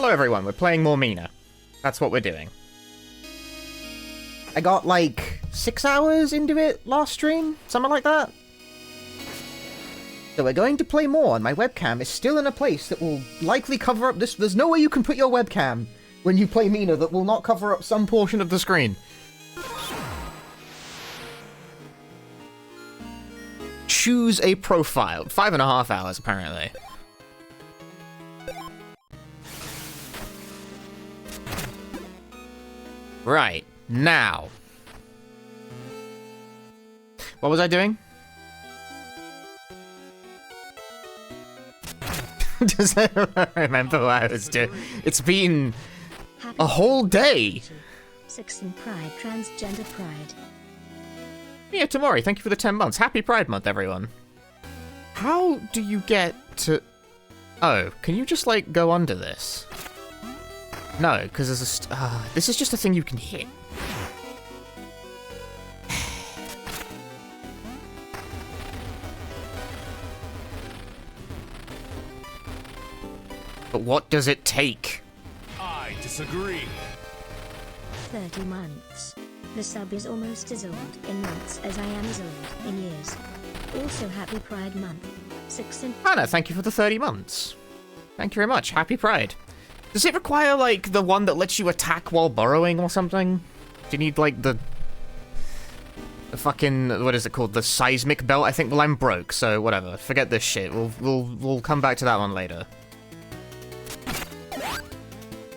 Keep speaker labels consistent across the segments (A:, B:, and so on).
A: Hello everyone, we're playing more Mina. That's what we're doing. I got like 6 hours into it last stream, something like that. So we're going to play more, and my webcam is still in a place that will likely cover up this. There's no way you can put your webcam when you play Mina that will not cover up some portion of the screen. Choose a profile. 5.5 hours, apparently. Right, now. What was I doing? Does anyone remember what I was doing? It's been a whole day.
B: 16 Pride, Transgender Pride.
A: Yeah, Tamori, thank you for the 10 months. Happy Pride Month, everyone. How do you get to... Oh, can you just, like, go under this? No, because there's a... this is just a thing you can hit. But what does it take?
C: I disagree.
B: 30 months. The sub is almost as old in months as I am as old in years. Also, happy Pride Month. 16...
A: Hannah, thank you for the 30 months. Thank you very much. Happy Pride. Does it require, like, the one that lets you attack while burrowing or something? Do you need, like, the fucking... What is it called? The seismic belt? I think, well, I'm broke, so whatever. Forget this shit. We'll come back to that one later.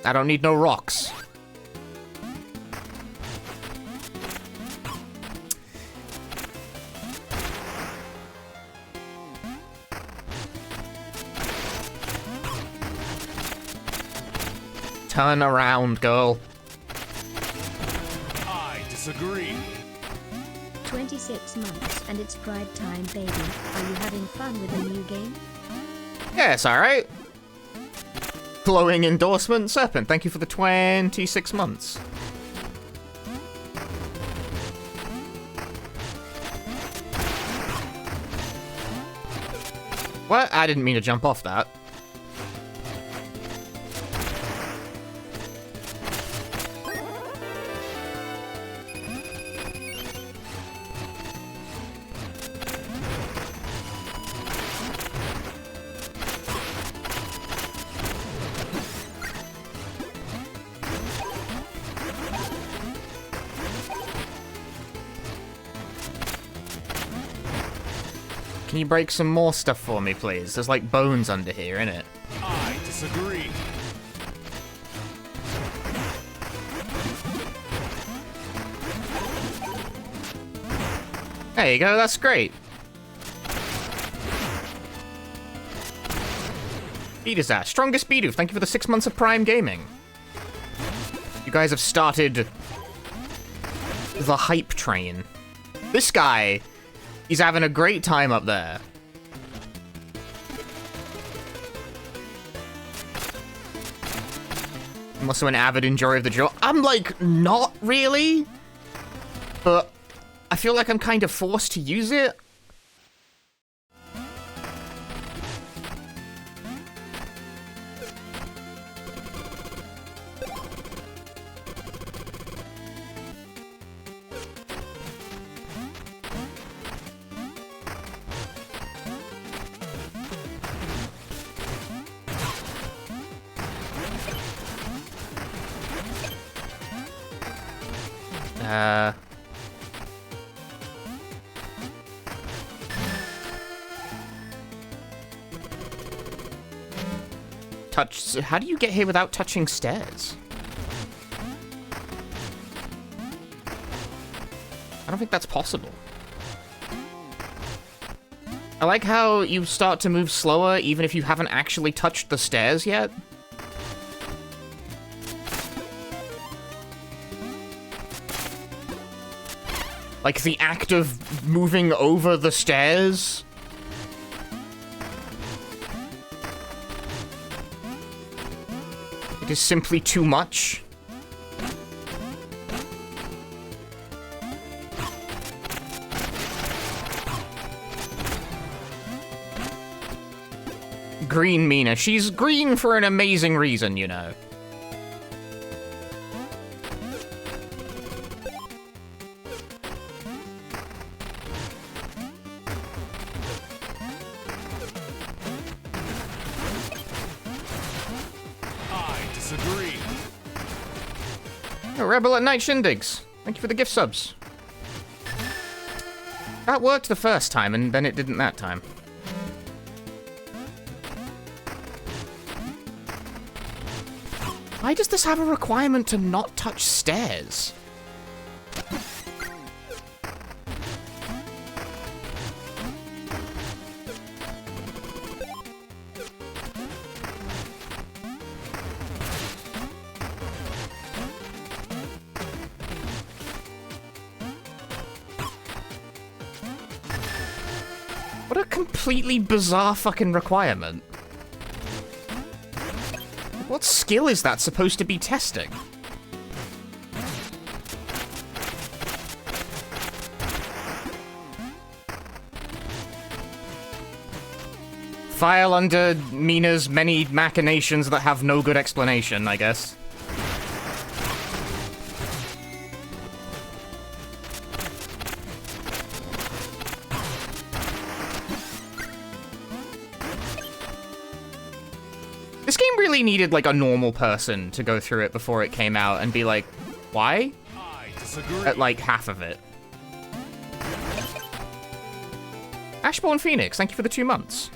A: I don't need no rocks. Turn around, girl.
C: I disagree.
B: 26 months and it's Pride time, baby. Are you having fun with the new game?
A: Yeah, it's alright. Glowing endorsement, Serpent, thank you for the 26 months. What? I didn't mean to jump off that. Can you break some more stuff for me, please? There's like bones under here, innit?
C: I disagree.
A: There you go, that's great. Beaters strongest Beedoof, thank you for the 6 months of Prime Gaming. You guys have started the hype train. This guy... He's having a great time up there. I'm also an avid enjoyer of the drill. I'm like, not really. But I feel like I'm kind of forced to use it. How do you get here without touching stairs? I don't think that's possible. I like how you start to move slower even if you haven't actually touched the stairs yet. Like the act of moving over the stairs. It is simply too much. green Mina. She's green for an amazing reason, you know.
C: I disagree.
A: Oh, Rebel at Night Shindigs. Thank you for the gift subs. That worked the first time, and then it didn't that time. Why does this have a requirement to not touch stairs? What a completely bizarre fucking requirement. What skill is that supposed to be testing? File under Mina's many machinations that have no good explanation, I guess. This game really needed, like, a normal person to go through it before it came out and be like, why?
C: I disagree.
A: At, like, half of it. Ashborn Phoenix, thank you for the 2 months.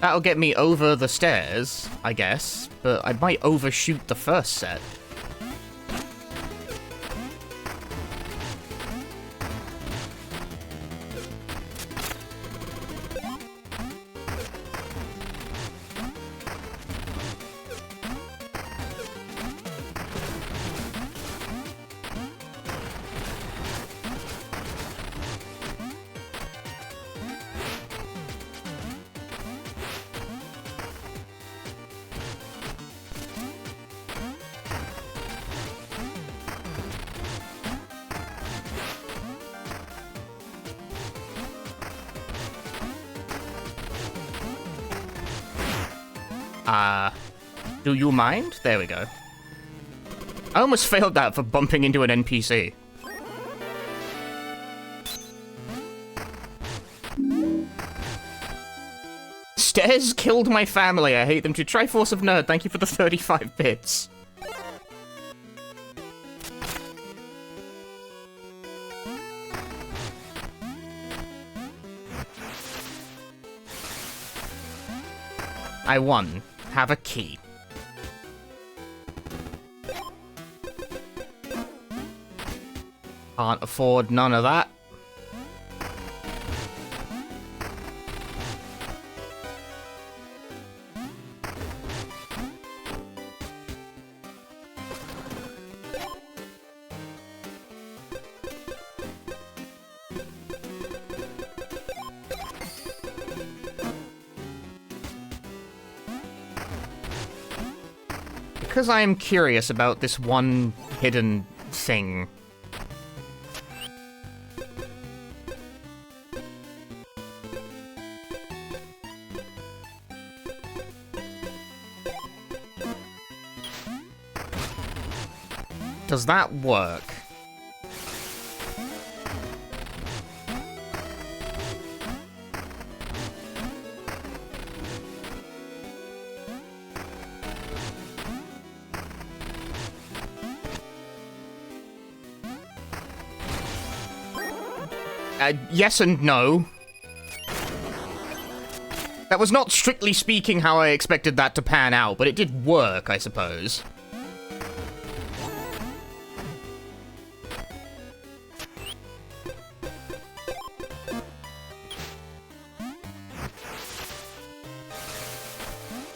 A: That'll get me over the stairs, I guess, but I might overshoot the first set. Do you mind? There we go. I almost failed that for bumping into an NPC. Stairs killed my family. I hate them too. Triforce of Nerd, thank you for the 35 bits. I won. Have a key. Can't afford none of that. Because I am curious about this one hidden thing. Does that work? Yes and no. That was not strictly speaking how I expected that to pan out, but it did work, I suppose.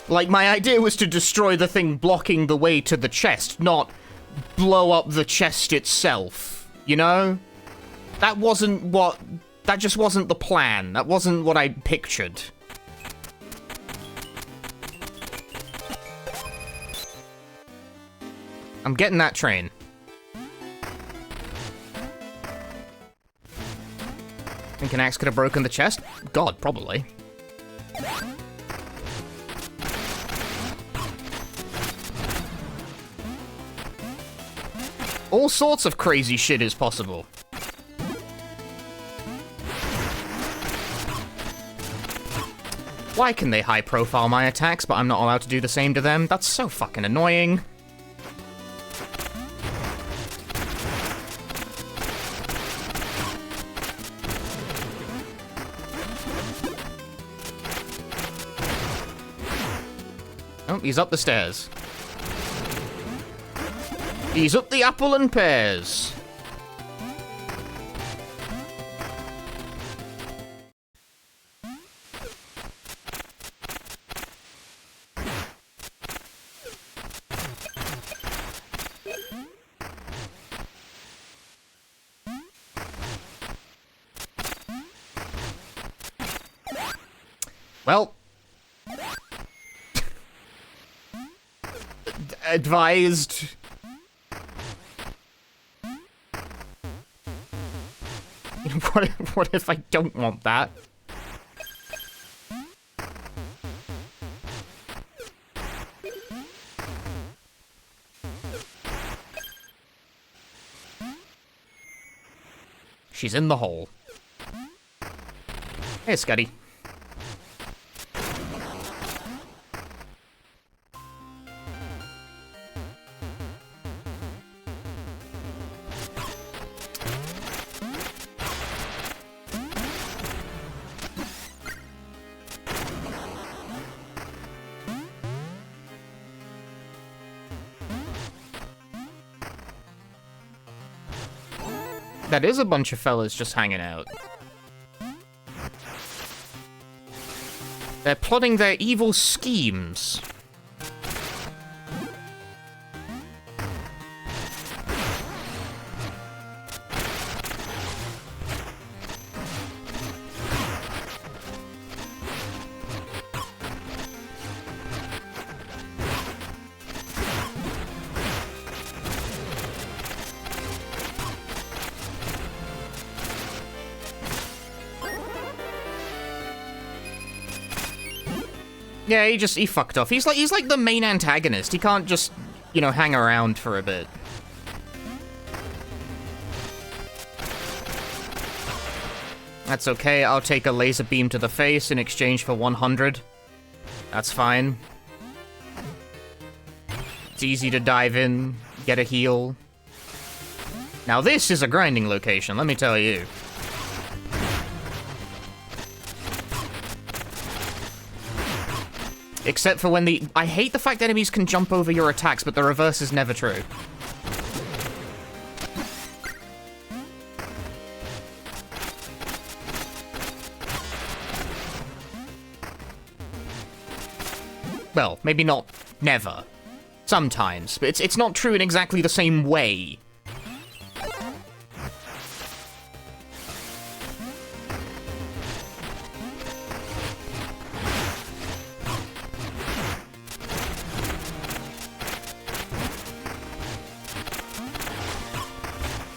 A: Like, my idea was to destroy the thing blocking the way to the chest, not blow up the chest itself, you know? That wasn't what... That just wasn't the plan. That wasn't what I pictured. I'm getting that train. Think an axe could have broken the chest? God, probably. All sorts of crazy shit is possible. Why can they high profile my attacks, but I'm not allowed to do the same to them? That's so fucking annoying. Oh, he's up the stairs. He's up the apple and pears. Well, advised. What if I don't want that? She's in the hole. Hey, Scuddy. That is a bunch of fellas just hanging out. They're plotting their evil schemes. Yeah, he fucked off. He's like the main antagonist. He can't just, you know, hang around for a bit. That's okay, I'll take a laser beam to the face in exchange for 100. That's fine. It's easy to dive in, get a heal. Now this is a grinding location, let me tell you. Except for when I hate the fact enemies can jump over your attacks, but the reverse is never true. Well, maybe not never. Sometimes, but it's not true in exactly the same way.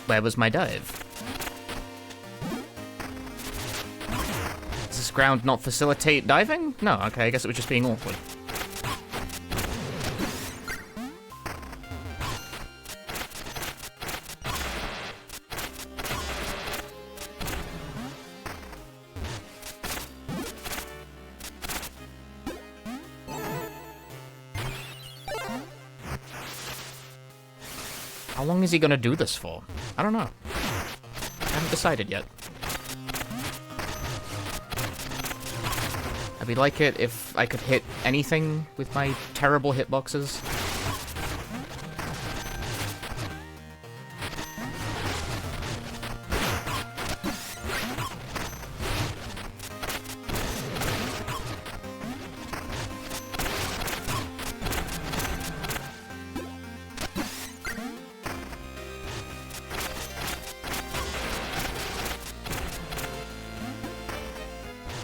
A: Where was my dive? Does this ground not facilitate diving? No, okay, I guess it was just being awkward. How long is he gonna do this for? I don't know. I haven't decided yet. I'd be like it if I could hit anything with my terrible hitboxes.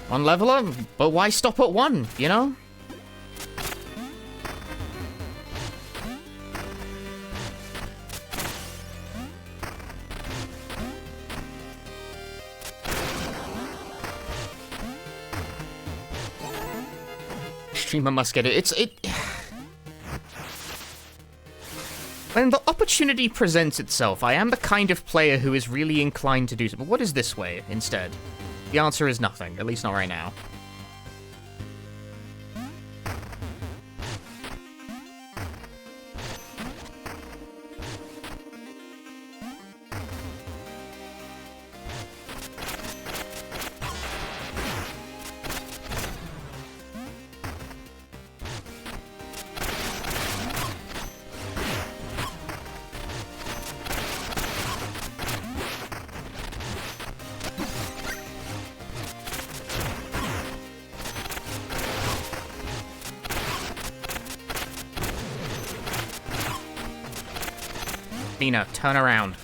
A: One leveler, but why stop at one, you know? streamer must get it. When the opportunity presents itself, I am the kind of player who is really inclined to do so. But what is this way instead? The answer is nothing, at least not right now. Mina, turn around.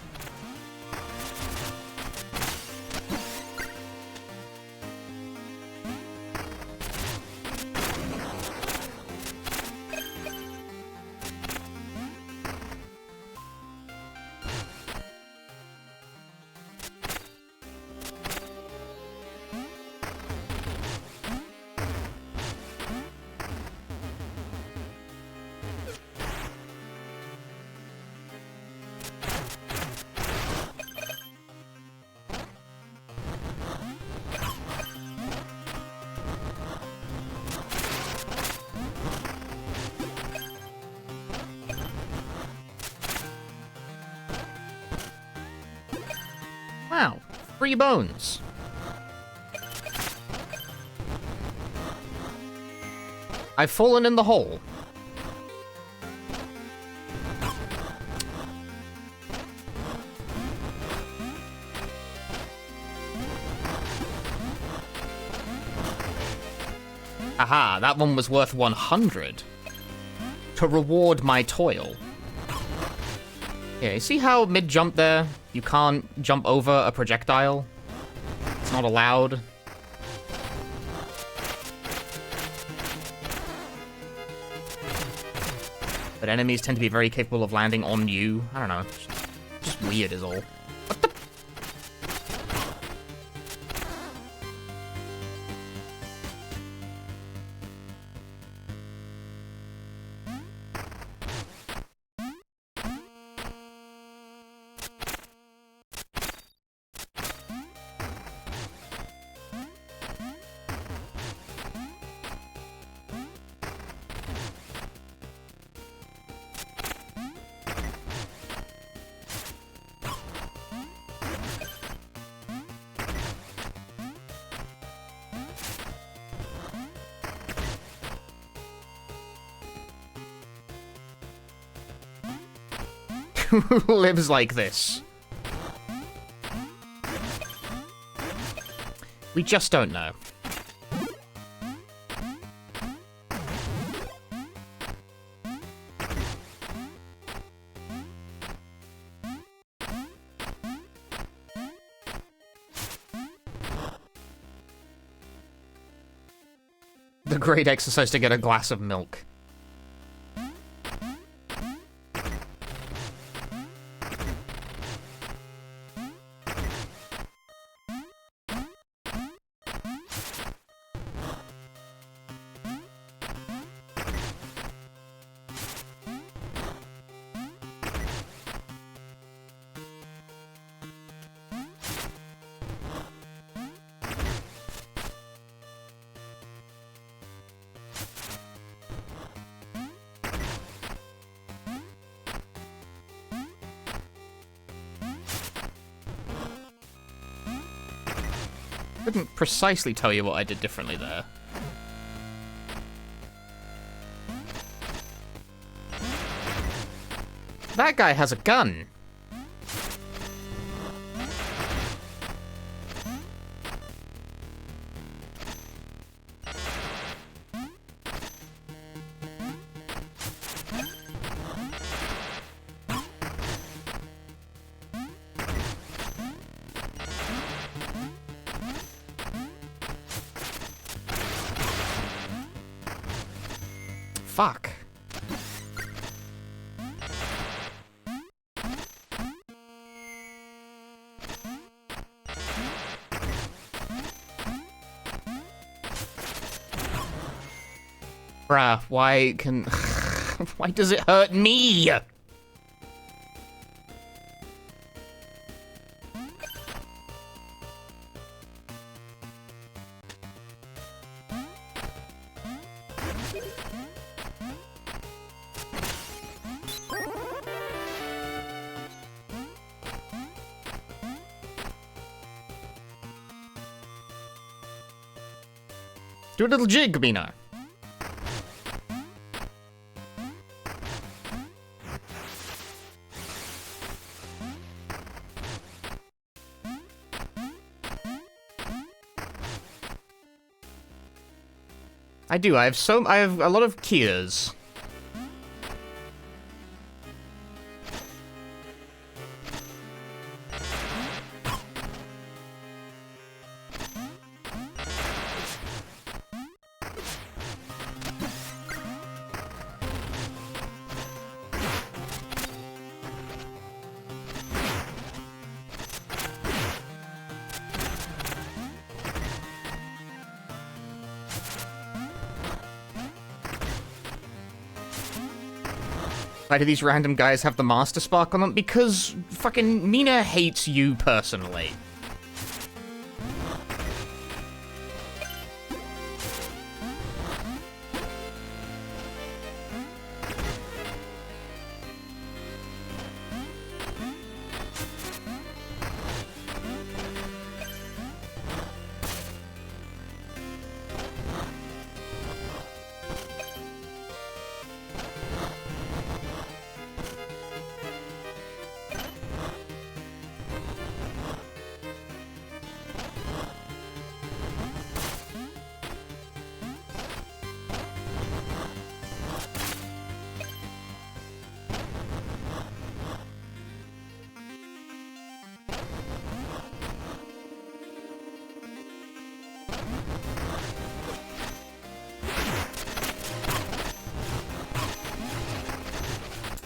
A: Wow, 3 bones. I've fallen in the hole. Aha, that one was worth 100. To reward my toil. Yeah, you see how mid-jump there, you can't jump over a projectile? It's not allowed. But enemies tend to be very capable of landing on you. I don't know. Just weird is all. What the? Who lives like this? We just don't know. The great exercise to get a glass of milk. Couldn't precisely tell you what I did differently there. That guy has a gun. Fuck. Bruh, why can... why does it hurt me? Do a little jig, Mina. I do. I have a lot of Kias. Why do these random guys have the Master Spark on them? Because fucking Mina hates you personally.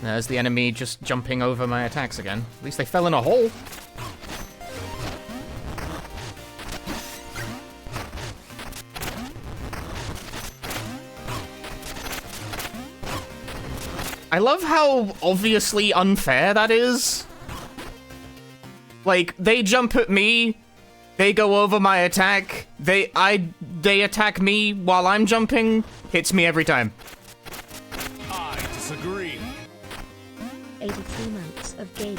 A: There's the enemy just jumping over my attacks again. At least they fell in a hole. I love how obviously unfair that is. Like, they jump at me, they go over my attack, they attack me while I'm jumping, hits me every time.
C: I disagree.
B: 83 months of gay.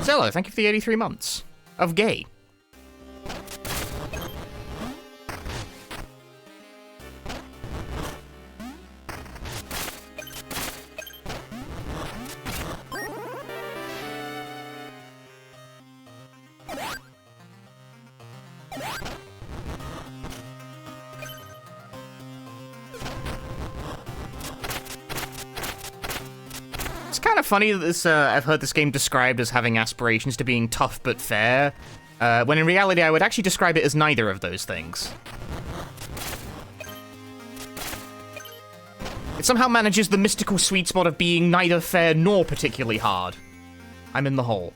A: Zello, thank you for the 83 months of gay. It's kind of funny that this, I've heard this game described as having aspirations to being tough but fair, when in reality I would actually describe it as neither of those things. It somehow manages the mystical sweet spot of being neither fair nor particularly hard. I'm in the hole.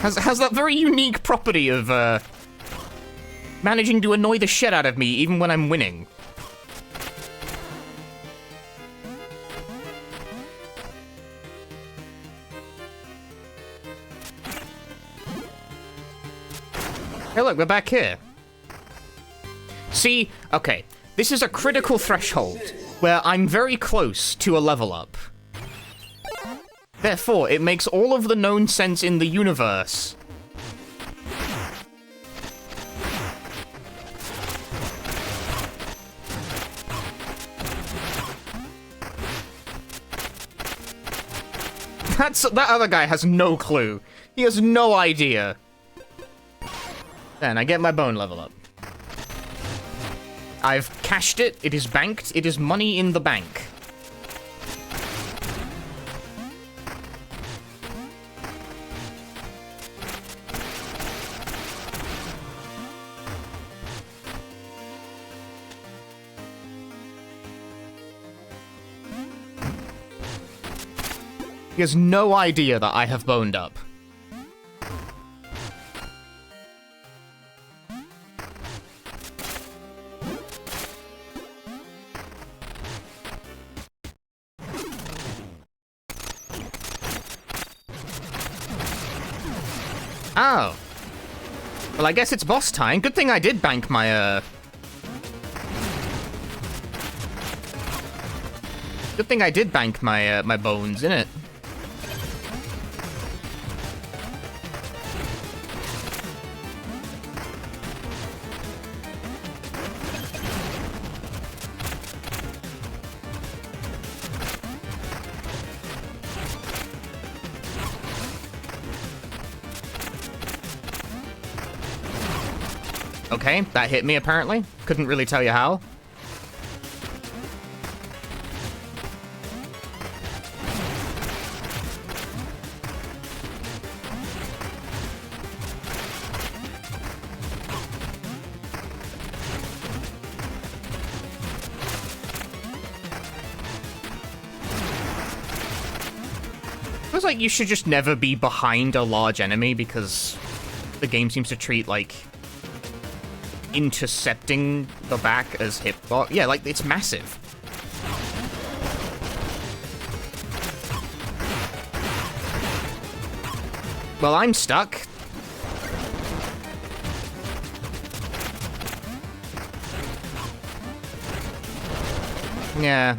A: Has that very unique property of, managing to annoy the shit out of me even when I'm winning. Hey look, we're back here. See, okay, this is a critical threshold where I'm very close to a level up. Therefore, it makes all of the known sense in the universe. That other guy has no clue. He has no idea. Then I get my bone level up. I've cashed it. It is banked. It is money in the bank. He has no idea that I have boned up. Oh. Well, I guess it's boss time. Good thing I did bank my, Good thing I did bank my, my bones, innit? Okay, that hit me apparently. Couldn't really tell you how. Feels like you should just never be behind a large enemy because the game seems to treat, like, intercepting the back as hitbox. Yeah, like, it's massive. Well, I'm stuck. Yeah.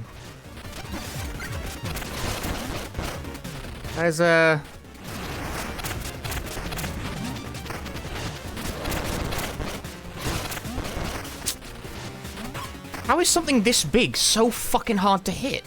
A: There's a... How is something this big so fucking hard to hit?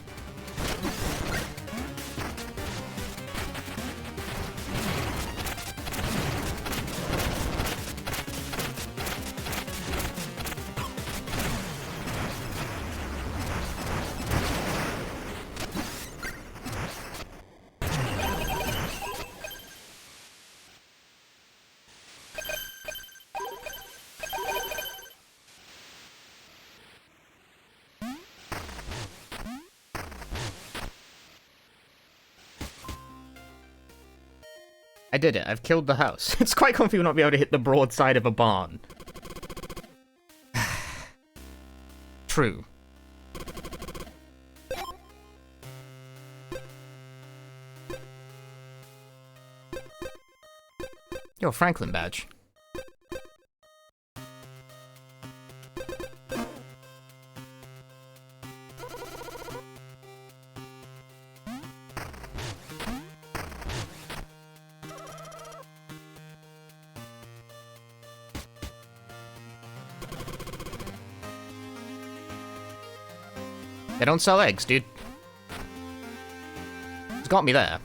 A: I did it. I've killed the house. It's quite comfy not be able to hit the broad side of a barn. True. Yo, Franklin badge. They don't sell eggs, dude. It's got me there.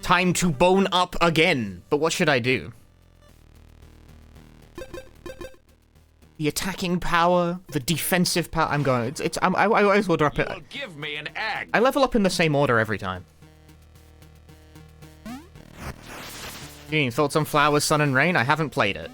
A: Time to bone up again. But what should I do? The attacking power, the defensive power. I'm going. I always order up.
C: You'll give me an egg.
A: I level up in the same order every time. Any thoughts on Flowers, Sun, and Rain? I haven't played it.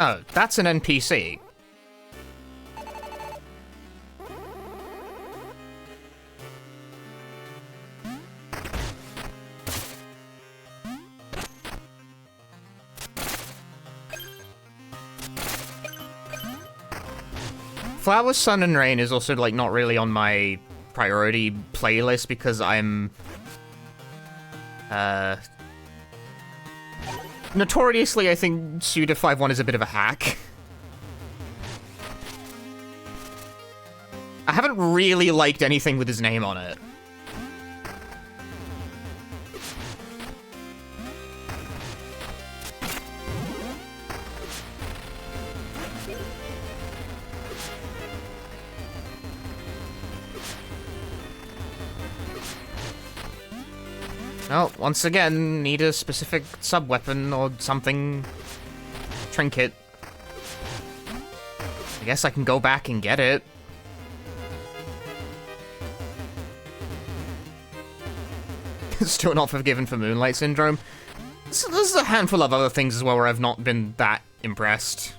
A: Oh, that's an NPC. Flower, Sun, and Rain is also, like, not really on my priority playlist because I'm... Notoriously, I think Suda51 is a bit of a hack. I haven't really liked anything with his name on it. Well, once again, need a specific sub-weapon or something. Trinket. I guess I can go back and get it. Still not forgiven for Moonlight Syndrome. So there's a handful of other things as well where I've not been that impressed.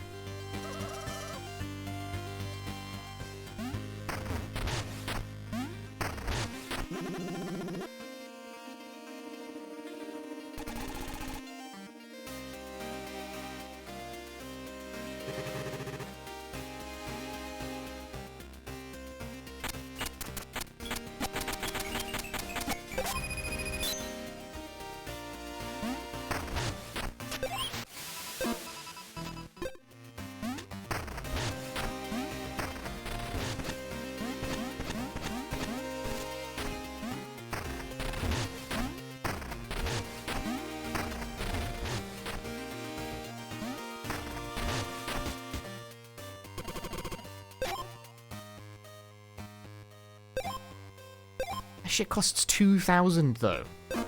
A: Shit costs 2,000 though. I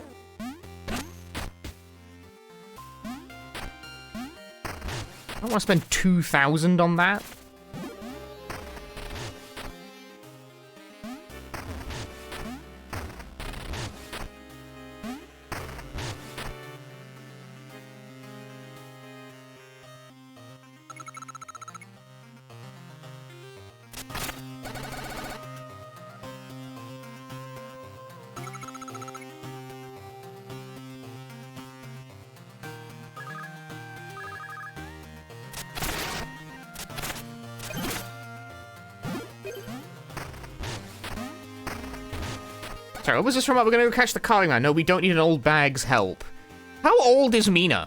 A: don't want to spend 2,000 on that. Sorry, what was this from? We're gonna go catch the calling line. No, we don't need an old bag's help. How old is Mina?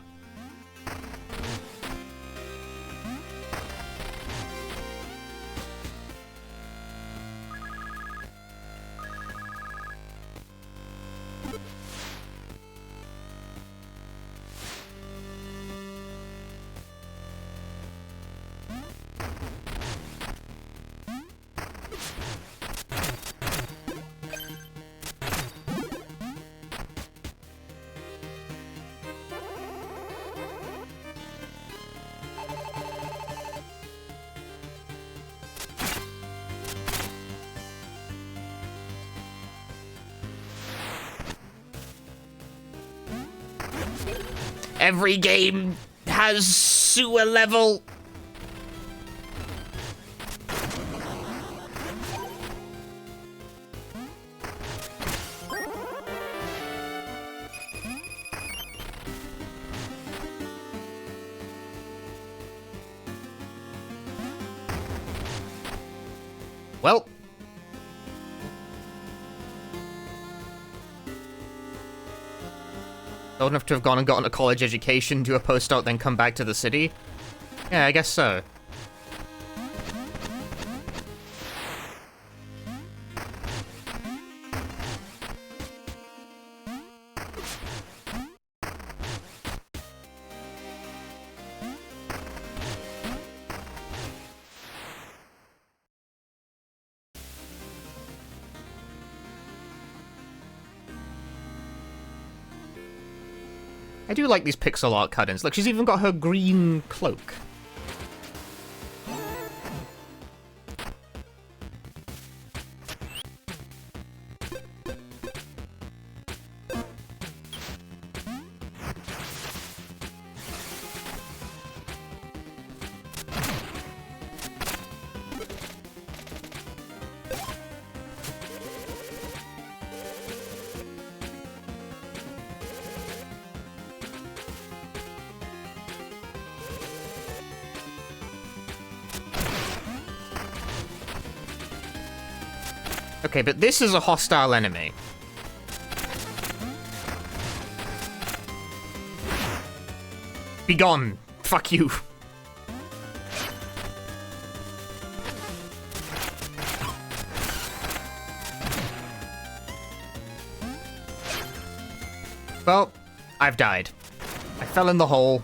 A: Every game has sewer level. Well. Old enough to have gone and gotten a college education, do a postdoc, then come back to the city? Yeah, I guess so. I do like these pixel art cut-ins. Look, she's even got her green cloak. Okay, but this is a hostile enemy. Be gone. Fuck you. Well, I've died. I fell in the hole.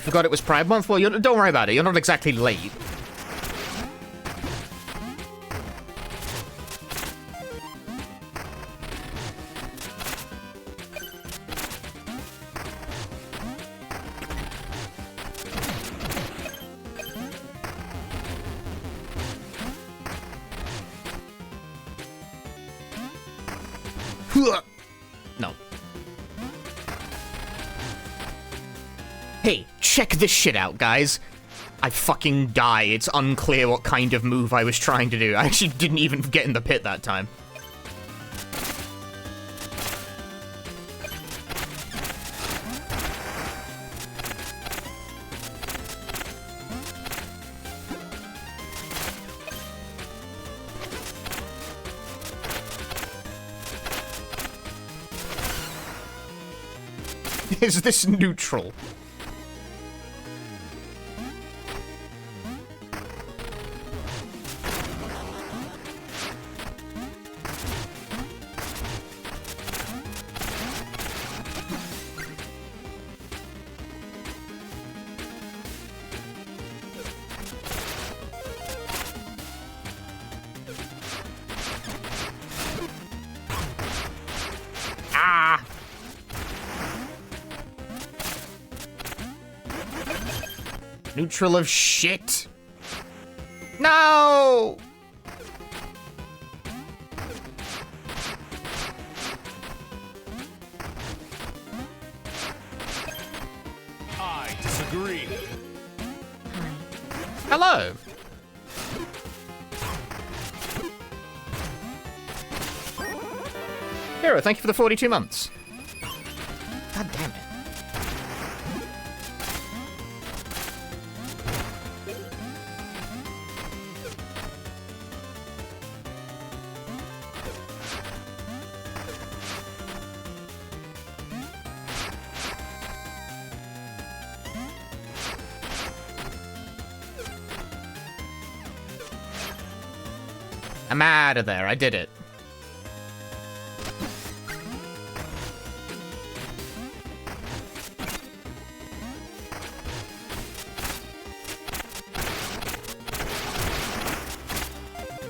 A: Forgot it was Pride Month? Well, don't worry about it. You're not exactly late. No. Hey, check this shit out, guys. I fucking die. It's unclear what kind of move I was trying to do. I actually didn't even get in the pit that time. Is this neutral? Neutral of shit. No!
C: I disagree.
A: Hello. Hero, thank you for the 42 months. God damn it. I'm out of there. I did it.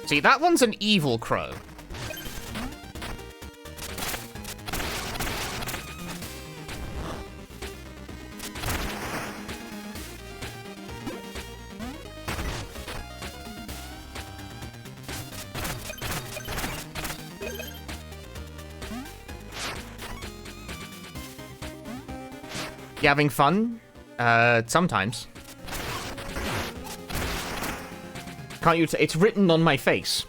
A: See, that one's an evil crow. You having fun? Sometimes. Can't you? It's written on my face.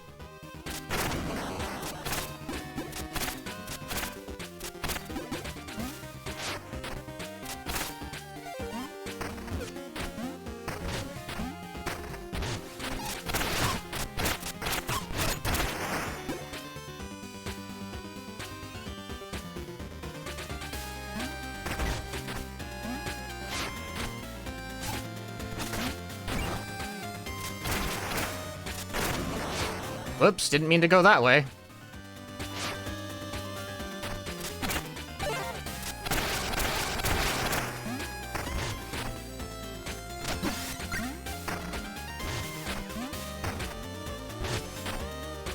A: Whoops, didn't mean to go that way.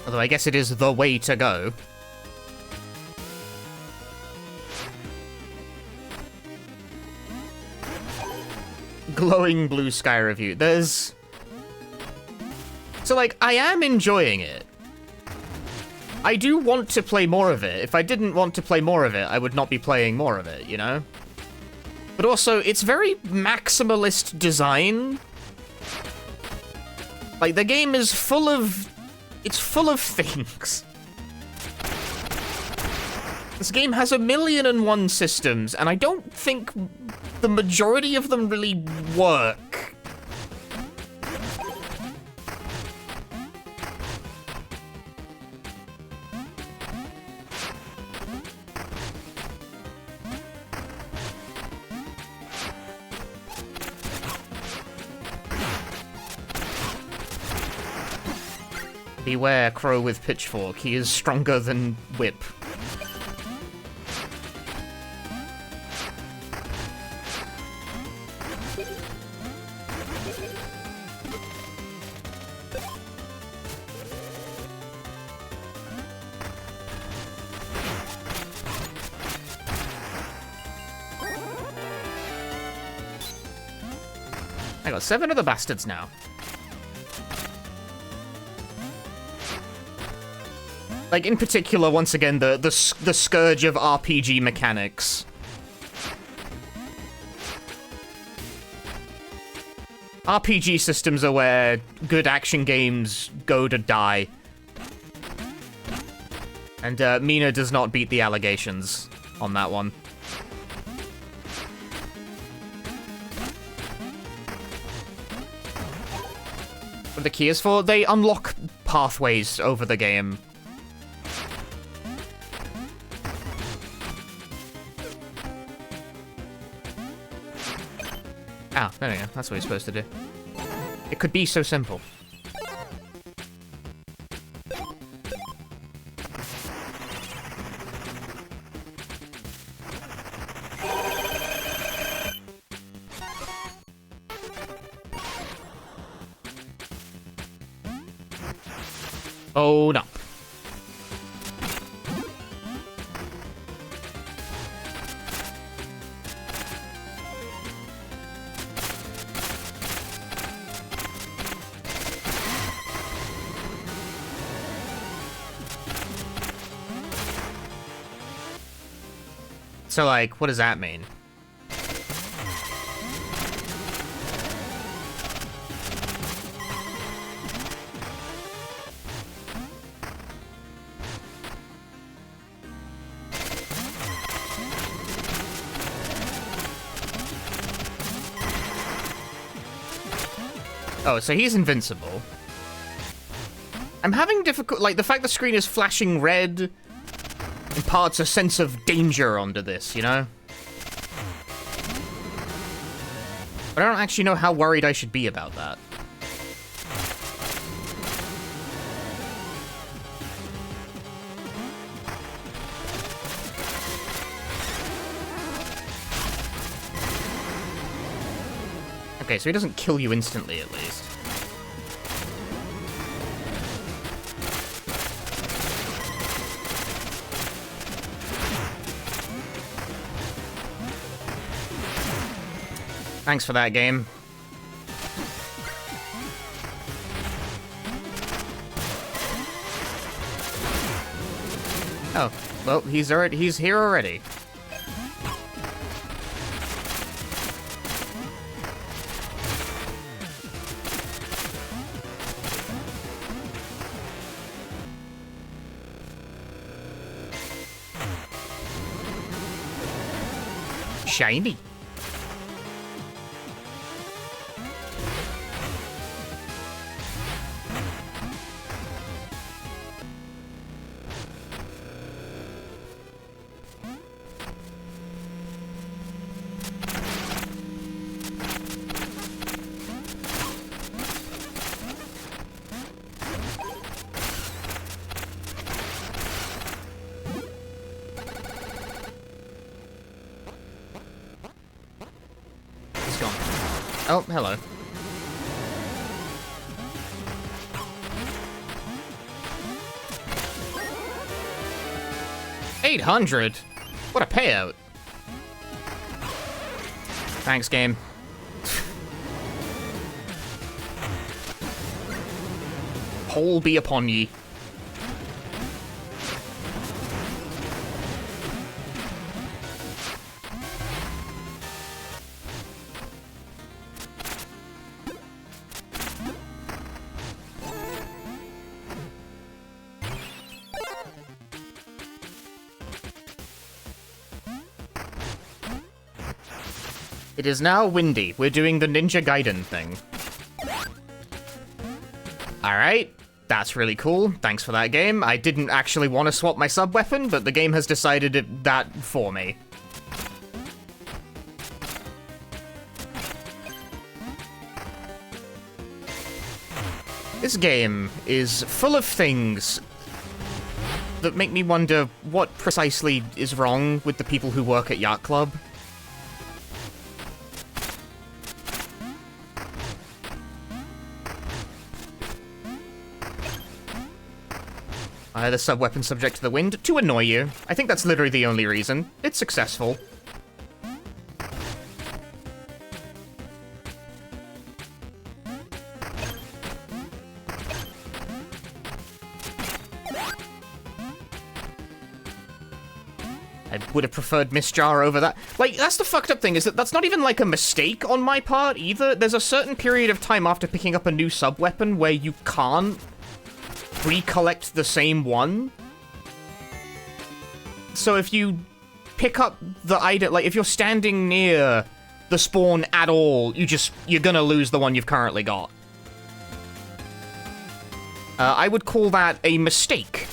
A: Although I guess it is the way to go. glowing blue sky review. There's... So, like, I am enjoying it. I do want to play more of it. If I didn't want to play more of it, I would not be playing more of it, you know? But also, it's very maximalist design. Like, the game is full of... It's full of things. This game has 1,000,001 systems, and I don't think the majority of them really work. Beware, crow with pitchfork. He is stronger than whip. I got 7 of the bastards now. Like, in particular, once again, the scourge of RPG mechanics. RPG systems are where good action games go to die. And Mina does not beat the allegations on that one. What are the keys for? They unlock pathways over the game. Ah, there we go. That's what you're supposed to do. It could be so simple. Oh, no. So, like, what does that mean? Oh, so he's invincible. I'm having difficult... Like, the fact the screen is flashing red imparts a sense of danger onto this, you know? But I don't actually know how worried I should be about that. Okay, so he doesn't kill you instantly, at least. Thanks for that, game. Oh, well, he's here already. Shiny. Oh, hello. $800? What a payout. Thanks, game. Pole be upon ye. It is now windy. We're doing the Ninja Gaiden thing. Alright, that's really cool. Thanks for that game. I didn't actually want to swap my sub-weapon, but the game has decided that for me. This game is full of things that make me wonder what precisely is wrong with the people who work at Yacht Club. The sub-weapon subject to the wind, to annoy you. I think that's literally the only reason. It's successful. I would have preferred Miss Jar over that. Like, that's the fucked up thing, is that that's not even, like, a mistake on my part, either. There's a certain period of time after picking up a new sub-weapon where you can't recollect the same one. So if you pick up the item, like, if you're standing near the spawn at all, you're gonna lose the one you've currently got. I would call that a mistake.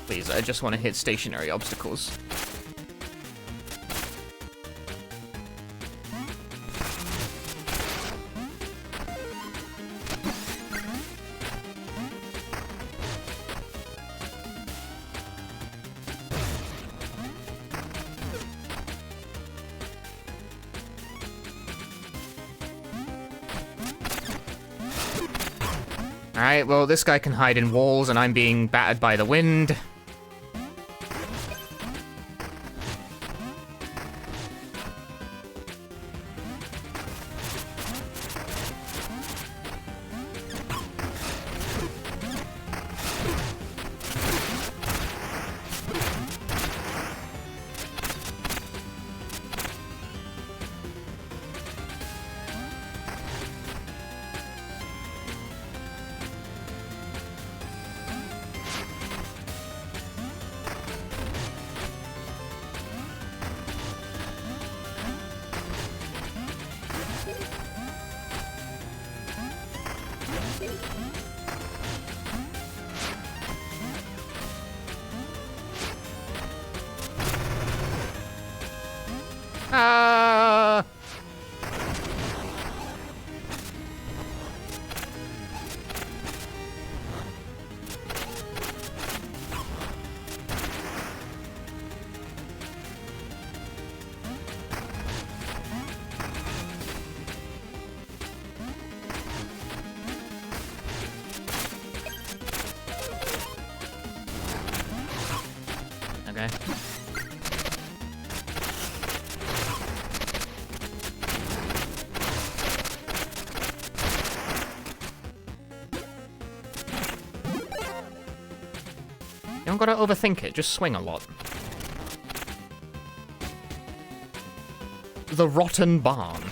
A: Please, I just want to hit stationary obstacles. Alright, well, this guy can hide in walls, and I'm being battered by the wind. Okay. You don't gotta overthink it, just swing a lot. The Rotten Barn.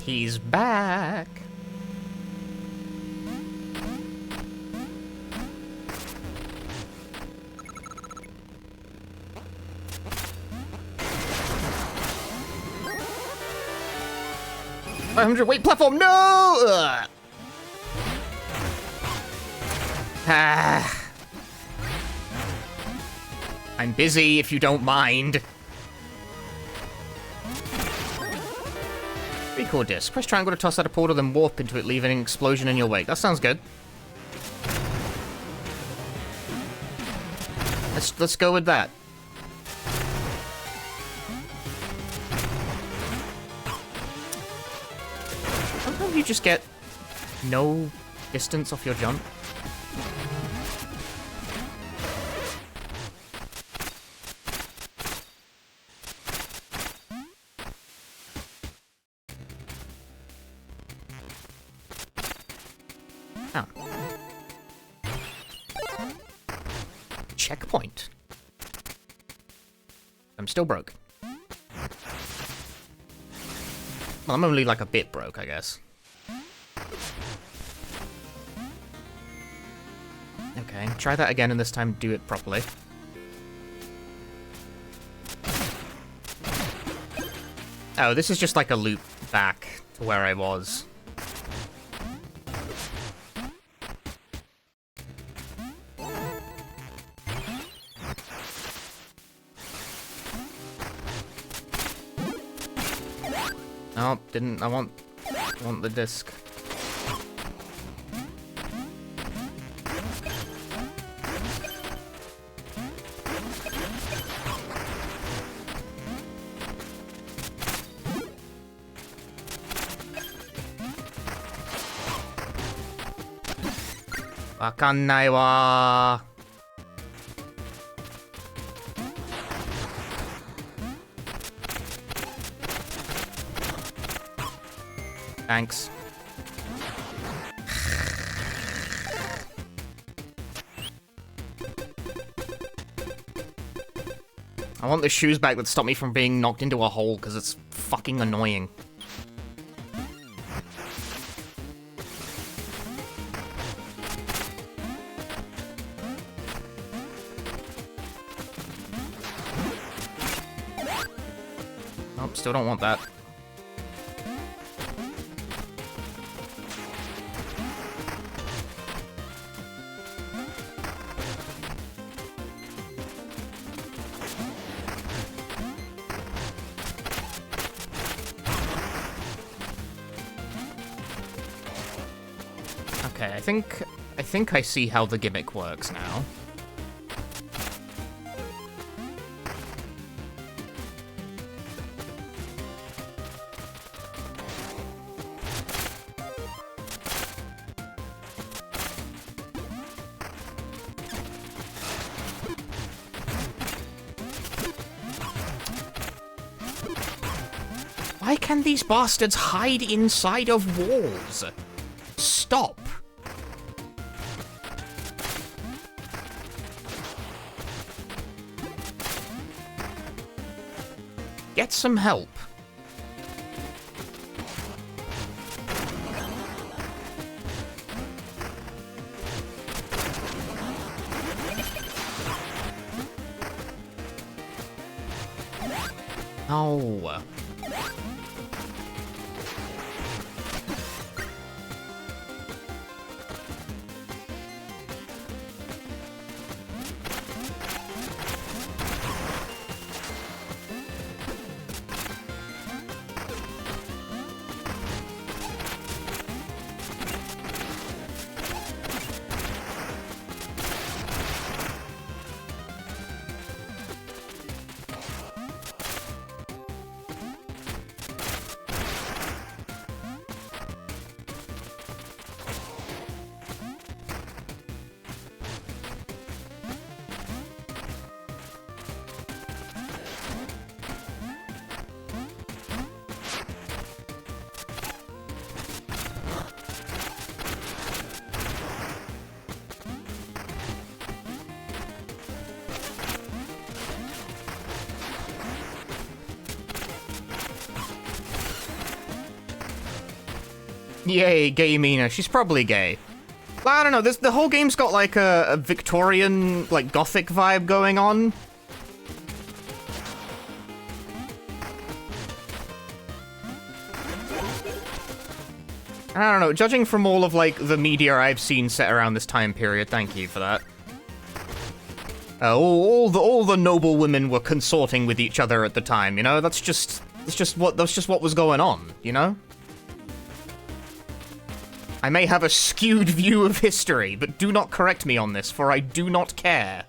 A: He's back. Weight platform, no! Ugh. Ah. I'm busy, if you don't mind. Recoil disc. Press triangle to toss out a portal, then warp into it, leaving an explosion in your wake. That sounds good. Let's go with that. Sometimes you just get no distance off your jump. Oh. Checkpoint. I'm still broke. Well, I'm only like a bit broke, I guess. Okay, try that again and this time do it properly. Oh, this is just like a loop back to where I was. Oh, didn't. I want the disc. Wakannai wa. Thanks. I want the shoes back that stop me from being knocked into a hole, because it's fucking annoying. Oh, still don't want that. Okay, I think I see how the gimmick works now. Why can these bastards hide inside of walls? Stop. Get some help. Oh. Yay, gay Mina. She's probably gay. I don't know, the whole game's got like a Victorian, like, gothic vibe going on. I don't know, judging from all of, like, the media I've seen set around this time period, thank you for that. All the noble women were consorting with each other at the time, you know? That's just what was going on, you know? I may have a skewed view of history, but do not correct me on this, for I do not care.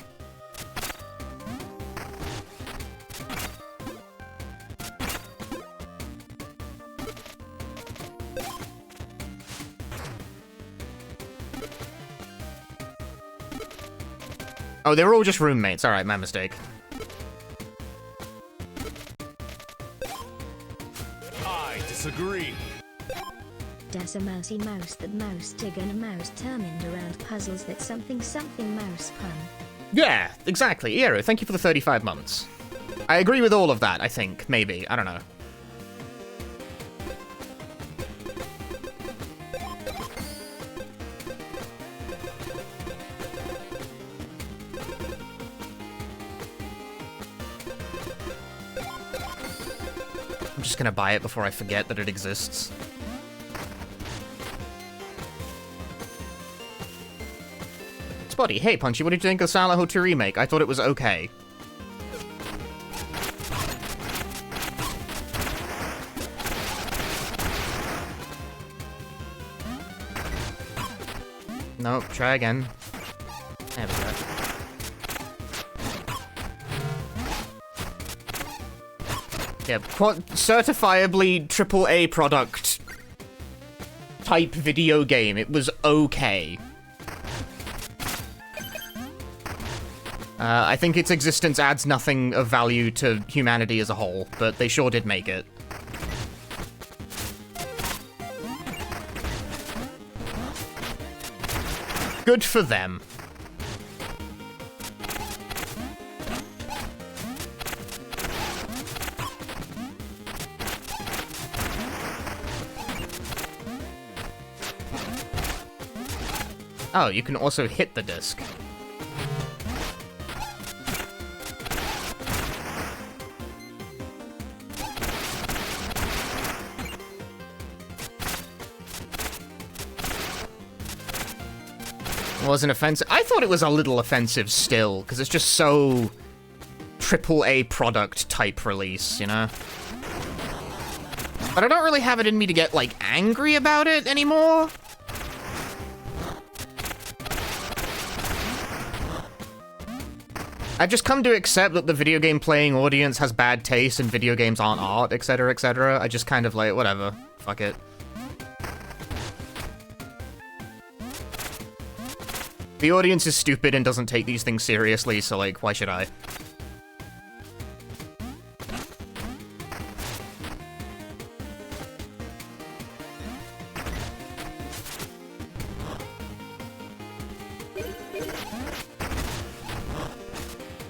A: Oh, they were all just roommates. Alright, my mistake.
C: I disagree.
B: Das a mousy mouse that mouse tig and a mouse determined around puzzles that something mouse pun.
A: Yeah, exactly. Eero, thank you for the 35 months. I agree with all of that, I think. Maybe. I don't know. I'm just gonna buy it before I forget that it exists. Spotty, hey Punchy, what did you think of Silent Hill 2 Remake? I thought it was okay. Nope, try again. There we go. Yeah, certifiably AAA product type video game. It was okay. I think its existence adds nothing of value to humanity as a whole, but they sure did make it. Good for them. Oh, you can also hit the disc. Wasn't offensive. I thought it was a little offensive still, because it's just so AAA product type release, you know? But I don't really have it in me to get, like, angry about it anymore. I've just come to accept that the video game playing audience has bad taste and video games aren't art, etc., etc. I just kind of like, whatever. Fuck it. The audience is stupid and doesn't take these things seriously, so, like, why should I?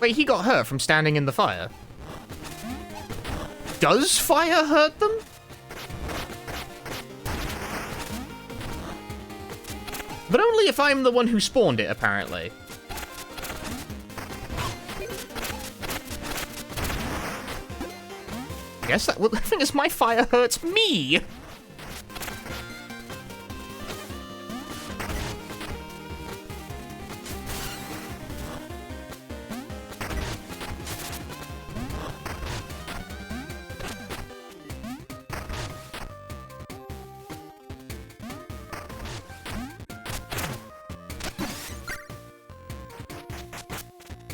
A: Wait, he got hurt from standing in the fire. Does fire hurt them? But only if I'm the one who spawned it, apparently. I guess that, well, the thing is, my fire hurts me!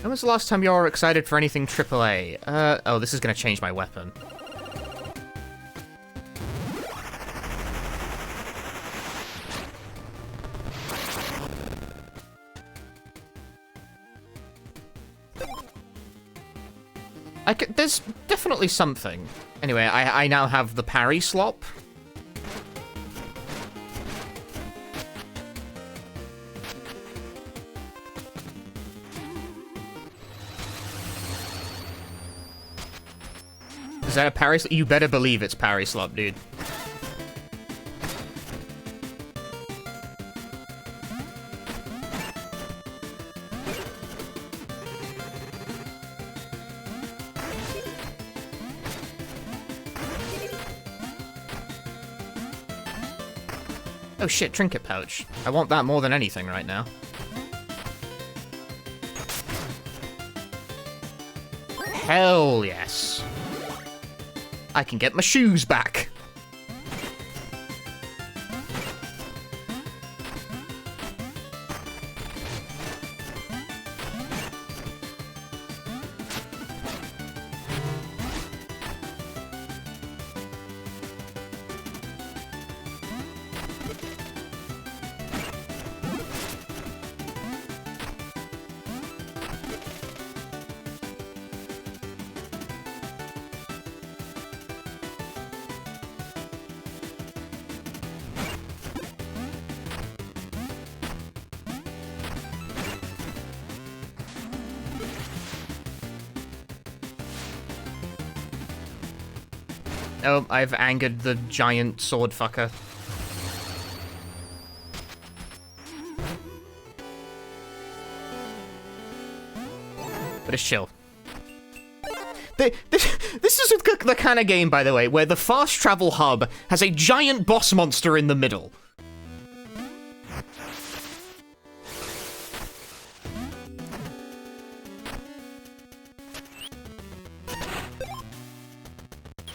A: When was the last time you were excited for anything AAA? Oh, this is gonna change my weapon. There's definitely something. Anyway, I now have the parry slop. Is that a parry slop? You better believe it's parry slop, dude. Oh shit, trinket pouch. I want that more than anything right now. Hell yes. I can get my shoes back. Oh, I've angered the giant sword fucker. But it's chill. This is the kind of game, by the way, where the fast travel hub has a giant boss monster in the middle.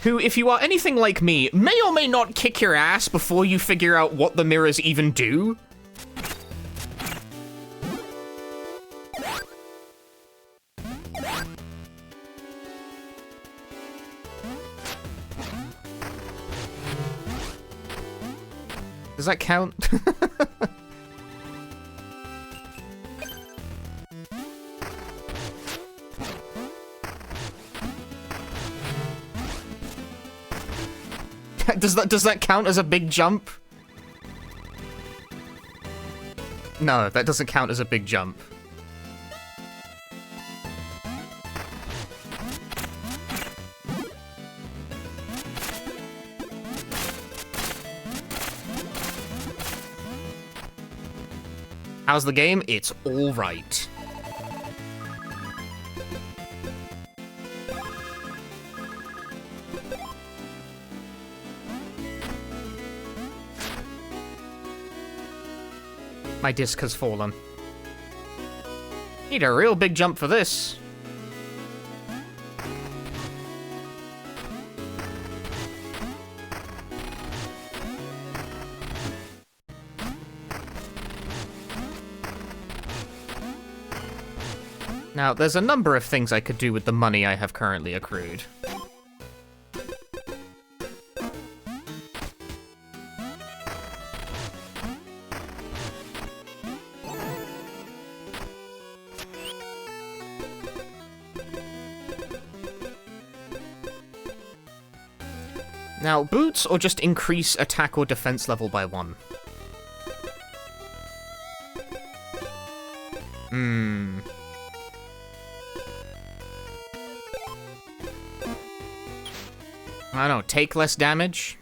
A: Who, if you are anything like me, may or may not kick your ass before you figure out what the mirrors even do. Does that count? Does that count as a big jump? No, that doesn't count as a big jump. How's the game? It's all right. My disc has fallen. Need a real big jump for this. Now, there's a number of things I could do with the money I have currently accrued. Now, boots or just increase attack or defense level by 1? I don't know, take less damage?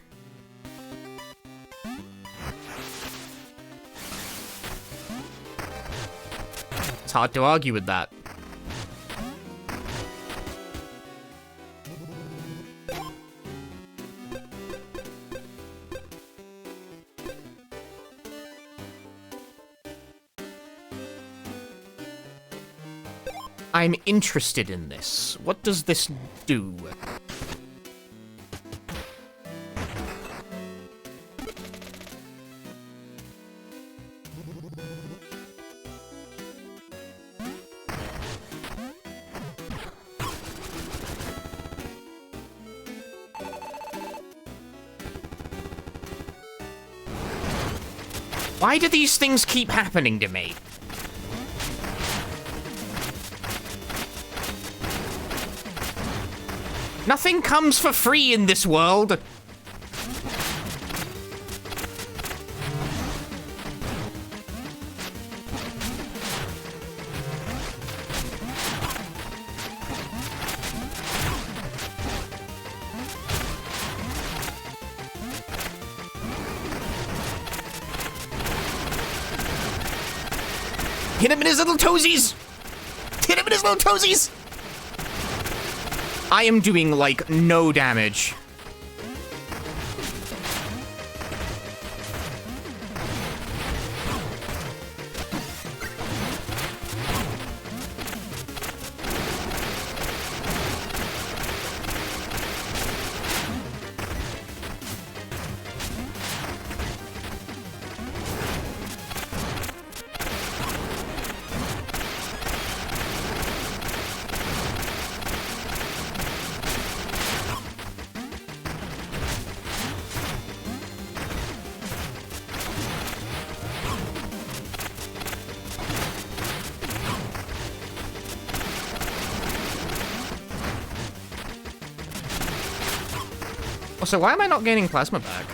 A: It's hard to argue with that. I'm interested in this. What does this do? Why do these things keep happening to me? Nothing comes for free in this world. Hit him in his little toesies! Hit him in his little toesies! I am doing, like, no damage. Also, why am I not gaining plasma back?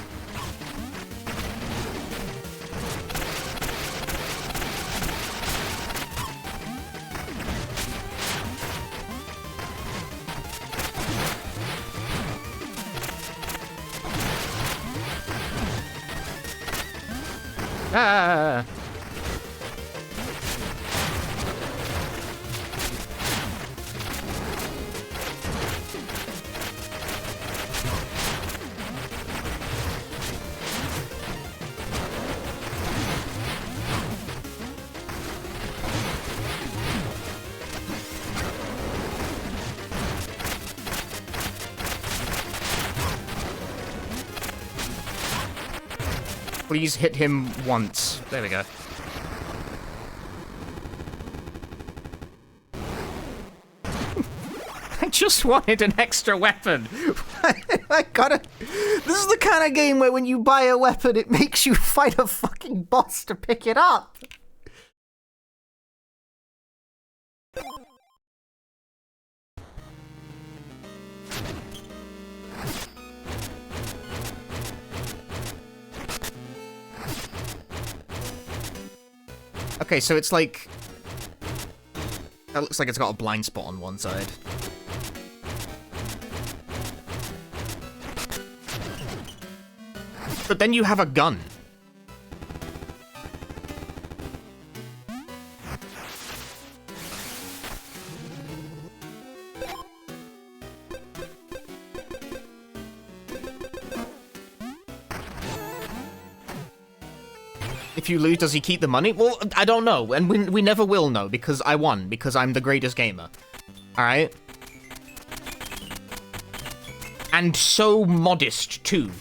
A: Ah! Please hit him once. There we go. I just wanted an extra weapon. I gotta... This is the kind of game where when you buy a weapon, it makes you fight a fucking boss to pick it up. Okay, so it's like... That looks like it's got a blind spot on one side. But then you have a gun. If you lose, does he keep the money? Well, I don't know, and we never will know, because I won, because I'm the greatest gamer. Alright? And so modest, too.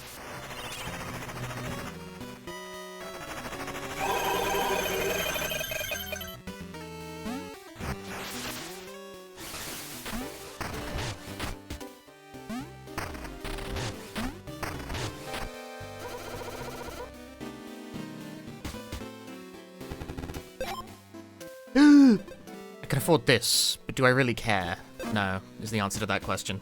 A: I can afford this, but do I really care? No, is the answer to that question.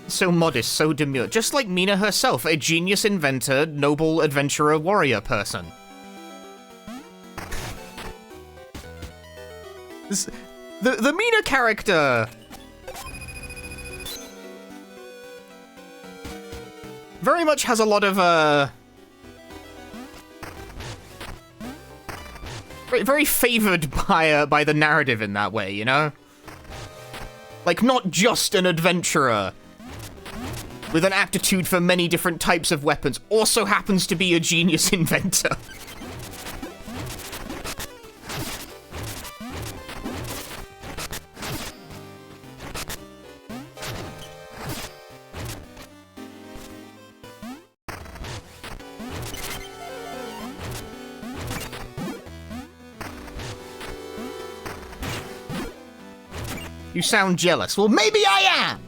A: So modest, so demure, just like Mina herself, a genius inventor, noble adventurer, warrior person. The Mina character very much has a lot of, very favored by the narrative in that way, you know? Like, not just an adventurer with an aptitude for many different types of weapons, also happens to be a genius inventor. You sound jealous. Well, maybe I am!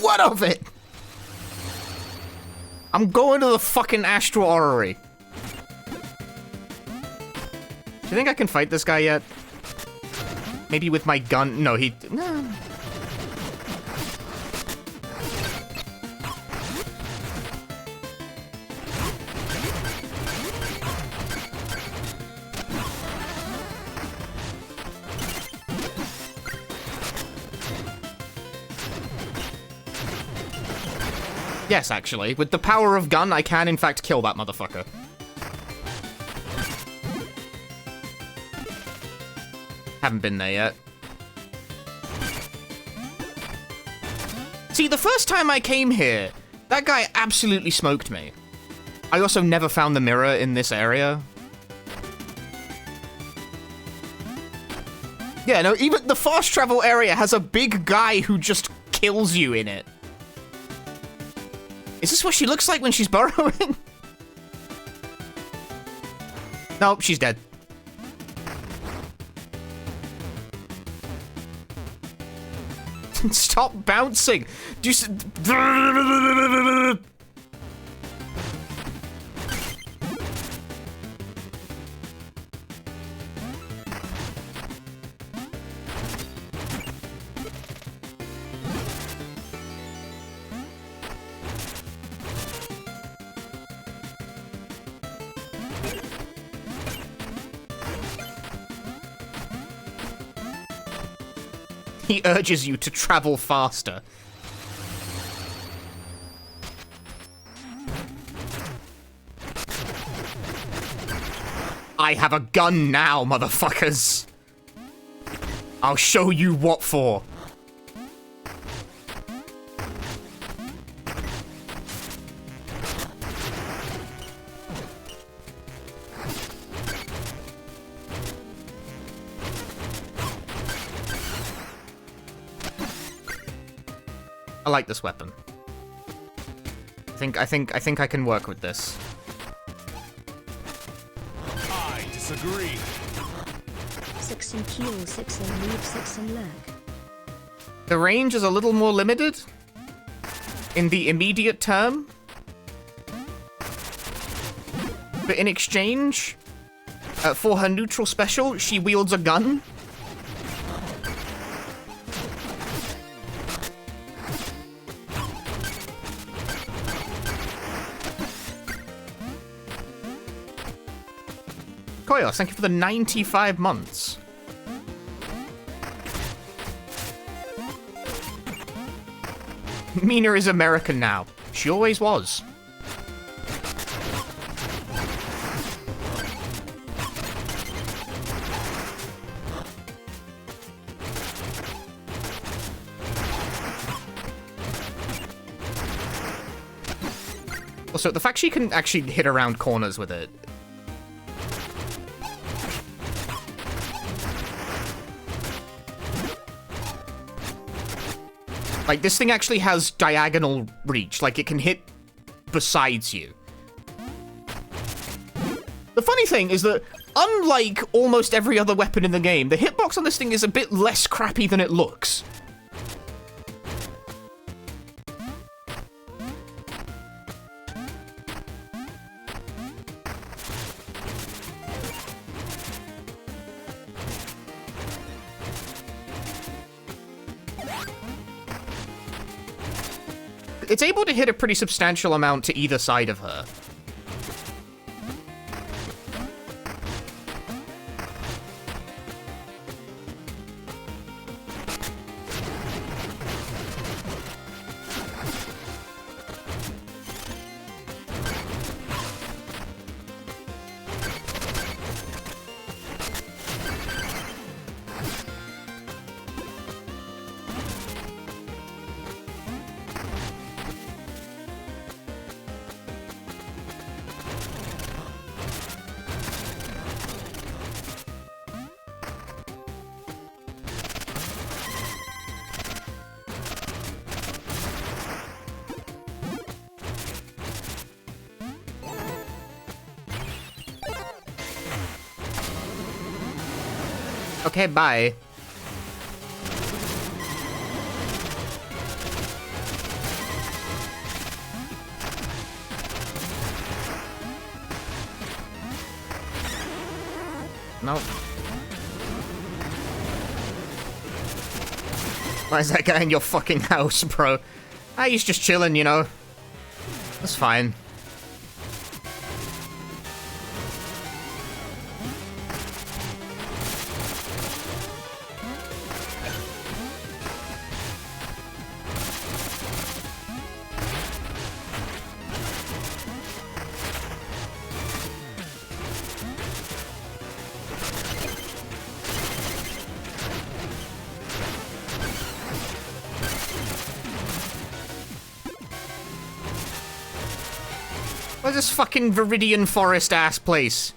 A: What of it? I'm going to the fucking Astral Orrery. Do you think I can fight this guy yet? Maybe with my gun? No, he... No. Yes, actually. With the power of gun, I can, in fact, kill that motherfucker. Haven't been there yet. See, the first time I came here, that guy absolutely smoked me. I also never found the mirror in this area. Yeah, no, even the fast travel area has a big guy who just kills you in it. Is this what she looks like when she's burrowing? Nope, she's dead. Stop bouncing! Do you He urges you to travel faster. I have a gun now, motherfuckers. I'll show you what for. I like this weapon. I think I can work with this.
C: I disagree.
B: 6 in kill, 6 in move, 6 in lurk.
A: The range is a little more limited in the immediate term. But in exchange, for her neutral special, she wields a gun. Koyos, thank you for the 95 months. Mina is American now. She always was. Also, the fact she can actually hit around corners with it. Like, this thing actually has diagonal reach. Like, it can hit besides you. The funny thing is that, unlike almost every other weapon in the game, the hitbox on this thing is a bit less crappy than it looks. It's able to hit a pretty substantial amount to either side of her. Okay, bye. Nope. Why is that guy in your fucking house, bro? Ah, he's just chilling, you know. That's fine. Where's this fucking Viridian Forest ass place?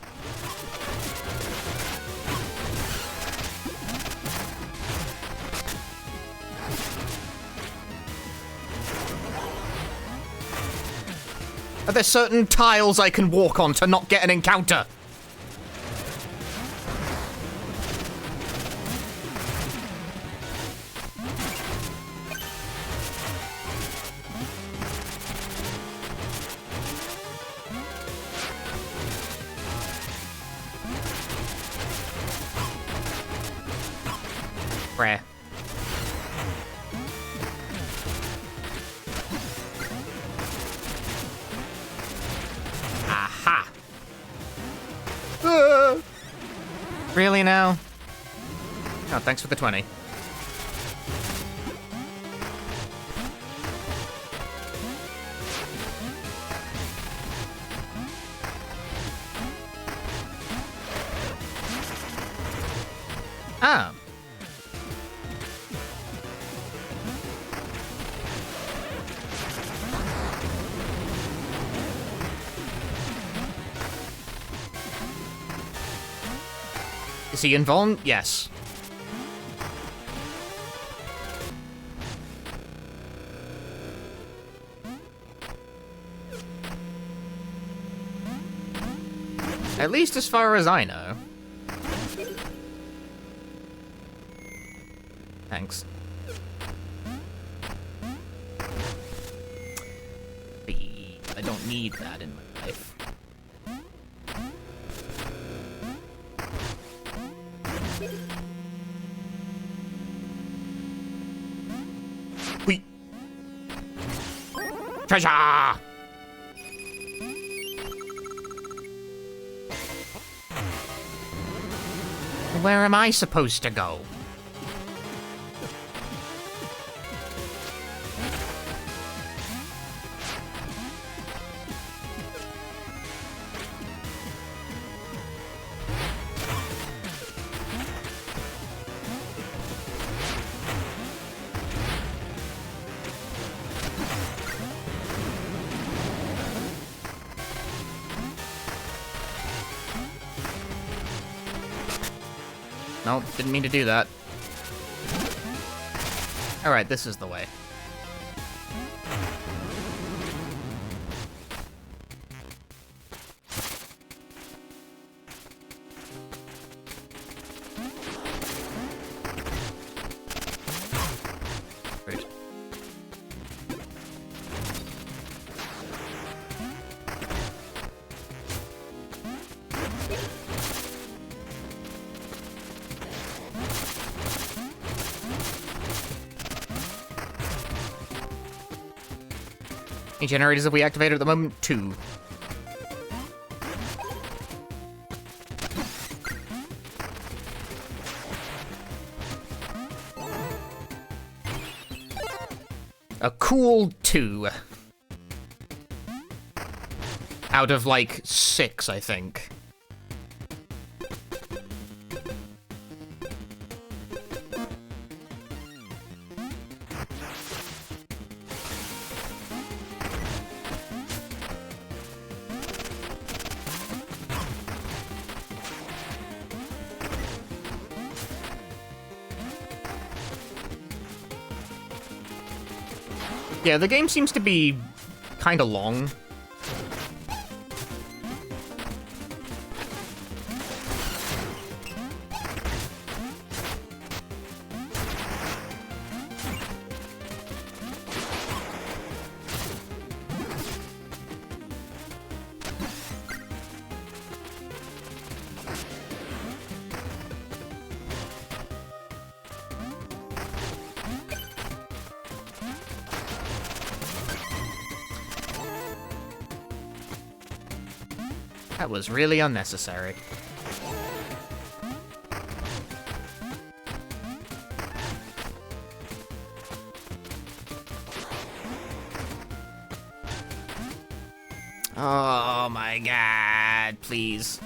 A: Are there certain tiles I can walk on to not get an encounter? Rare. Aha! Really now? Oh, thanks for the 20. Ah. Is he invuln? Yes. At least as far as I know. Thanks. I don't need that in my life. Wait. Treasure! Where am I supposed to go? No, didn't mean to do that. Alright, this is the way. Rude. Any generators have we activated at the moment? 2. A cool 2. Out of, like, 6, I think. Yeah, the game seems to be kind of long. That was really unnecessary. Oh my god, please.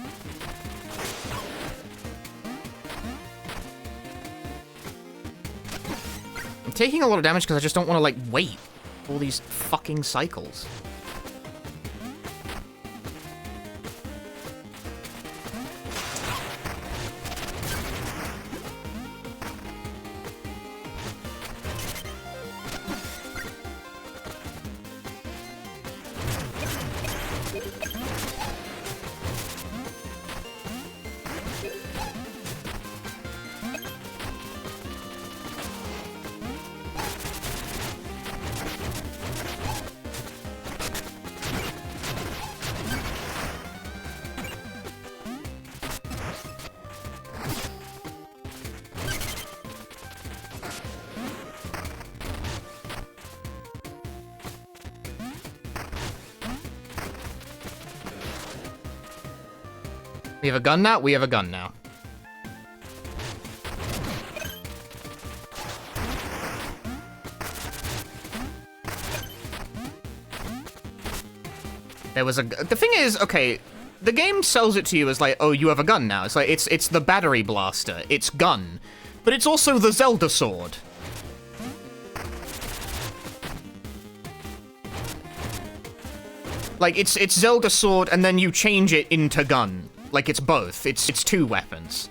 A: I'm taking a lot of damage because I just don't want to, like, wait all these fucking cycles. We have a gun now? We have a gun now. There was a... The thing is, okay, the game sells it to you as like, oh, you have a gun now. It's like, it's the battery blaster. It's gun. But it's also the Zelda sword. Like, it's Zelda sword, and then you change it into gun. Like, it's both. It's two weapons.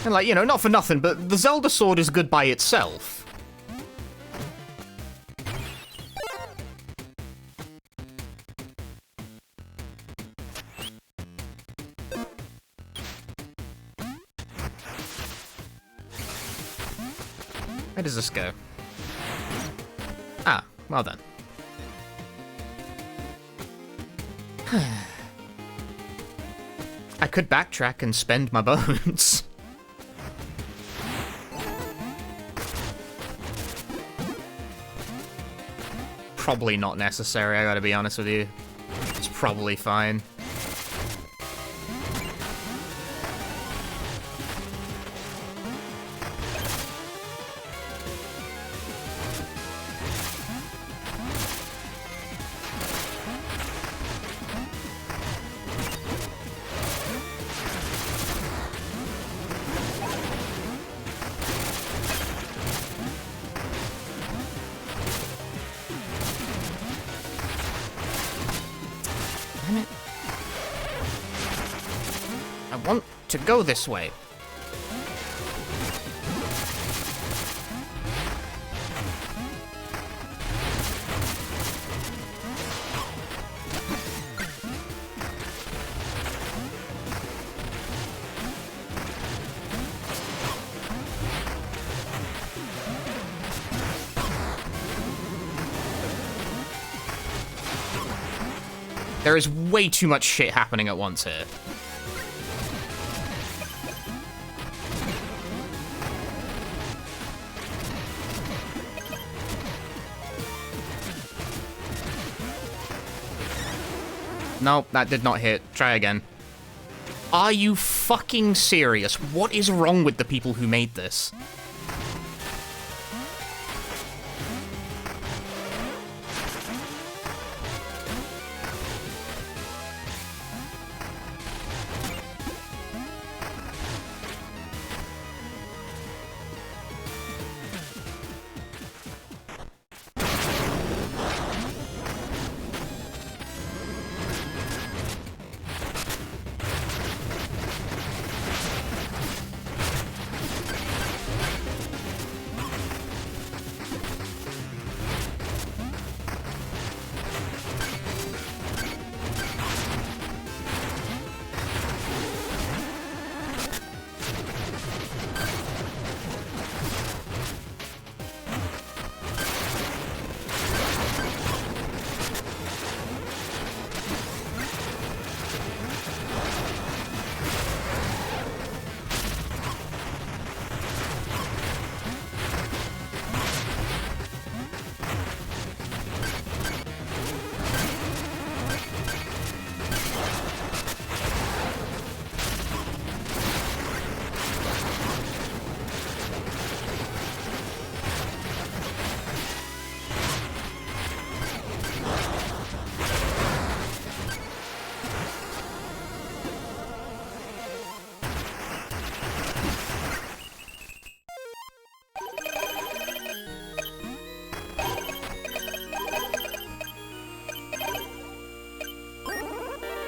A: And like, you know, not for nothing, but the Zelda sword is good by itself. Where does this go? Ah, well then. I could backtrack and spend my bones. Probably not necessary, I gotta be honest with you. It's probably fine. Damn it. I want to go this way. There is way too much shit happening at once here. Nope, that did not hit. Try again. Are you fucking serious? What is wrong with the people who made this?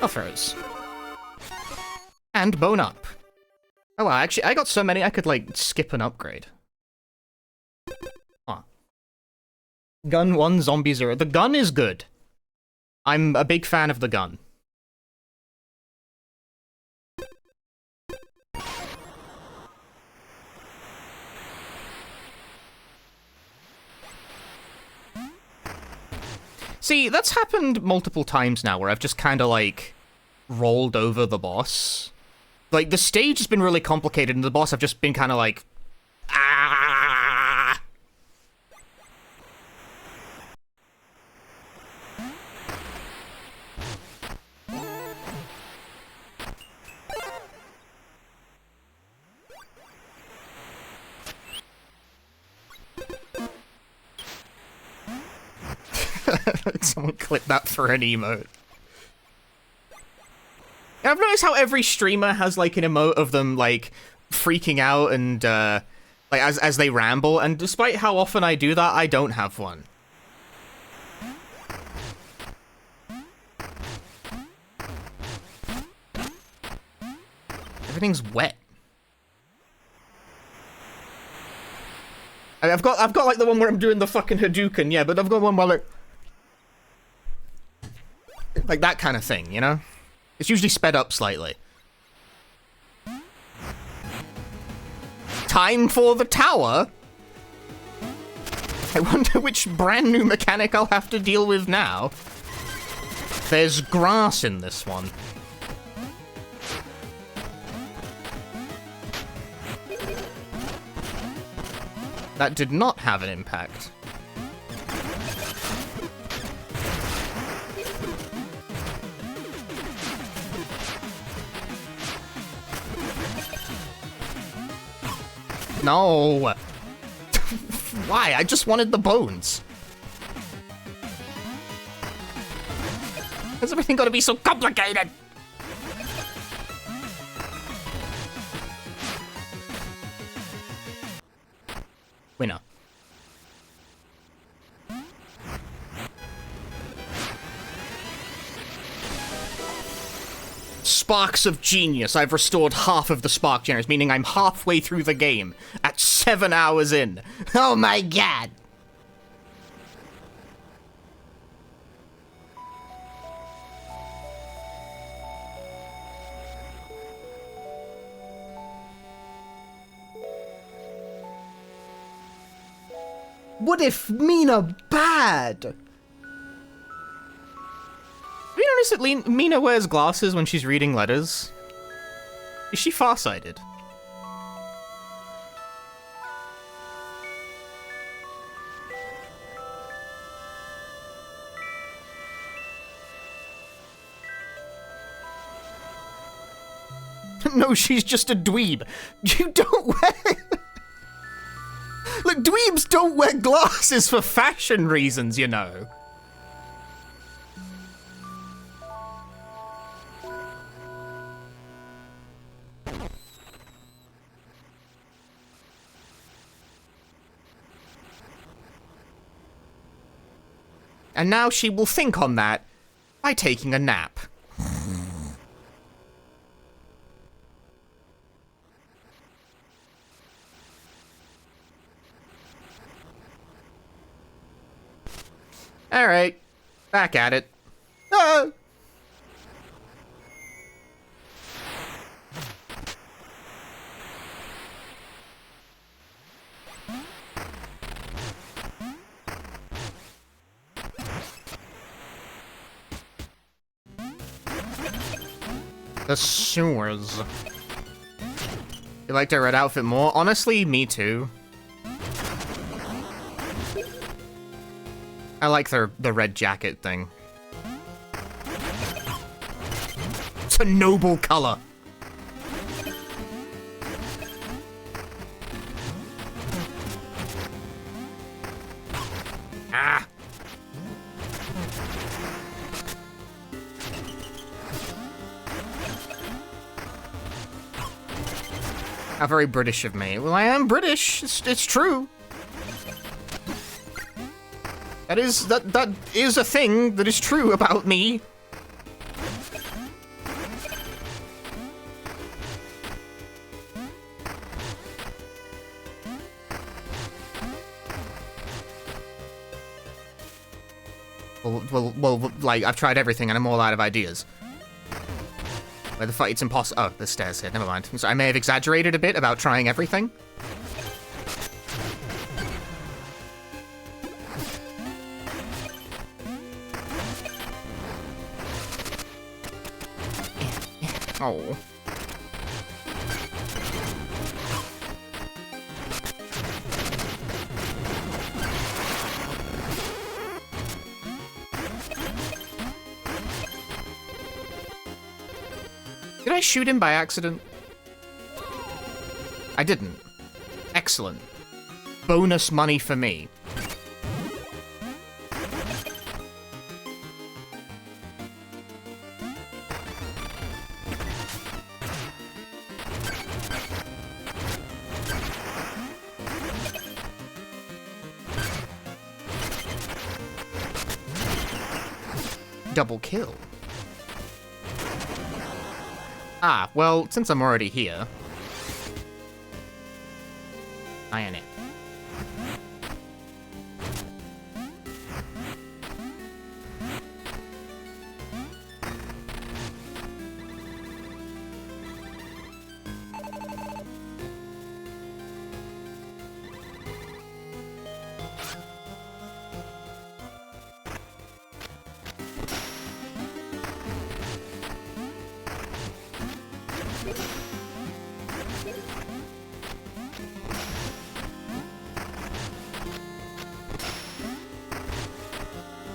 A: Buffers. And bone up. Oh, well, actually, I got so many I could, like, skip an upgrade. Huh. Gun 1, Zombie 0. The gun is good. I'm a big fan of the gun. See, that's happened multiple times now where I've just kind of, like, rolled over the boss. Like, the stage has been really complicated, and the boss I've just been kind of like, ah. Someone clip that for an emote. And I've noticed how every streamer has, like, an emote of them, like, freaking out and, like, as they ramble, and despite how often I do that, I don't have one. Everything's wet. I've got, like, the one where I'm doing the fucking Hadouken, yeah, but I've got one where, like that kind of thing, you know? It's usually sped up slightly. Time for the tower? I wonder which brand new mechanic I'll have to deal with now. There's grass in this one. That did not have an impact. No! Why? I just wanted the bones. Has everything got to be so complicated? Winner. Sparks of genius. I've restored half of the spark generators, meaning I'm halfway through the game at 7 hours in. Oh my god. What if Mina bad? Have you noticed that Mina wears glasses when she's reading letters? Is she farsighted? No, she's just a dweeb. You don't wear... Look, dweebs don't wear glasses for fashion reasons, you know. And now she will think on that by taking a nap. Alright, back at it. Ah! The sewers. You liked her red outfit more? Honestly, me too. I like the red jacket thing. It's a noble color. Ah. How very British of me. Well, I am British. It's true. That is a thing that is true about me. Well, like, I've tried everything and I'm all out of ideas. Where the fuck, it's impossible. Oh, the stairs here, never mind. So I may have exaggerated a bit about trying everything. Oh. Did I shoot him by accident? I didn't. Excellent. Bonus money for me. Double kill. Ah, well, since I'm already here... Iron it.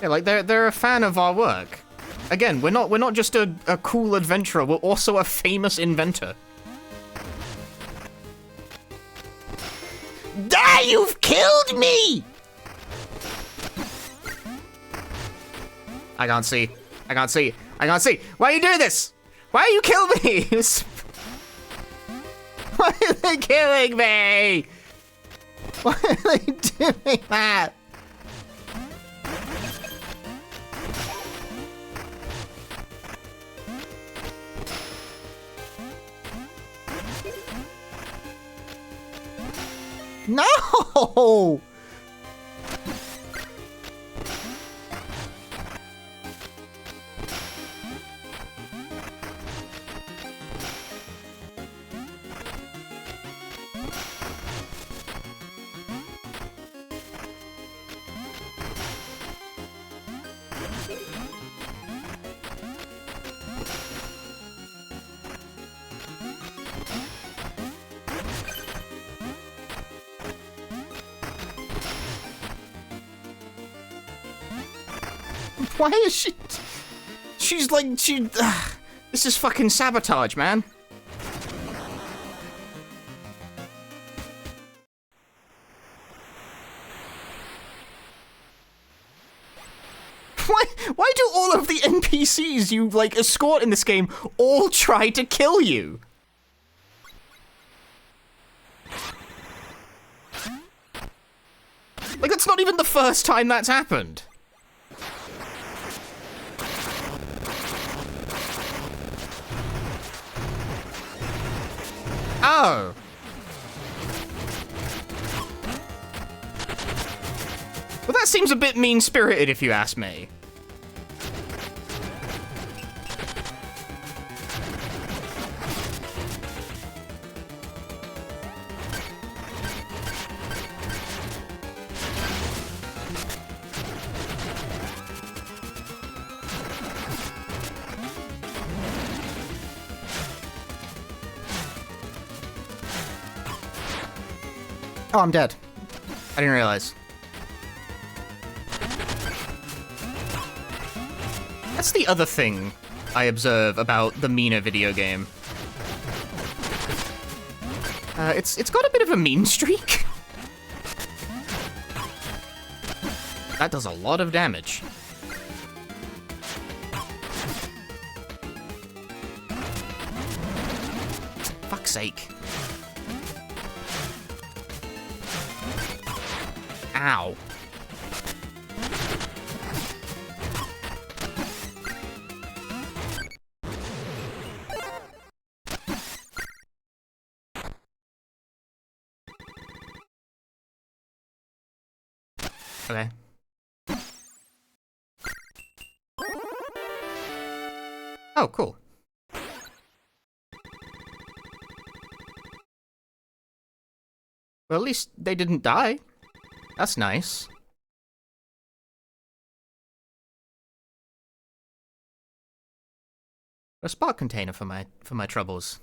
A: Yeah, like they're a fan of our work. Again, we're not just a cool adventurer, we're also a famous inventor. Ah, you've killed me! I can't see. I can't see. I can't see. Why are you doing this? Why are you killing me? Why are they killing me? Why are they doing that? No! Why is she... She's like... this is fucking sabotage, man. Why do all of the NPCs you, like, escort in this game all try to kill you? Like, that's not even the first time that's happened. Oh. Well, that seems a bit mean-spirited if you ask me. Oh, I'm dead. I didn't realize. That's the other thing I observe about the Mina video game. It's got a bit of a mean streak. That does a lot of damage. Fuck's sake. Ow. Okay. Oh, cool. Well, at least they didn't die. That's nice. A spark container for my troubles.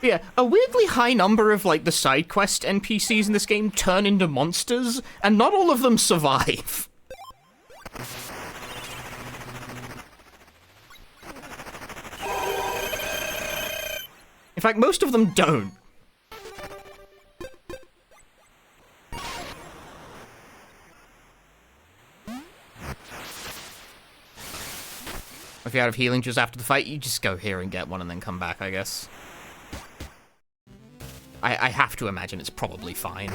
A: But yeah, a weirdly high number of, like, the side quest NPCs in this game turn into monsters, and not all of them survive. In fact, most of them don't. If you're out of healing just after the fight, you just go here and get one and then come back, I guess. I have to imagine it's probably fine.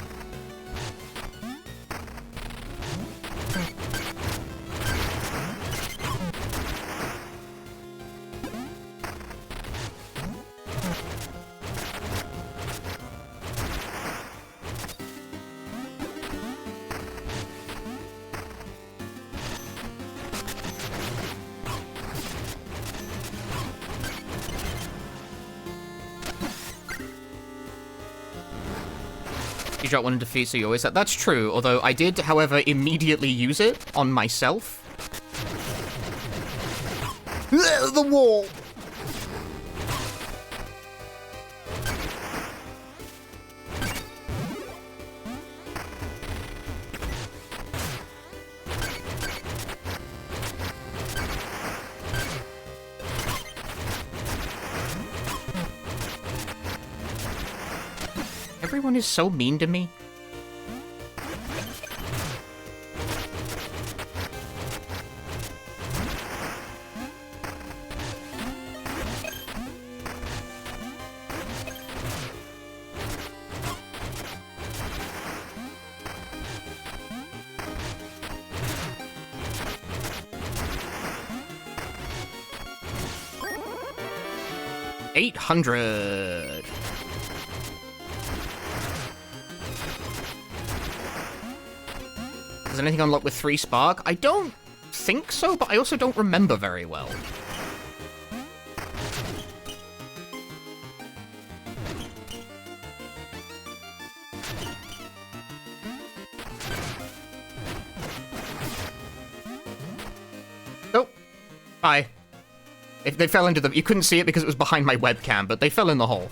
A: You drop one in defeat, so you always... That's true, although I did, however, immediately use it on myself. The wall! Everyone is so mean to me. $800. Is anything unlocked with 3 spark? I don't think so, but I also don't remember very well. Nope. Bye. If they fell into the... You couldn't see it because it was behind my webcam, but they fell in the hole.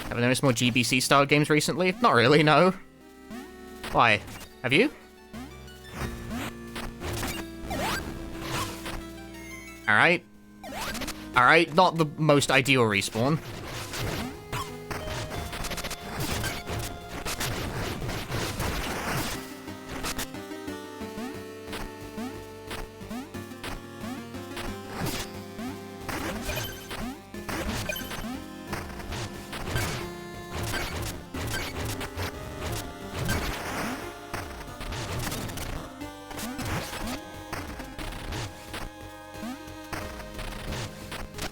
A: Have I noticed more GBC-style games recently? Not really, no. Why? Have you? Alright. Alright, not the most ideal respawn.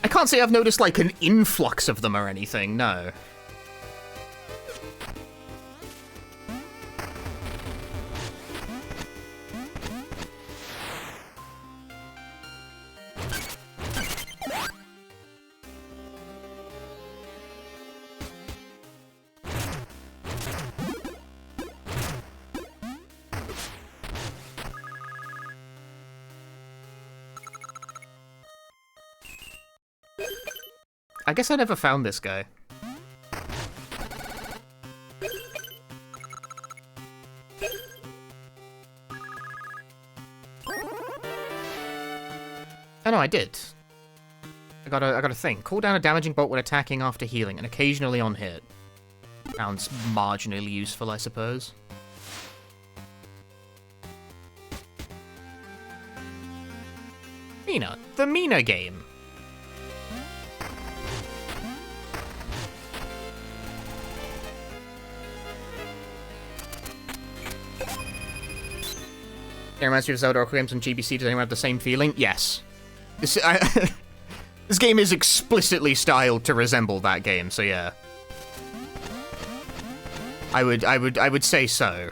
A: I can't say I've noticed, like, an influx of them or anything, no. I guess I never found this guy. Oh no, I did. I got a thing. Call down a damaging bolt when attacking after healing, and occasionally on hit. Sounds marginally useful, I suppose. Mina, the Mina game. It reminds me of Zelda Oracle games on GBC. Does anyone have the same feeling? Yes. This game is explicitly styled to resemble that game, so yeah. I would say so.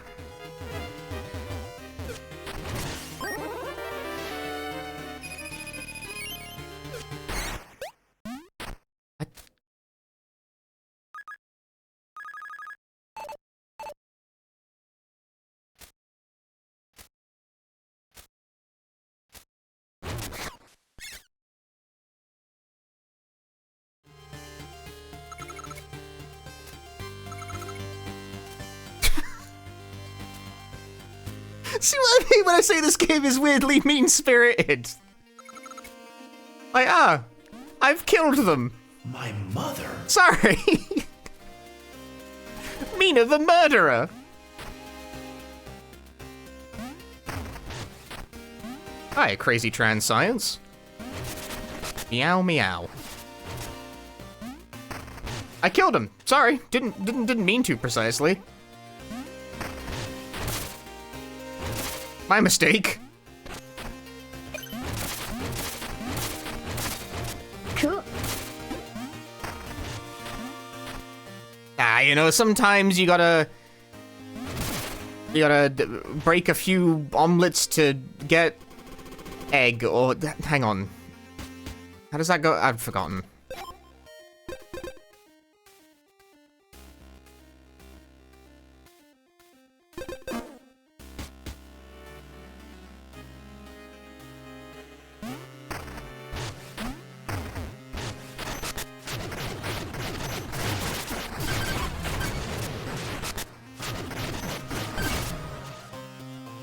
A: See what I mean when I say this game is weirdly mean-spirited? Like, I've killed them.
C: My mother?
A: Sorry. Mina the murderer. Hi, crazy trans science. Meow meow. I killed him. Sorry, didn't mean to precisely. My mistake.
B: Cool.
A: You know, sometimes you gotta break a few omelets to get egg, or hang on. How does that go? I've forgotten.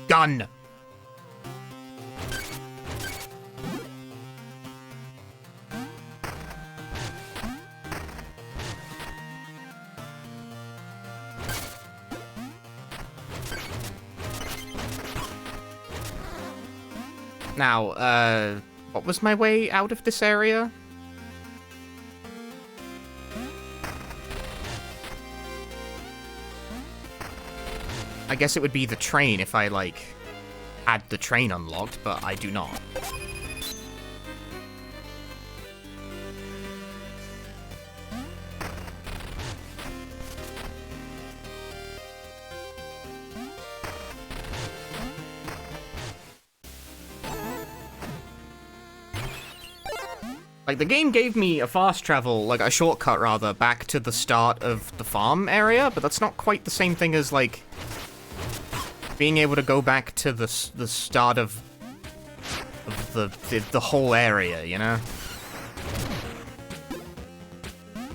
A: Gun. Now, what was my way out of this area? I guess it would be the train if I, like, had the train unlocked, but I do not. Like, the game gave me a fast travel, like, a shortcut, rather, back to the start of the farm area, but that's not quite the same thing as, like, being able to go back to the start of the whole area, you know?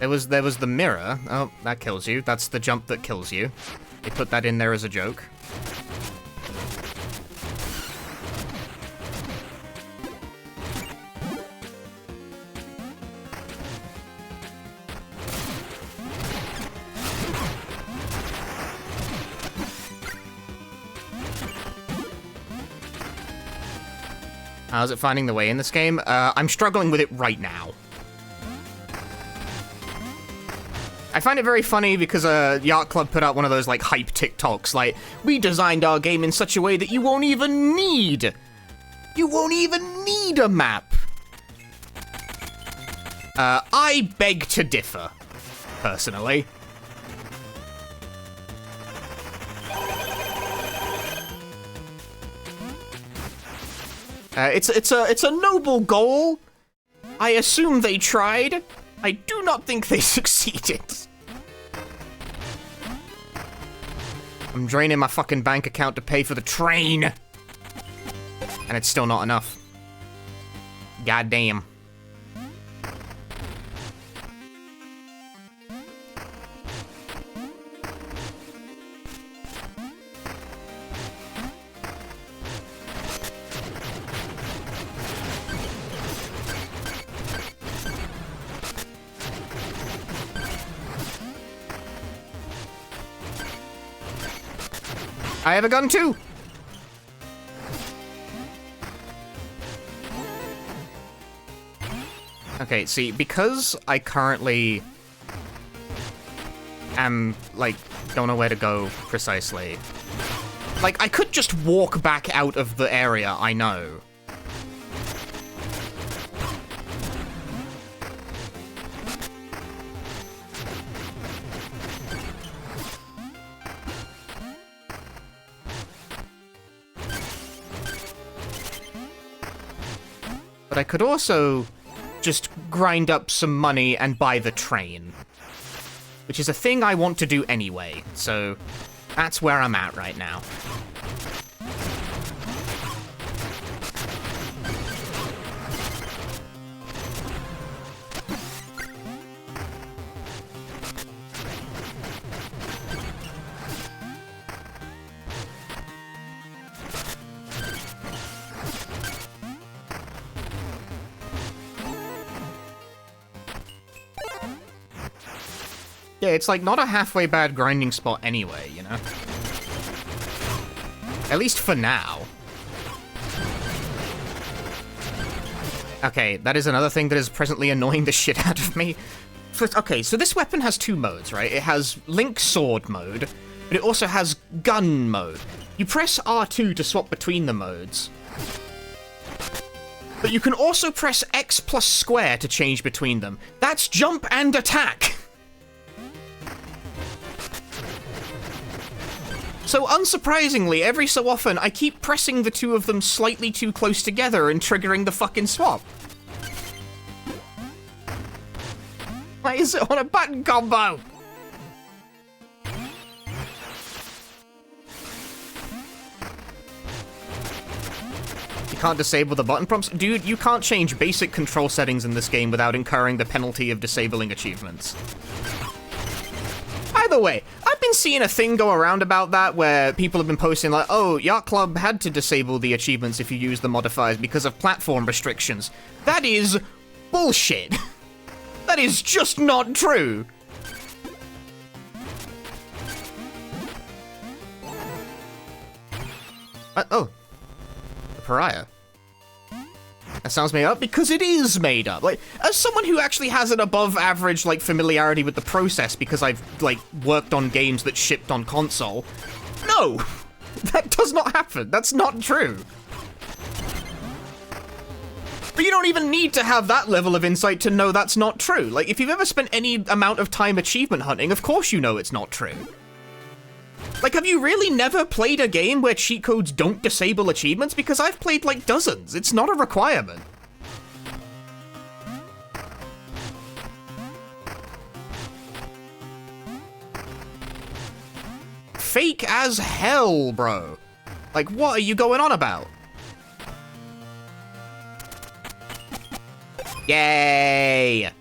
A: There was the mirror. Oh, that kills you. That's the jump that kills you. They put that in there as a joke. How's it finding the way in this game? I'm struggling with it right now. I find it very funny because Yacht Club put out one of those, like, hype TikToks, like, we designed our game in such a way that you won't even need a map. I beg to differ, personally. It's a noble goal. I assume they tried. I do not think they succeeded. I'm draining my fucking bank account to pay for the train. And it's still not enough. God damn. I have a gun too! Okay, see, because I currently am, like, don't know where to go precisely. Like, I could just walk back out of the area, I know. But I could also just grind up some money and buy the train. Which is a thing I want to do anyway, so that's where I'm at right now. Yeah, it's like not a halfway bad grinding spot anyway, you know? At least for now. Okay, that is another thing that is presently annoying the shit out of me. Okay, so this weapon has two modes, right? It has Link Sword mode, but it also has gun mode. You press R2 to swap between the modes. But you can also press X plus square to change between them. That's jump and attack! So unsurprisingly, every so often, I keep pressing the two of them slightly too close together and triggering the fucking swap. Why is it on a button combo? You can't disable the button prompts? Dude, you can't change basic control settings in this game without incurring the penalty of disabling achievements. By the way, I've been seeing a thing go around about that where people have been posting like, oh, Yacht Club had to disable the achievements if you use the modifiers because of platform restrictions. That is bullshit. That is just not true. Oh. The Pariah. That sounds made up because it is made up. Like, as someone who actually has an above average, like, familiarity with the process because I've, like, worked on games that shipped on console, no! That does not happen. That's not true. But you don't even need to have that level of insight to know that's not true. Like, if you've ever spent any amount of time achievement hunting, of course you know it's not true. Like, have you really never played a game where cheat codes don't disable achievements? Because I've played, like, dozens. It's not a requirement. Fake as hell, bro. Like, what are you going on about? Yay!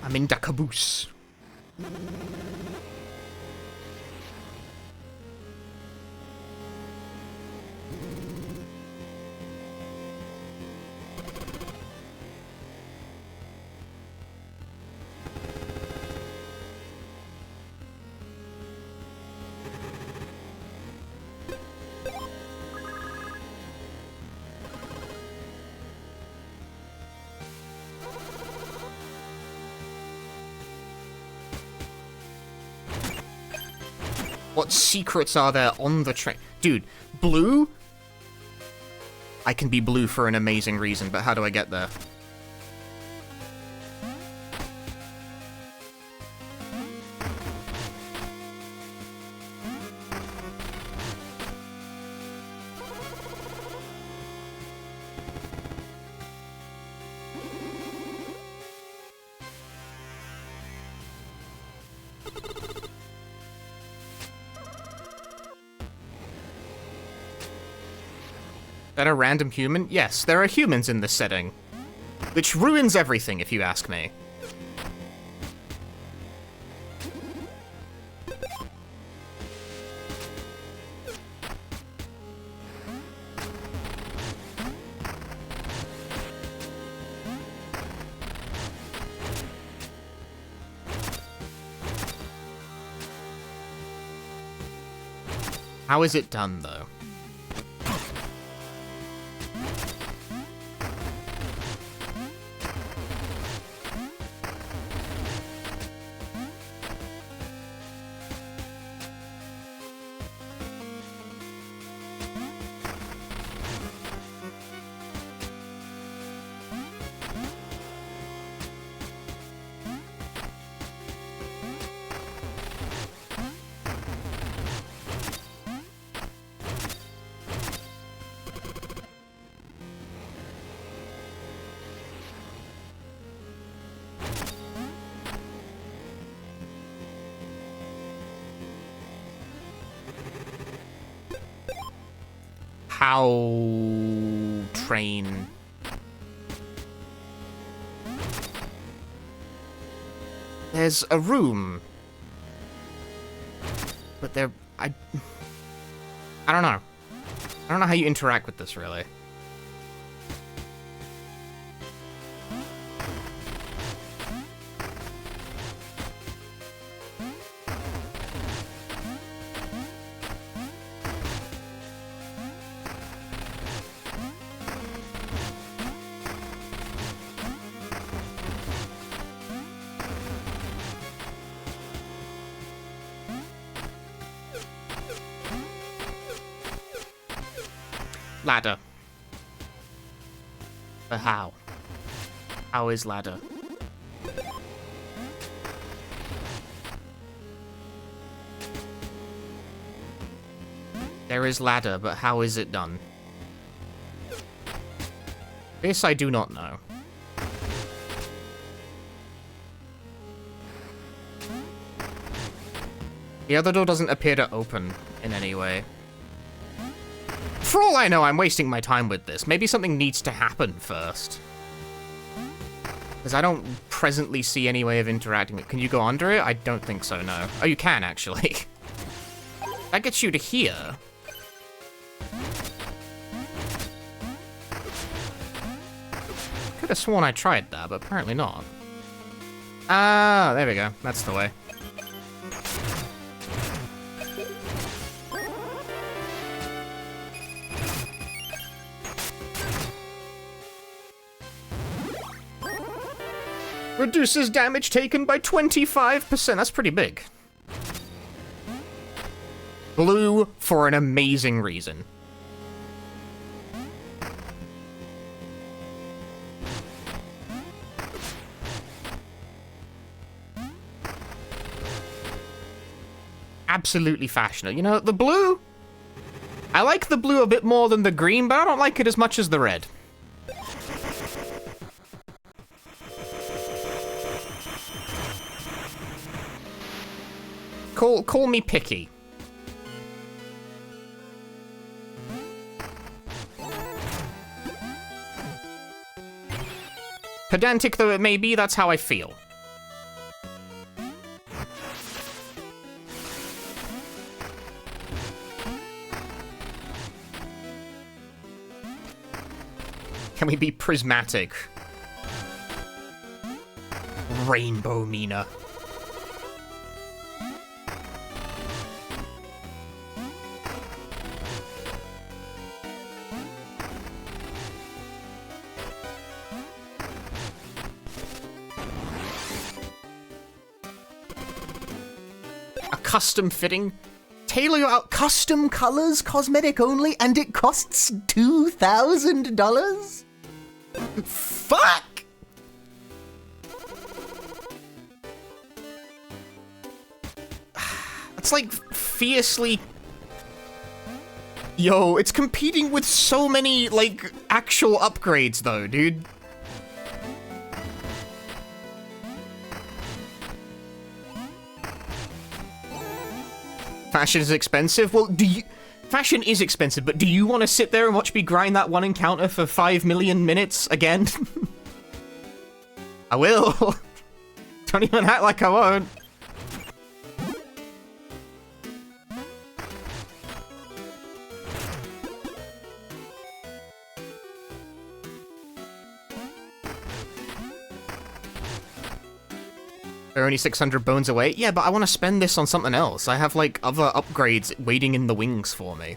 A: I'm in the caboose. What secrets are there on the train? Dude, blue? I can be blue for an amazing reason, but how do I get there? That a random human? Yes, there are humans in this setting. Which ruins everything, if you ask me. How is it done, though? how train. There's a room. But I don't know. I don't know how you interact with this, really. Ladder. But how? How is ladder? There is ladder, but how is it done? This I do not know. The other door doesn't appear to open in any way. For all I know, I'm wasting my time with this. Maybe something needs to happen first. Because I don't presently see any way of interacting with it. Can you go under it? I don't think so, no. Oh, you can, actually. That gets you to here. Could have sworn I tried that, but apparently not. Ah, there we go. That's the way. Reduces damage taken by 25%. That's pretty big. Blue for an amazing reason. Absolutely fashionable. You know, the blue... I like the blue a bit more than the green, but I don't like it as much as the red. Call me picky. Pedantic though it may be, that's how I feel. Can we be prismatic? Rainbow Mina. Custom fitting. Tailor your out. Custom colors, cosmetic only, and it costs $2,000? Fuck! That's like fiercely... Yo, it's competing with so many, like, actual upgrades though, dude. Fashion is expensive? Well, Fashion is expensive, but do you want to sit there and watch me grind that one encounter for 5 million minutes again? I will. Don't even act like I won't. They're only 600 bones away? Yeah, but I want to spend this on something else. I have, like, other upgrades waiting in the wings for me.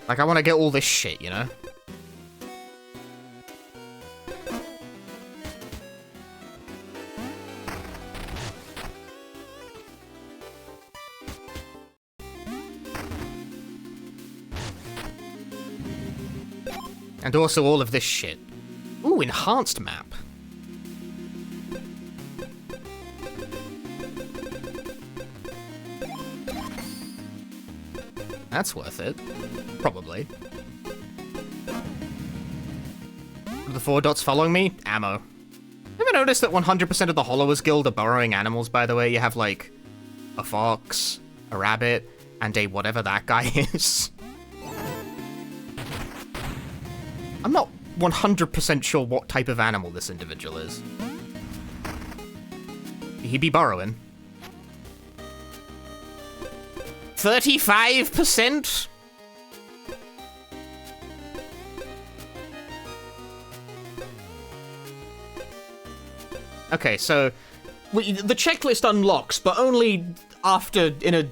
A: Like, I want to get all this shit, you know? And also all of this shit. Ooh, enhanced map. That's worth it. Probably. The 4 dots following me? Ammo. Ever noticed that 100% of the Hollowers Guild are burrowing animals, by the way? You have, like, a fox, a rabbit, and a whatever that guy is. I'm not 100% sure what type of animal this individual is. He be burrowing. 35%? Okay, so the checklist unlocks, but only after in a...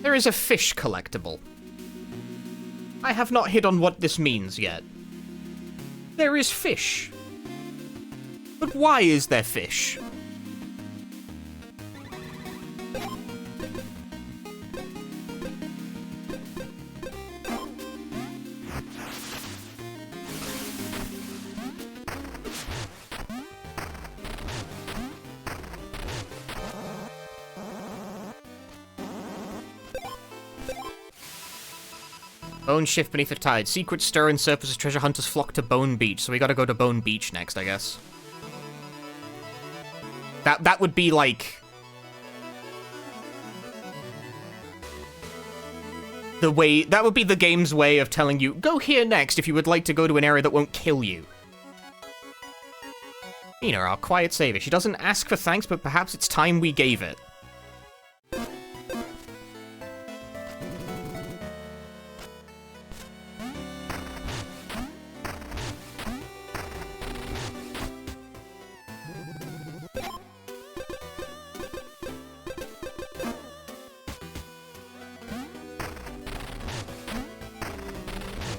A: There is a fish collectible. I have not hit on what this means yet. There is fish. But why is there fish? Bone shift beneath the tide. Secrets stir and surface as treasure hunters flock to Bone Beach. So we gotta go to Bone Beach next, I guess. That would be like... that would be the game's way of telling you, go here next if you would like to go to an area that won't kill you. Mina, our quiet savior. She doesn't ask for thanks, but perhaps it's time we gave it.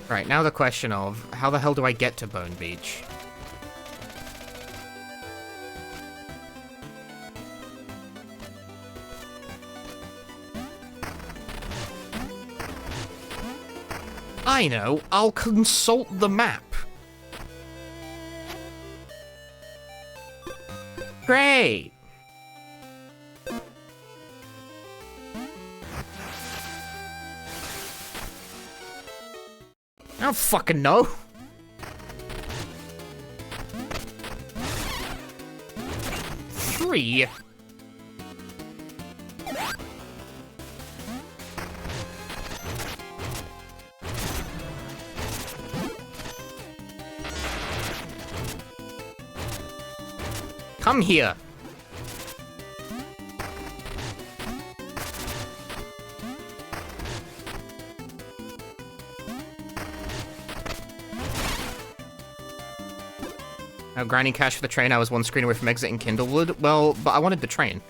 A: Right, now the question of, how the hell do I get to Bone Beach? I know, I'll consult the map. Great! I don't fucking know. Three. Come here. Now, grinding cash for the train, I was one screen away from exiting Kindlewood. Well, but I wanted the train.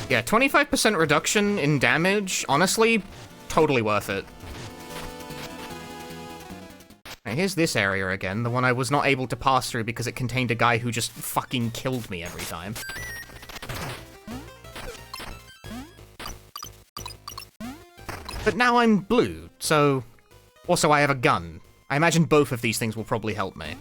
A: Yeah, 25% reduction in damage, honestly, totally worth it. Now, here's this area again, the one I was not able to pass through because it contained a guy who just fucking killed me every time. But now I'm blue, so... Also, I have a gun. I imagine both of these things will probably help me.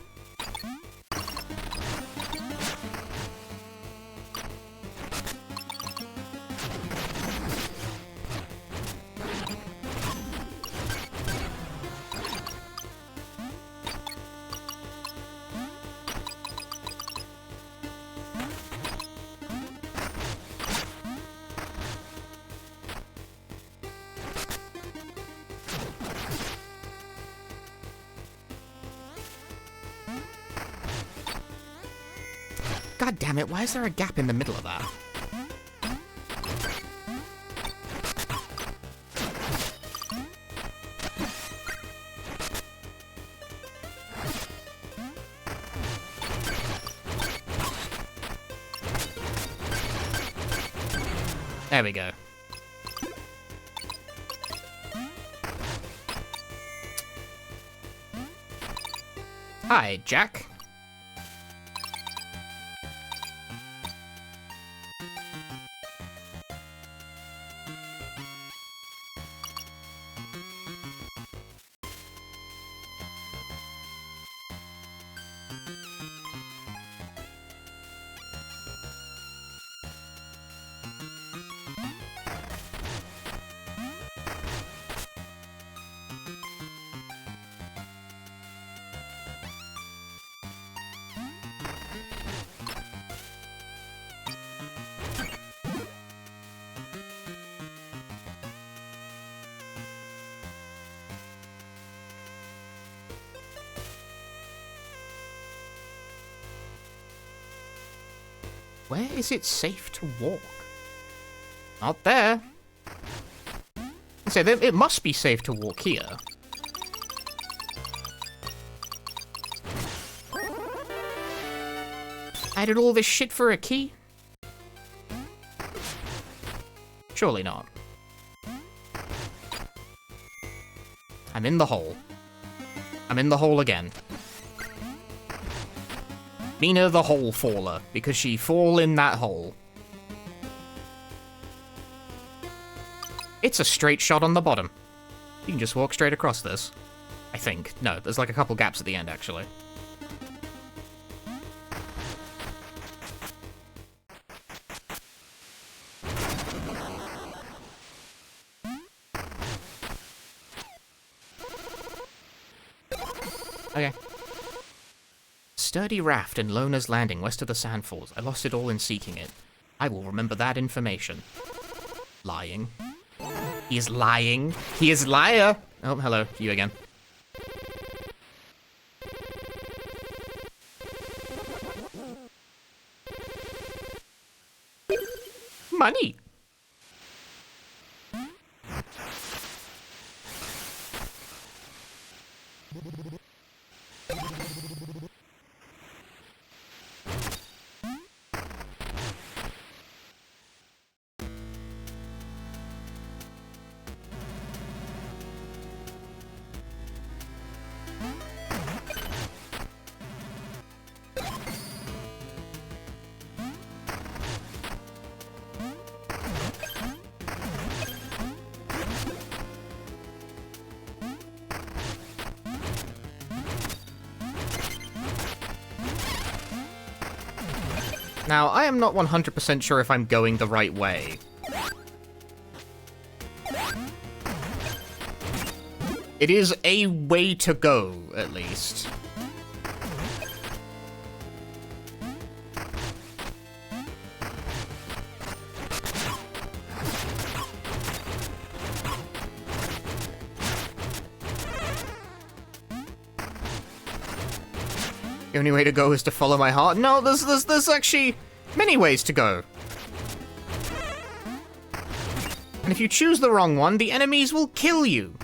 A: God damn it, why is there a gap in the middle of that? There we go. Hi, Jack. Where is it safe to walk? Not there. I say, it must be safe to walk here. I did all this shit for a key? Surely not. I'm in the hole. I'm in the hole again. Mina the hole faller, because she fall in that hole. It's a straight shot on the bottom. You can just walk straight across this. I think. No, there's like a couple gaps at the end, actually. Okay. Sturdy raft in Lona's Landing, west of the Sandfalls. I lost it all in seeking it. I will remember that information. Lying. He is lying. He is liar. Oh, hello. You again. Money. Now, I am not 100% sure if I'm going the right way. It is a way to go, at least. The only way to go is to follow my heart. No, there's actually many ways to go. And if you choose the wrong one, the enemies will kill you.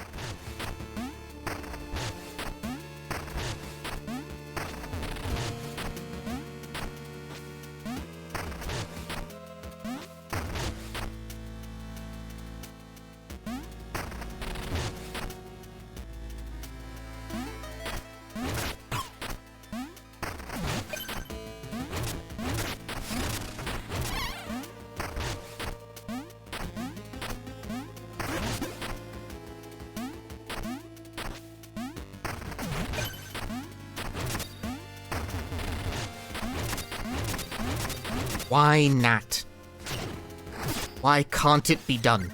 A: Why not? Why can't it be done?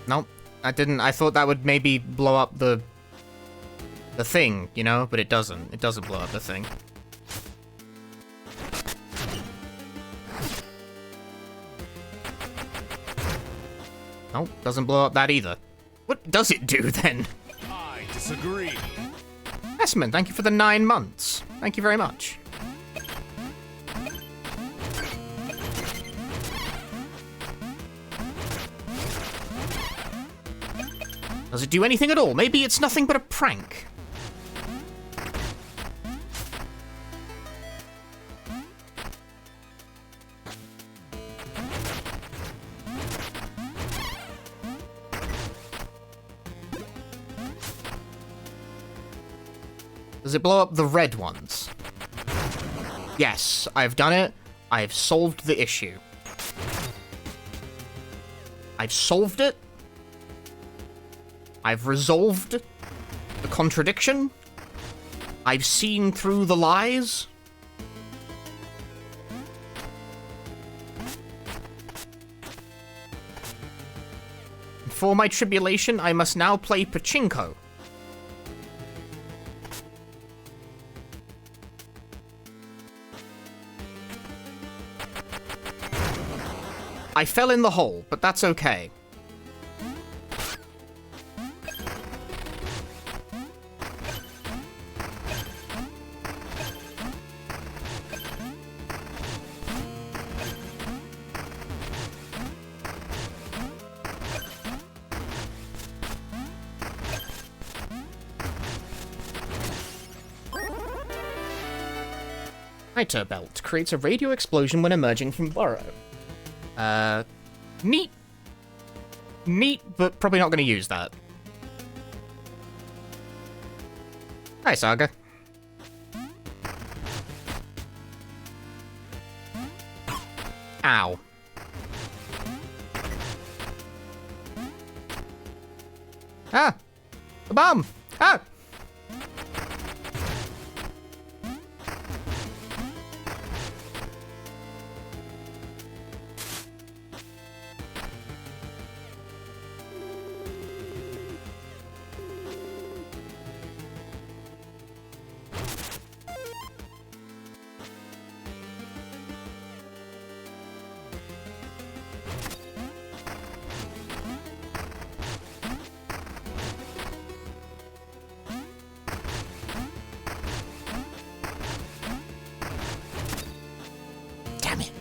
A: Nope, I didn't. I thought that would maybe blow up the thing, you know, but it doesn't. It doesn't blow up the thing. Oh, doesn't blow up that either. What does it do, then?
C: I disagree.
A: Esmond, thank you for the 9 months. Thank you very much. Does it do anything at all? Maybe it's nothing but a prank. Does it blow up the red ones? Yes, I've done it. I've solved the issue. I've solved it. I've resolved the contradiction. I've seen through the lies. For my tribulation, I must now play pachinko. I fell in the hole, but that's okay. Niter belt creates a radio explosion when emerging from burrow. Neat. Neat, but probably not going to use that. Hi, Saga. Ow. Ah! A bomb! Ah! Damn it.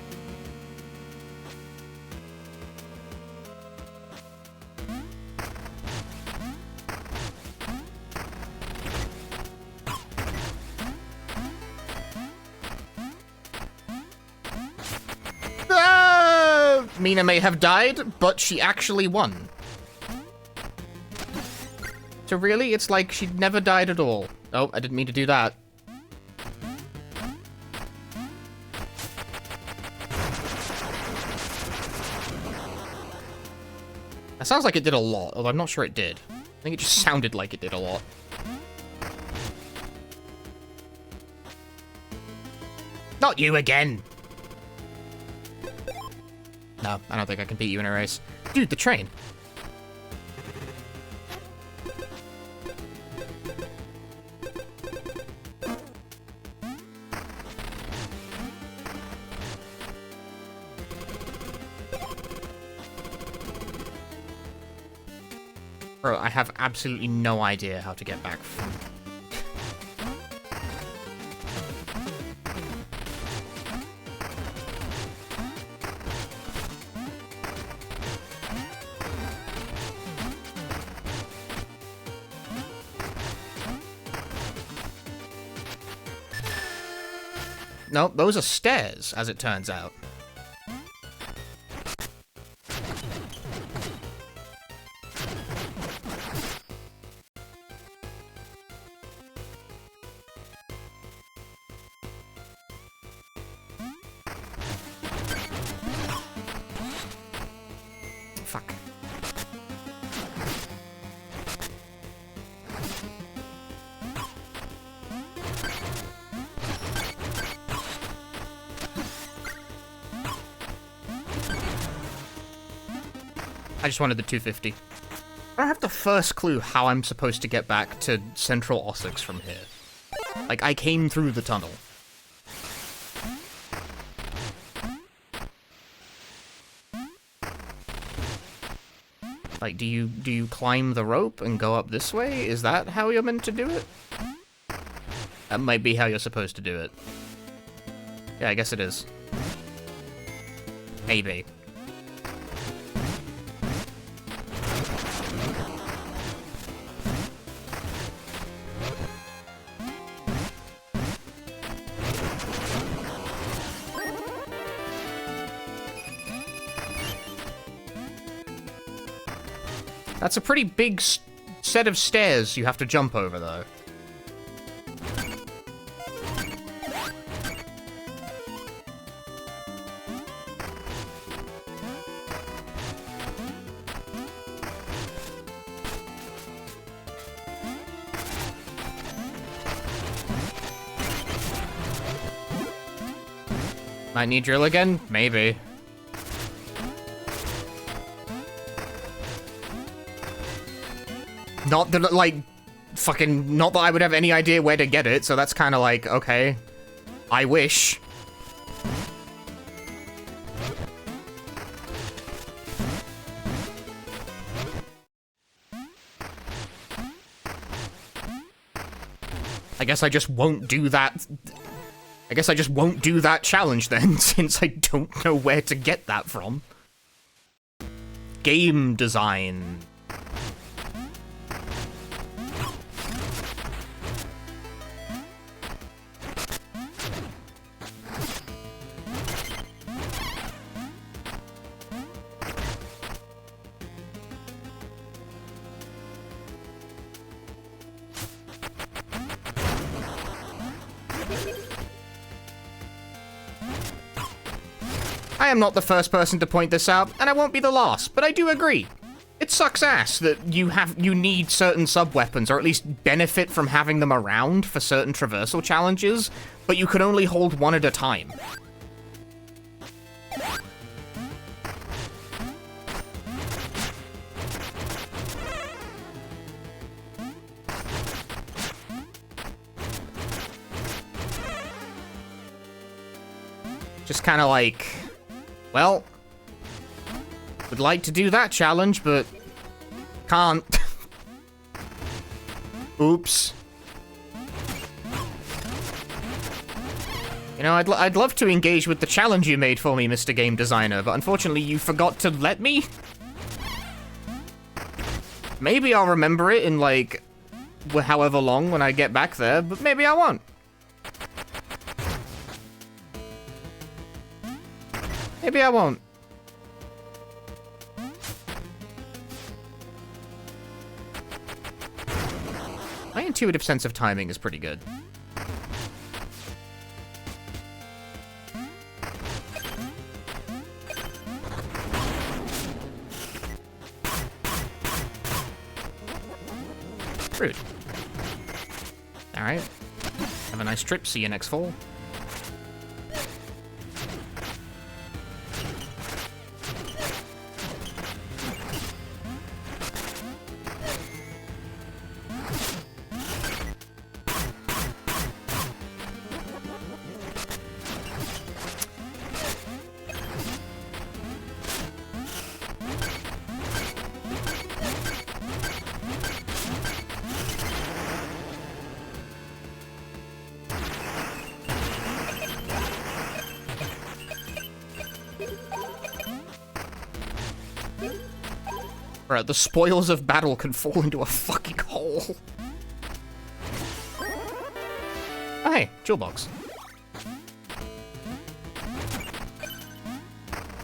A: Ah! Mina may have died, but she actually won. So really, it's like she'd never died at all. Oh, I didn't mean to do that. That sounds like it did a lot, although I'm not sure it did. I think it just sounded like it did a lot. Not you again! No, I don't think I can beat you in a race. Dude, the train. Bro, I have absolutely no idea how to get back from... No, those are stairs, as it turns out. Fuck. I just wanted the 250. I don't have the first clue how I'm supposed to get back to Central Ossex from here. Like, I came through the tunnel. Like, do you climb the rope and go up this way? Is that how you're meant to do it? That might be how you're supposed to do it. Yeah, I guess it is. Maybe. That's a pretty big set of stairs you have to jump over, though. Might need drill again? Maybe. Not that, like, fucking, not that I would have any idea where to get it, so that's kind of like, okay. I wish. I guess I just won't do that. I guess I just won't do that challenge then, since I don't know where to get that from. Game design. I am not the first person to point this out, and I won't be the last, but I do agree. It sucks ass that you need certain sub-weapons, or at least benefit from having them around for certain traversal challenges, but you can only hold one at a time. Just kind of like, well, would like to do that challenge, but can't. Oops. You know, I'd love to engage with the challenge you made for me, Mr. Game Designer, but unfortunately you forgot to let me? Maybe I'll remember it in, like, however long when I get back there, but maybe I won't. Maybe I won't. My intuitive sense of timing is pretty good. Rude. Alright. Have a nice trip. See you next fall. Right, the spoils of battle can fall into a fucking hole. Oh, hey, jewel box.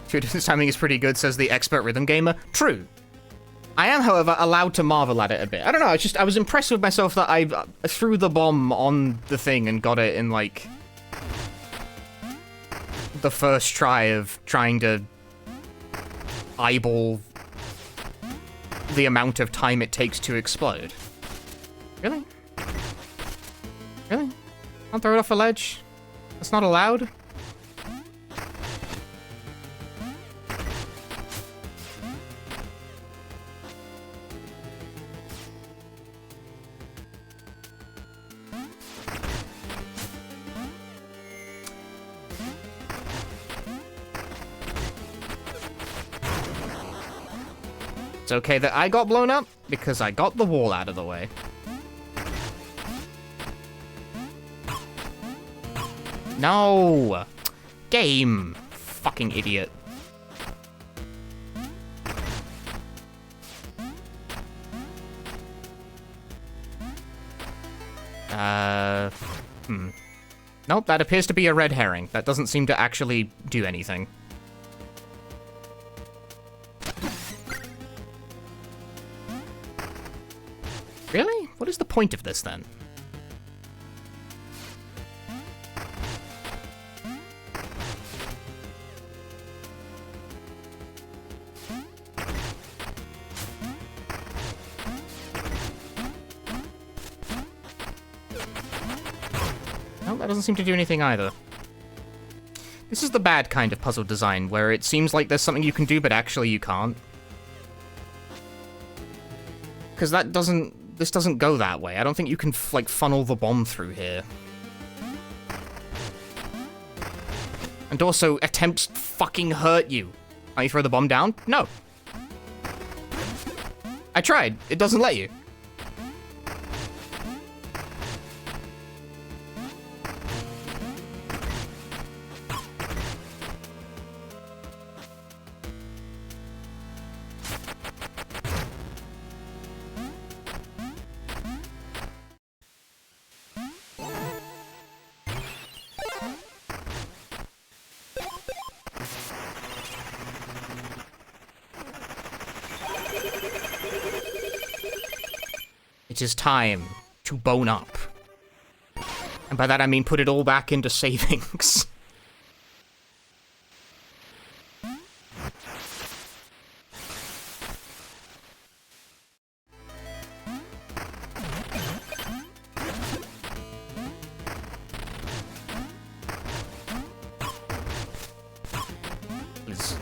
A: This timing is pretty good, says the expert rhythm gamer. True. I am, however, allowed to marvel at it a bit. I don't know, I was impressed with myself that I threw the bomb on the thing and got it in, like, the first try of trying to eyeball the amount of time it takes to explode. Really? Really? Can't throw it off a ledge? That's not allowed? It's okay that I got blown up, because I got the wall out of the way. No! Game! Fucking idiot. Nope, that appears to be a red herring. That doesn't seem to actually do anything. Really? What is the point of this, then? That doesn't seem to do anything either. This is the bad kind of puzzle design, where it seems like there's something you can do, but actually you can't. Because this doesn't go that way. I don't think you can, like, funnel the bomb through here. And also, attempts fucking hurt you. Can't you throw the bomb down? No. I tried. It doesn't let you. It is time to bone up. And by that I mean put it all back into savings. Please.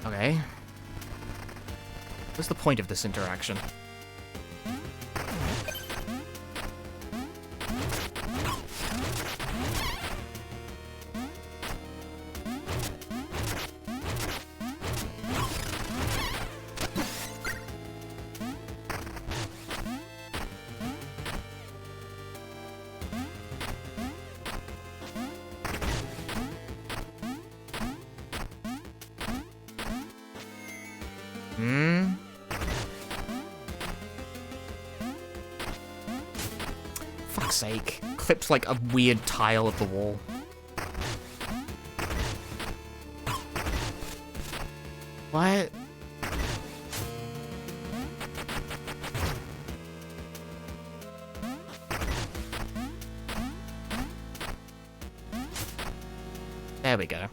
A: Okay. What's the point of this interaction? Fuck's sake. Clipped like a weird tile of the wall. What? There we go.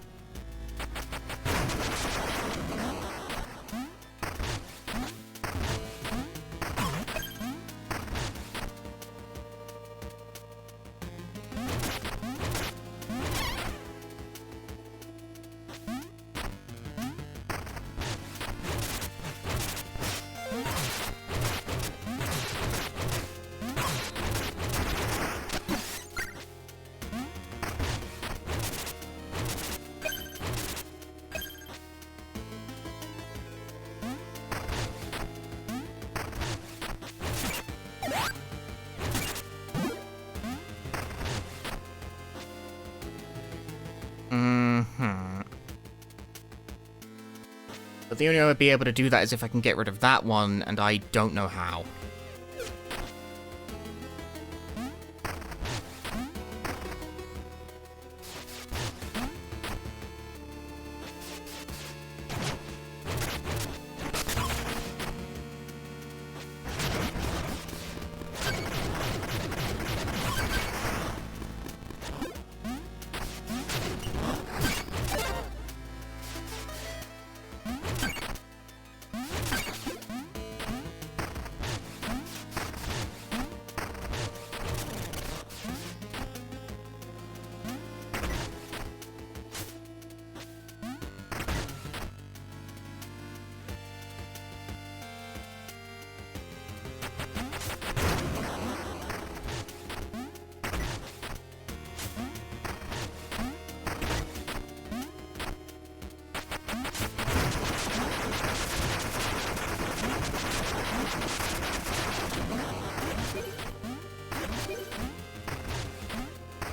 A: But the only way I'd be able to do that is if I can get rid of that one, and I don't know how.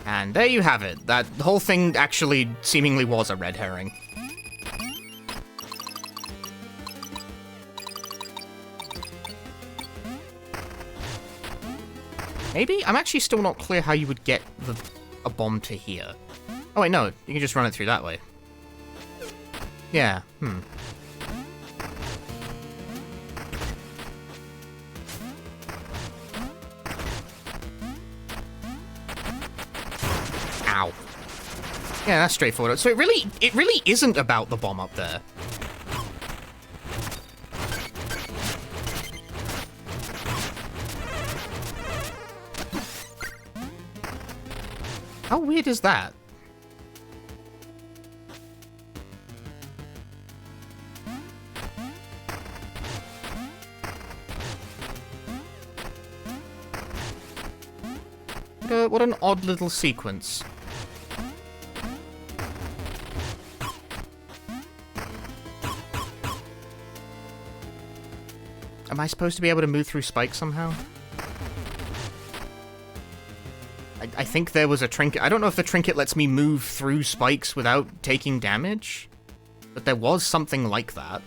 A: And there you have it. That whole thing actually seemingly was a red herring. Maybe? I'm actually still not clear how you would get a bomb to here. Oh wait, no. You can just run it through that way. Yeah, Ow. Yeah, that's straightforward. So it really isn't about the bomb up there. How weird is that? What an odd little sequence. Am I supposed to be able to move through spikes somehow? I think there was a trinket. I don't know if the trinket lets me move through spikes without taking damage, but there was something like that.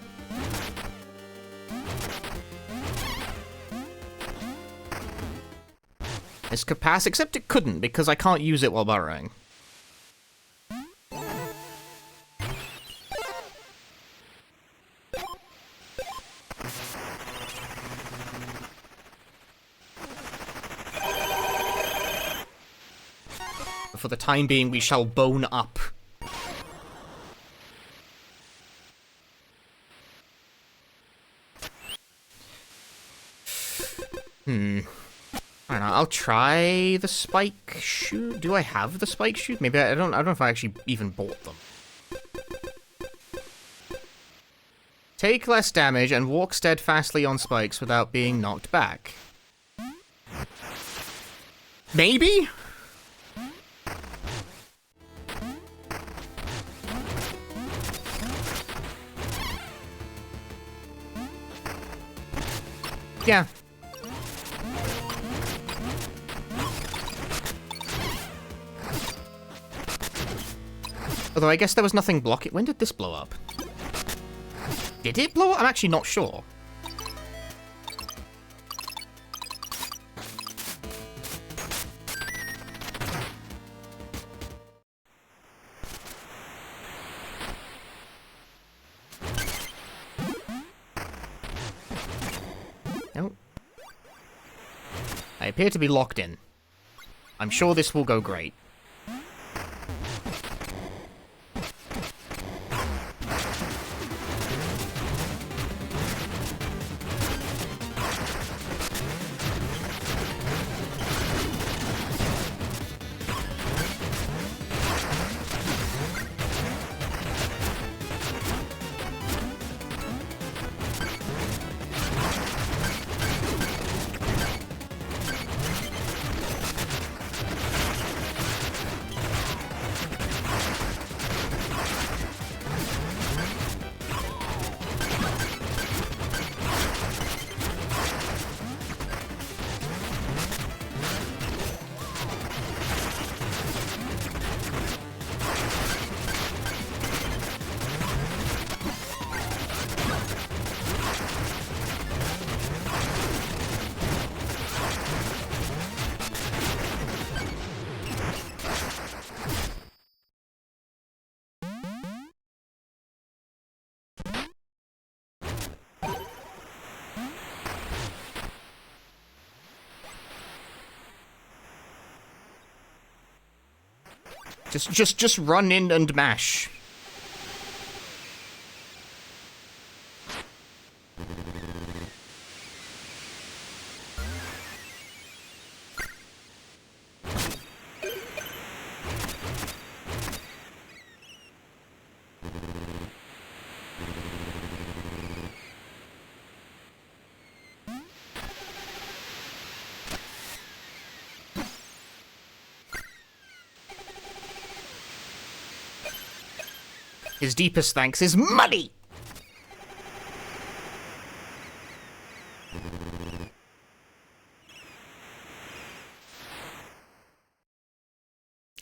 A: It's capacity, except it couldn't, because I can't use it while burrowing. For the time being, we shall bone up. I don't know, I'll try the spike shoot. Do I have the spike shoot? Maybe I don't know if I actually even bought them. Take less damage and walk steadfastly on spikes without being knocked back. Maybe? Yeah. Although I guess there was nothing blocking. When did this blow up? Did it blow up? I'm actually not sure. Nope. I appear to be locked in. I'm sure this will go great. Just run in and mash. His deepest thanks is money!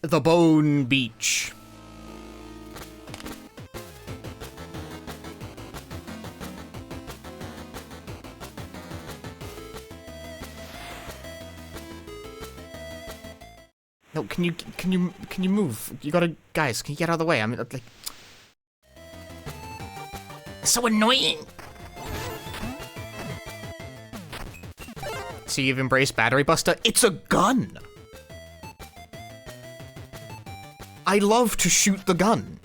A: the Bone Beach. No, can you move? You gotta, guys, can you get out of the way? I mean, like, it's so annoying. So you've embraced Battery Buster? It's a gun. I love to shoot the gun.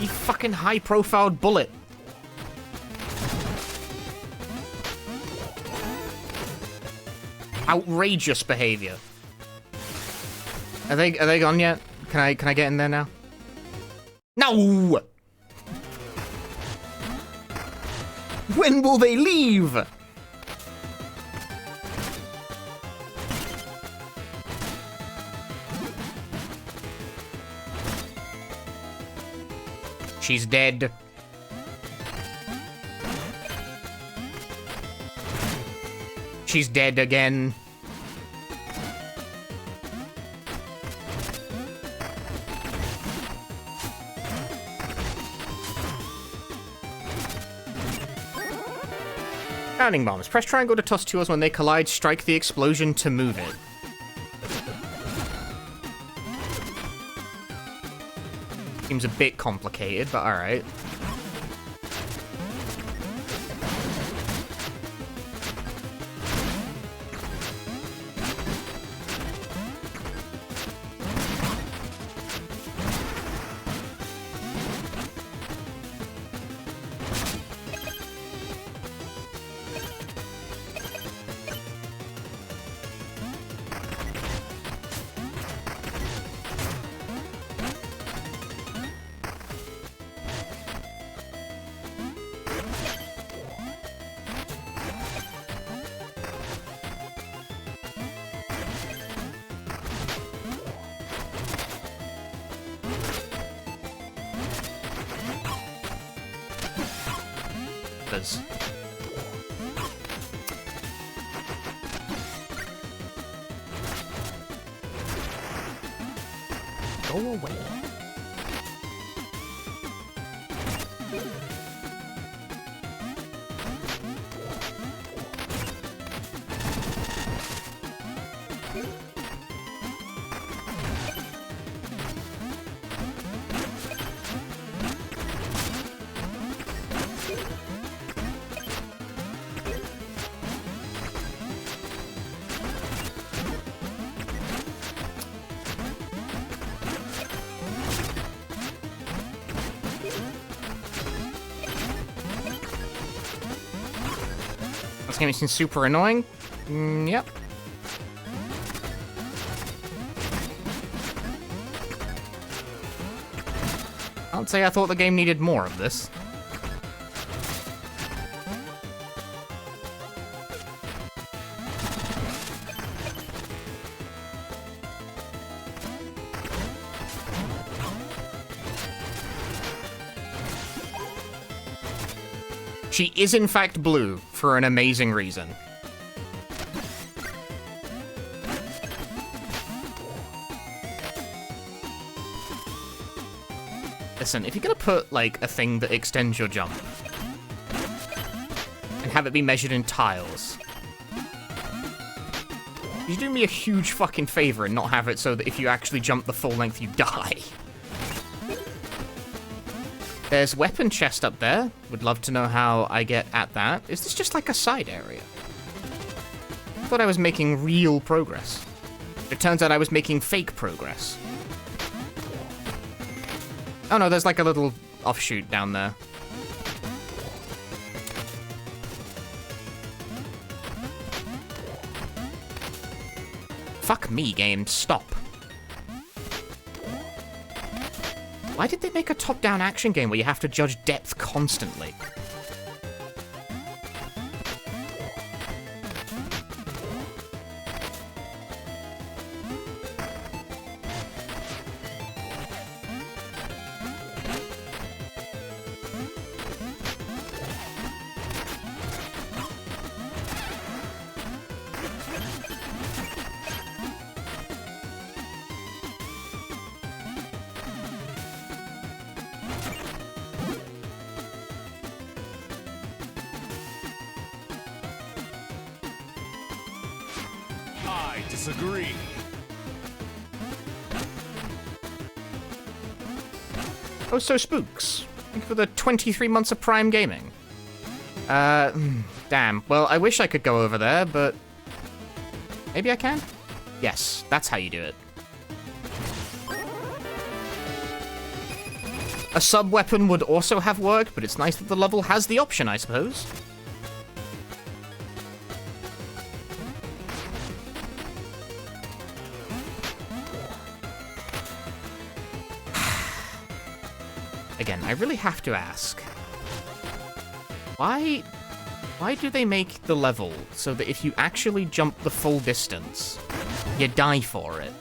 A: You fucking high-profile bullet. Outrageous behavior. Are they gone yet? Can I get in there now? No! When will they leave? She's dead. She's dead again. Grounding bombs. Press triangle to toss tools when they collide. Strike the explosion to move it. Seems a bit complicated, but alright. Go away. This game seems super annoying. Yep. I'd say I thought the game needed more of this. She is in fact blue, for an amazing reason. Listen, if you're gonna put, like, a thing that extends your jump, and have it be measured in tiles, you do me a huge fucking favor and not have it so that if you actually jump the full length, you die. There's weapon chest up there. Would love to know how I get at that. Is this just like a side area? I thought I was making real progress. It turns out I was making fake progress. Oh no, there's like a little offshoot down there. Fuck me, game. Stop. Why did they make a top-down action game where you have to judge depth constantly?
C: I disagree.
A: Oh, so Spooks. Thank you for the 23 months of Prime Gaming. Damn. Well, I wish I could go over there, but... maybe I can? Yes, that's how you do it. A sub-weapon would also have worked, but it's nice that the level has the option, I suppose. Again, I really have to ask, why do they make the level so that if you actually jump the full distance, you die for it?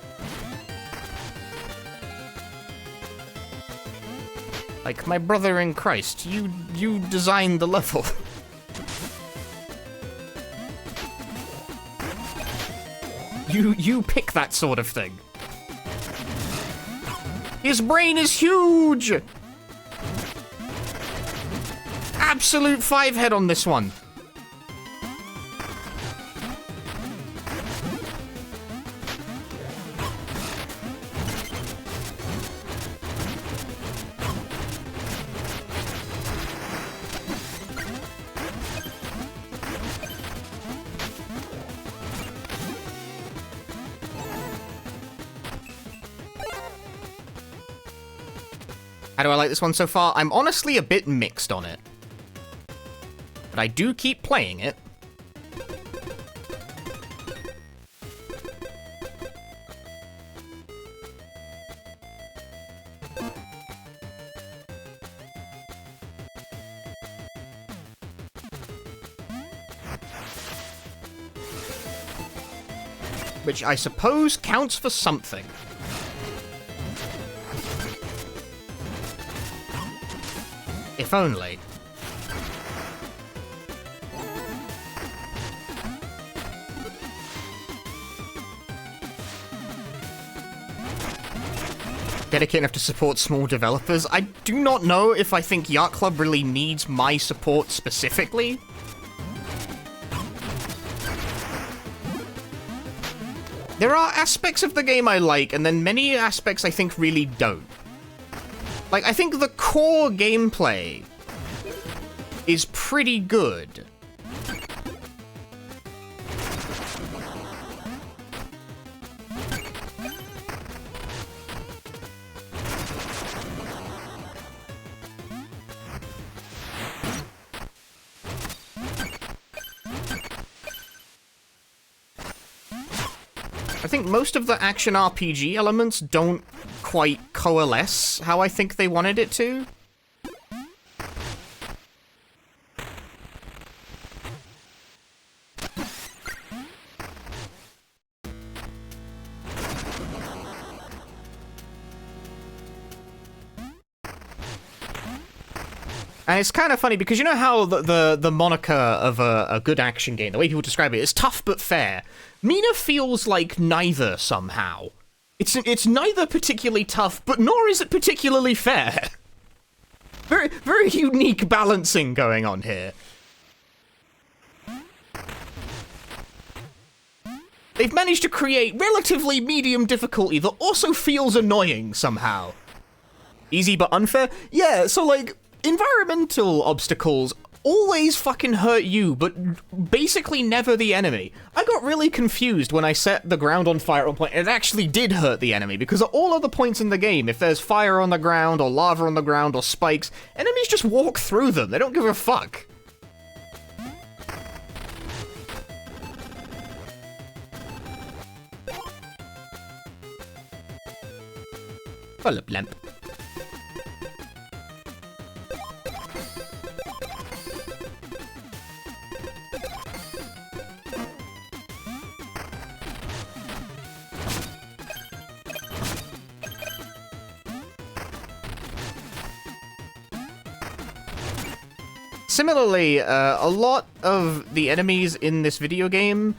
A: Like, my brother in Christ, you designed the level. You pick that sort of thing. His brain is huge! Absolute 5-head on this one. How do I like this one so far? I'm honestly a bit mixed on it. But I do keep playing it. Which I suppose counts for something. If only. Dedicated enough to support small developers. I do not know if I think Yacht Club really needs my support specifically. There are aspects of the game I like, and then many aspects I think really don't. Like, I think the core gameplay is pretty good. I think most of the action RPG elements don't quite coalesce how I think they wanted it to. And it's kind of funny because you know how the moniker of a good action game, the way people describe it, is tough but fair. Mina feels like neither somehow. It's neither particularly tough, but nor is it particularly fair. Very, very unique balancing going on here. They've managed to create relatively medium difficulty that also feels annoying somehow. Easy but unfair? Yeah, so like, environmental obstacles always fucking hurt you, but basically never the enemy. I got really confused when I set the ground on fire at one point, and it actually did hurt the enemy, because at all other points in the game, if there's fire on the ground, or lava on the ground, or spikes, enemies just walk through them. They don't give a fuck. Full of limp. Similarly, a lot of the enemies in this video game,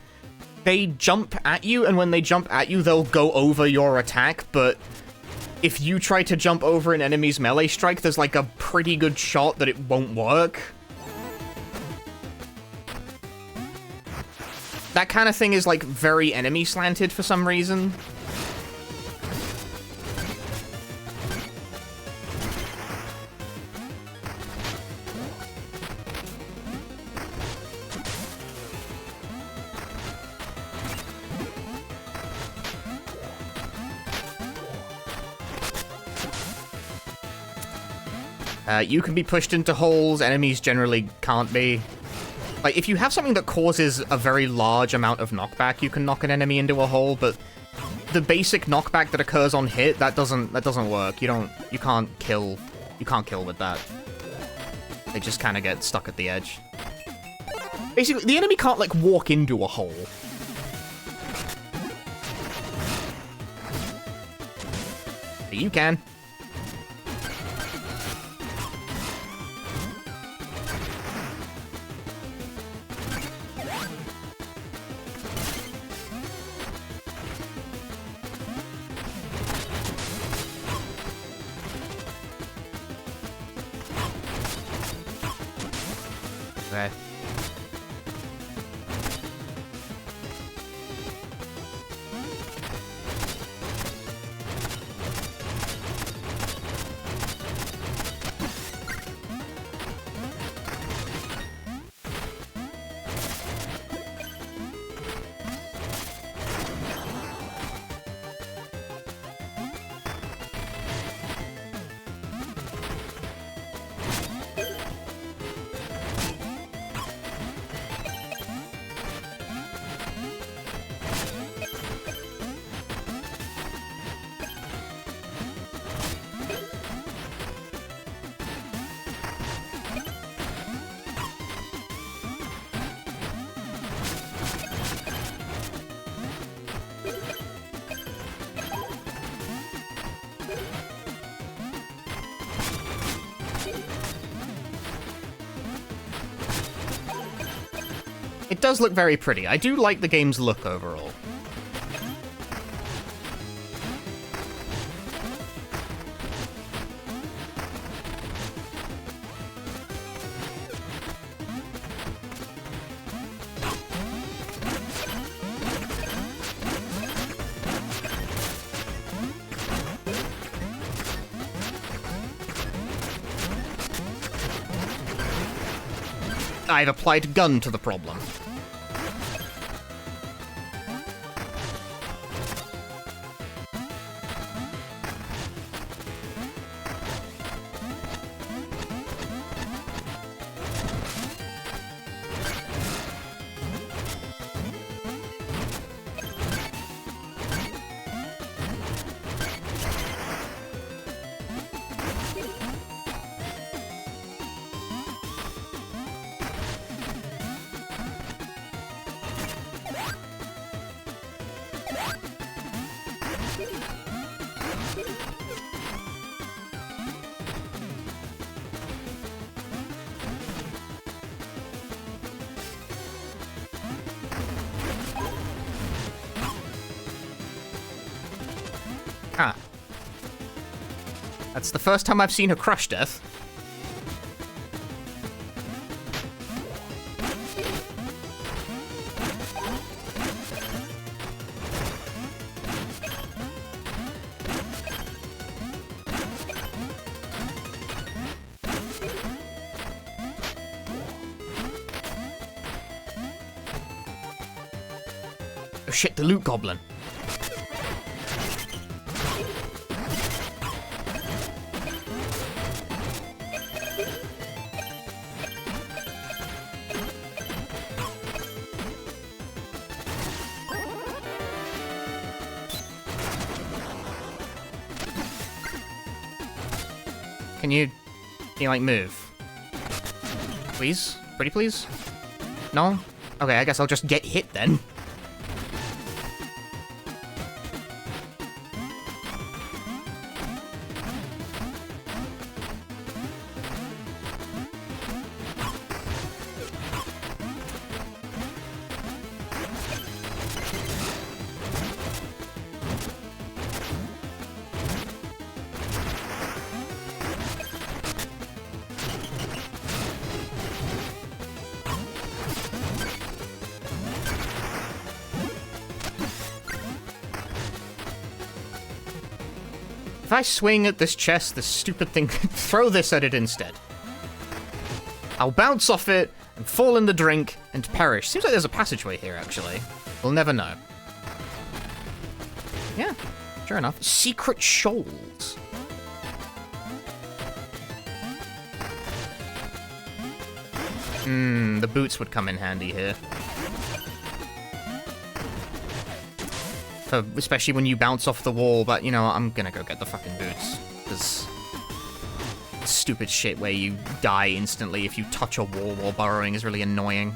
A: they jump at you, and when they jump at you, they'll go over your attack, but if you try to jump over an enemy's melee strike, there's like a pretty good shot that it won't work. That kind of thing is like very enemy slanted for some reason. You can be pushed into holes, enemies generally can't be. Like, if you have something that causes a very large amount of knockback, you can knock an enemy into a hole, but the basic knockback that occurs on hit, that doesn't work. You can't kill with that. They just kind of get stuck at the edge. Basically, the enemy can't, like, walk into a hole. But you can. Okay. It does look very pretty. I do like the game's look overall. I've applied gun to the problem. Ah. That's the first time I've seen a crush death. Oh shit, the loot goblin. Can you, like, move? Please? Pretty please? No? Okay, I guess I'll just get hit then. If I swing at this chest, this stupid thing, throw this at it instead. I'll bounce off it and fall in the drink and perish. Seems like there's a passageway here, actually. We'll never know. Yeah, sure enough. Secret shoals. The boots would come in handy here. Especially when you bounce off the wall, but, you know, I'm gonna go get the fucking boots. Because stupid shit where you die instantly if you touch a wall while burrowing is really annoying.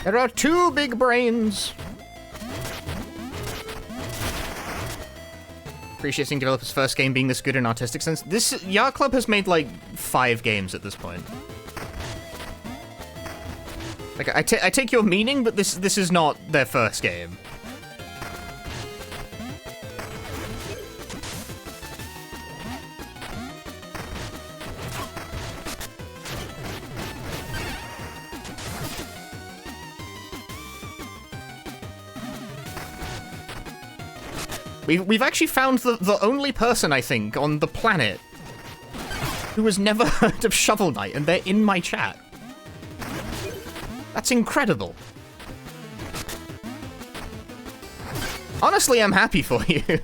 A: There are two big brains. Appreciate seeing developers' first game being this good in artistic sense. This Yacht Club has made like 5 games at this point. Like I take your meaning, but this is not their first game. We've actually found the only person, I think, on the planet who has never heard of Shovel Knight, and they're in my chat. That's incredible. Honestly, I'm happy for you.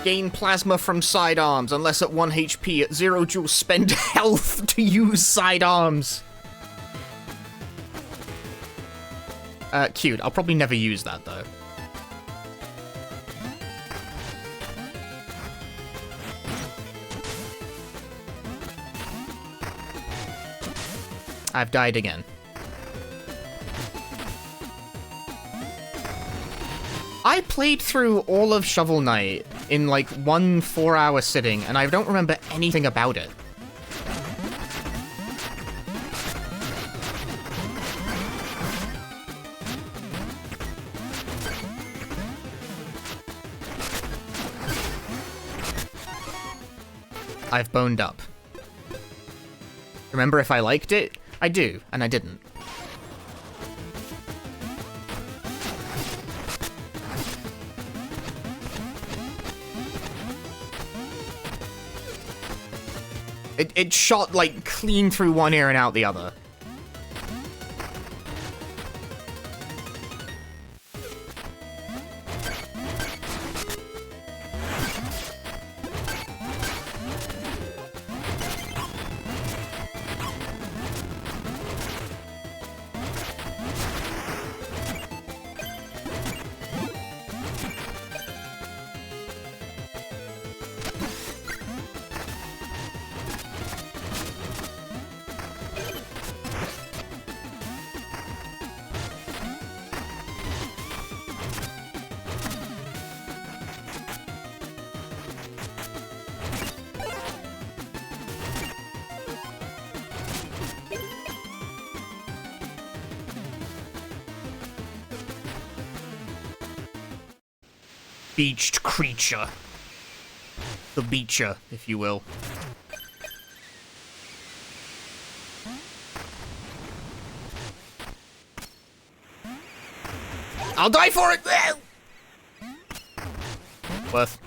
A: Gain plasma from sidearms, unless at 1 HP. At 0 joules, spend health to use sidearms. Cute. I'll probably never use that, though. I've died again. I played through all of Shovel Knight in like 1 4-hour sitting, and I don't remember anything about it. I've boned up. Remember if I liked it? I do, and I didn't. It shot, like, clean through one ear and out the other. beached creature. The beacher, if you will. I'll die for it! Worth.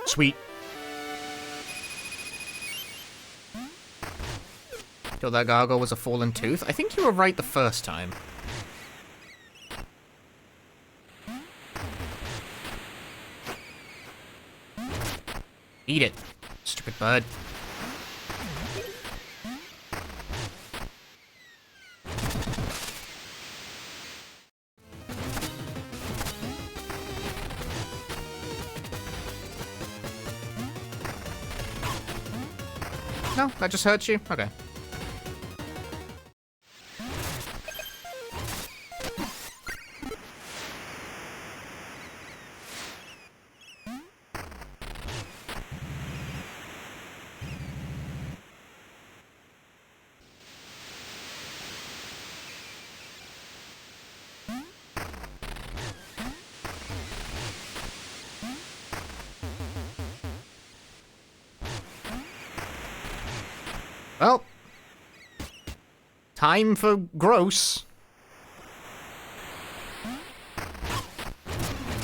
A: Sweet. Till that gargoyle was a fallen tooth? I think you were right the first time. Eat it, stupid bird. No, that just hurts you? Okay. Well, time for gross.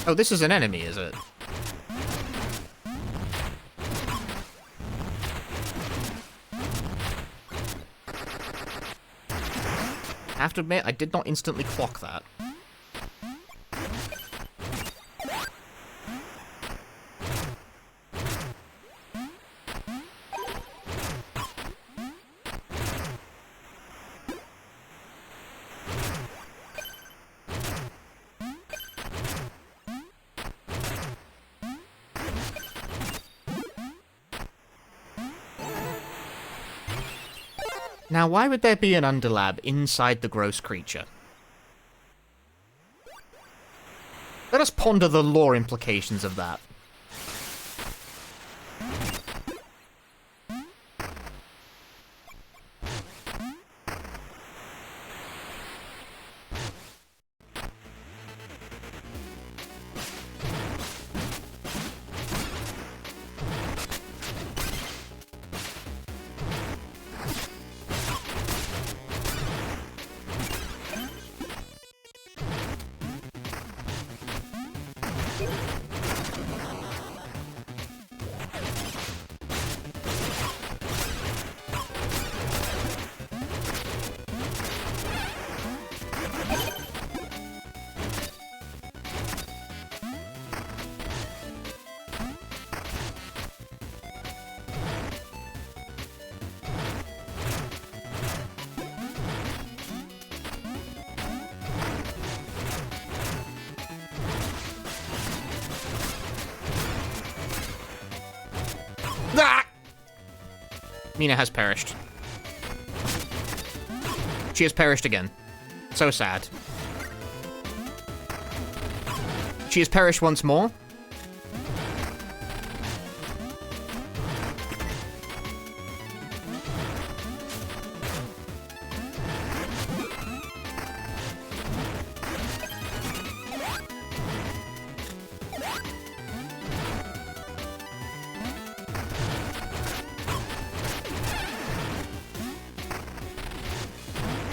A: Oh, this is an enemy, is it? I have to admit, I did not instantly clock that. Now, why would there be an underlab inside the gross creature? Let us ponder the lore implications of that. Ah! Mina has perished. She has perished again. So sad. She has perished once more.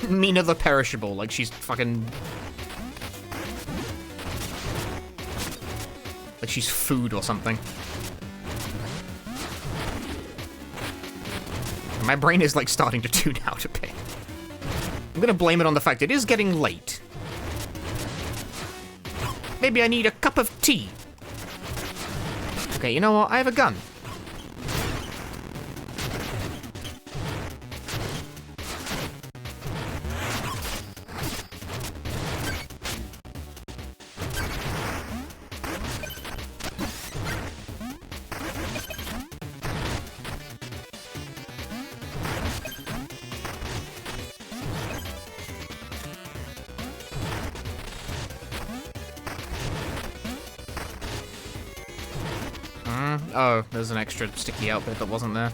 A: Mina the perishable, like she's fucking... like she's food or something. My brain is like starting to tune out a bit. I'm gonna blame it on the fact it is getting late. Maybe I need a cup of tea. Okay, you know what? I have a gun. Oh, there's an extra sticky out bit that wasn't there.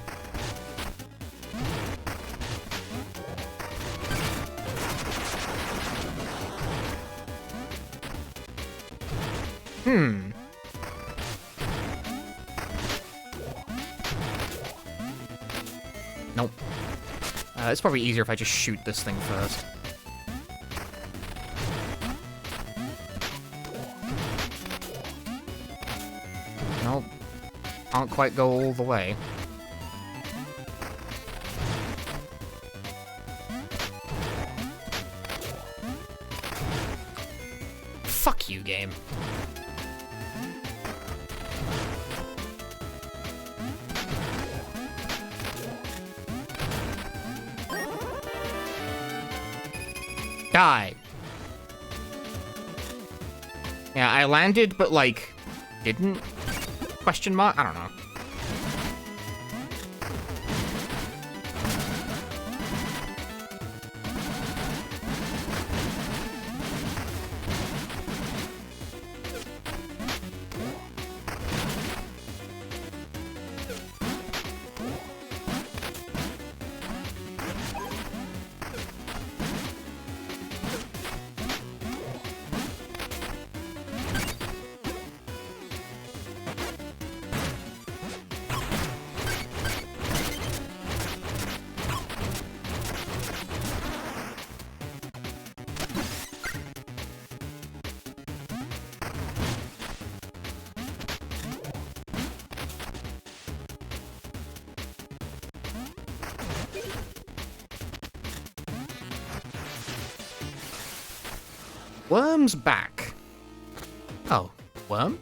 A: Nope. It's probably easier if I just shoot this thing first. Nope. Can't quite go all the way. Fuck you, game. Die. Yeah, I landed, but, like, didn't? Question mark? I don't know. Worm's back. Oh, worm?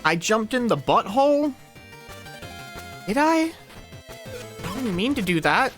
A: I jumped in the butthole? Did I? I didn't mean to do that.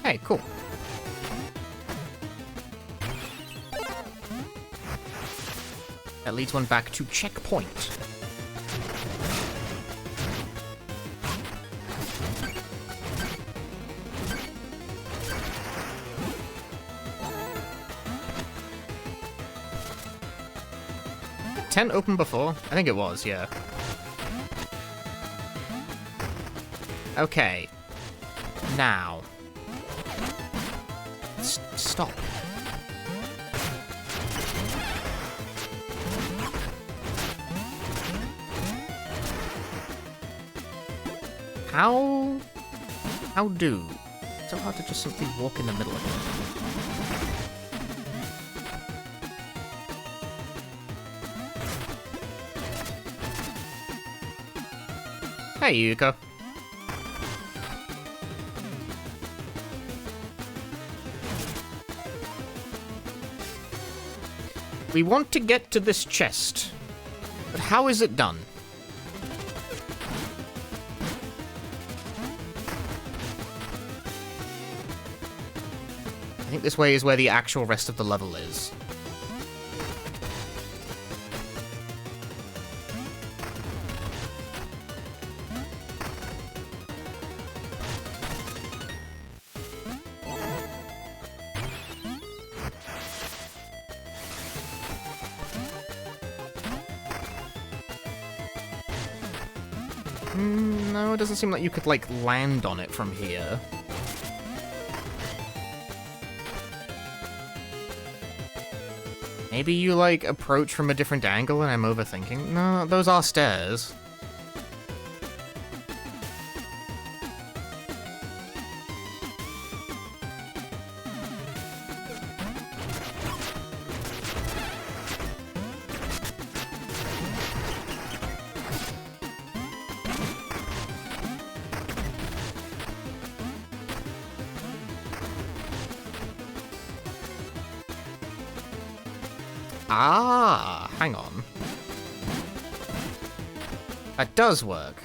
A: Hey, cool. That leads one back to checkpoint. Tent open before? I think it was, yeah. Okay. Now. Stop. How do? It's so hard to just simply walk in the middle of it. Hey, Yuko. We want to get to this chest, but how is it done? I think this way is where the actual rest of the level is. No, it doesn't seem like you could, like, land on it from here. Maybe you, like, approach from a different angle and I'm overthinking? No, those are stairs. Ah, hang on. That does work.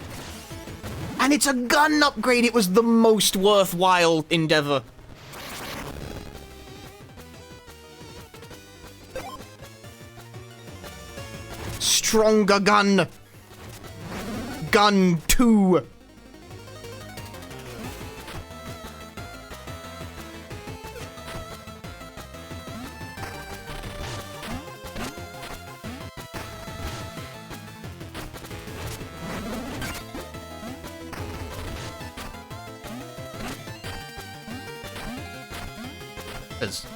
A: And it's a gun upgrade! It was the most worthwhile endeavor. Stronger gun! Gun 2! Is.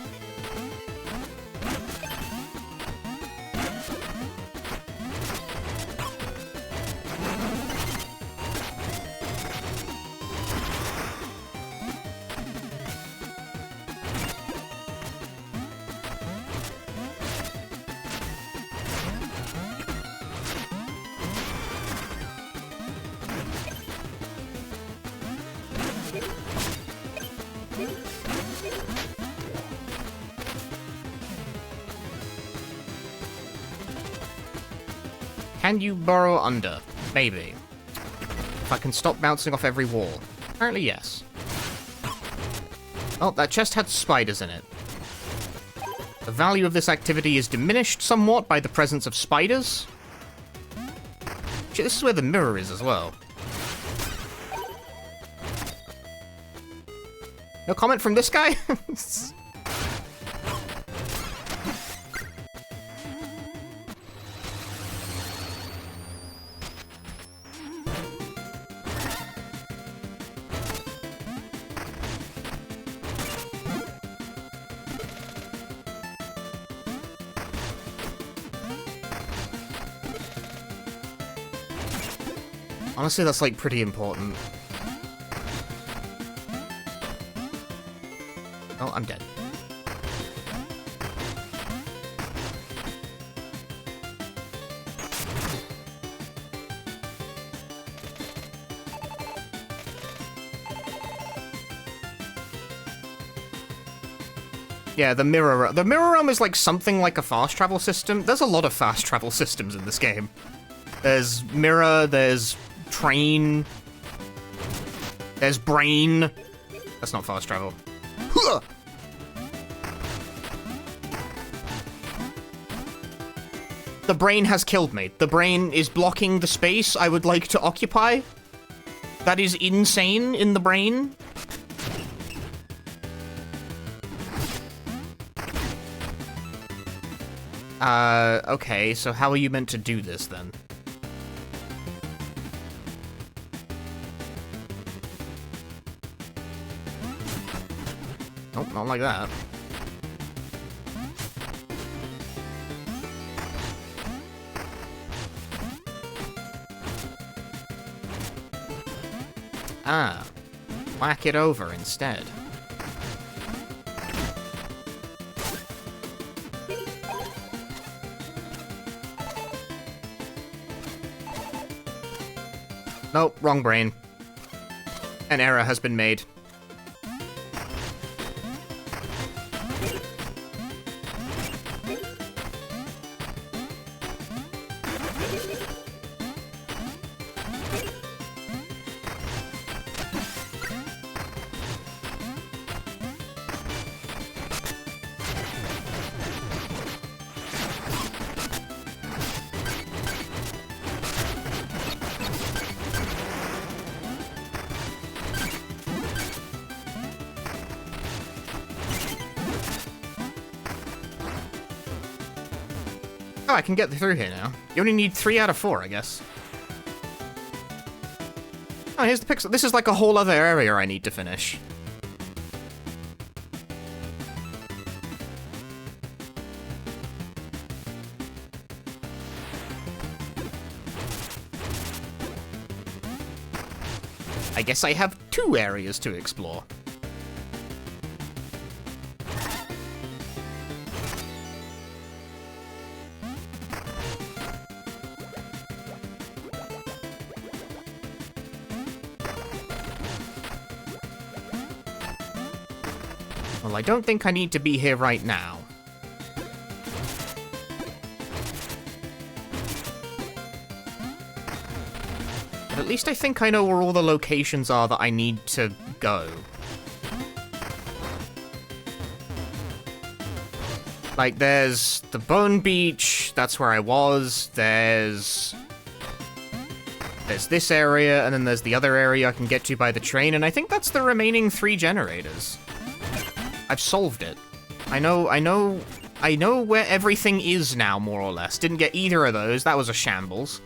A: Can you burrow under? Maybe. If I can stop bouncing off every wall. Apparently, yes. Oh, that chest had spiders in it. The value of this activity is diminished somewhat by the presence of spiders. Shit, this is where the mirror is as well. No comment from this guy? Honestly, that's, like, pretty important. Oh, I'm dead. Yeah, the mirror realm is like something like a fast travel system. There's a lot of fast travel systems in this game. There's mirror, there's train, there's brain. That's not fast travel. The brain has killed me. The brain is blocking the space I would like to occupy. That is insane in the brain. Okay, so how are you meant to do this then? Nope, not like that. Ah, whack it over instead. Nope, wrong brain. An error has been made. Oh, I can get through here now. You only need 3 out of 4, I guess. Oh, here's the pixel. This is like a whole other area I need to finish. I guess I have 2 areas to explore. Well, I don't think I need to be here right now. at least I think I know where all the locations are that I need to go. Like, there's the Bone Beach, that's where I was, there's this area, and then there's the other area I can get to by the train, and I think that's the remaining 3 generators. I've solved it. I know where everything is now, more or less. Didn't get either of those, that was a shambles.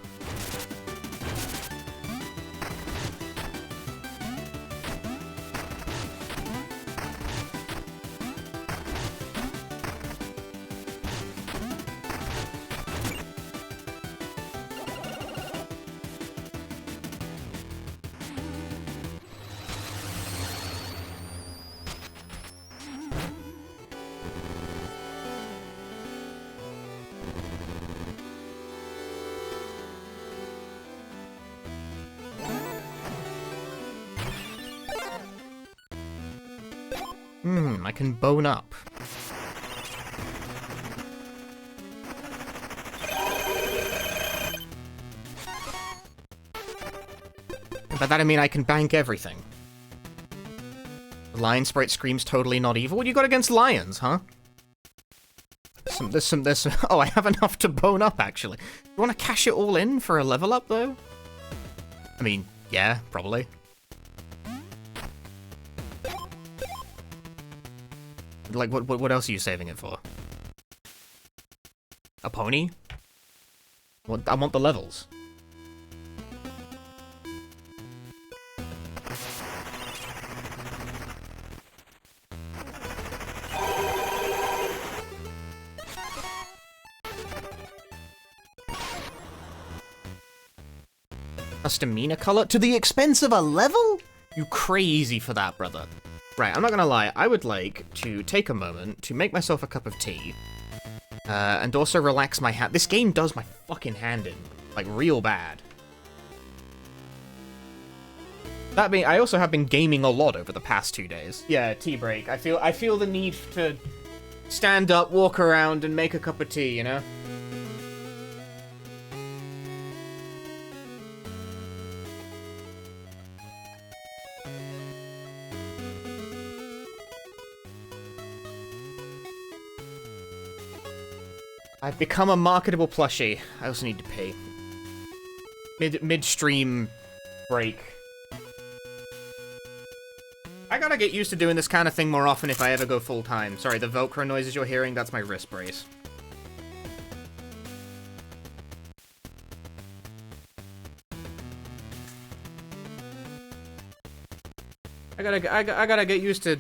A: I can bone up. By that I mean I can bank everything. The lion sprite screams totally not evil. What do you got against lions, huh? There's some... Oh, I have enough to bone up, actually. You want to cash it all in for a level up, though? I mean, yeah, probably. Like, what else are you saving it for? A pony? What? I want the levels. Custom Mina color to the expense of a level? You crazy for that, brother. Right, I'm not gonna lie, I would like to take a moment to make myself a cup of tea, and also relax my hand. This game does my fucking hand in, like, real bad. That being, I also have been gaming a lot over the past 2 days. Yeah, tea break. I feel the need to stand up, walk around, and make a cup of tea, you know? I've become a marketable plushie. I also need to pay. Midstream break. I gotta get used to doing this kind of thing more often if I ever go full-time. Sorry, the Velcro noises you're hearing, that's my wrist brace. I gotta get used to...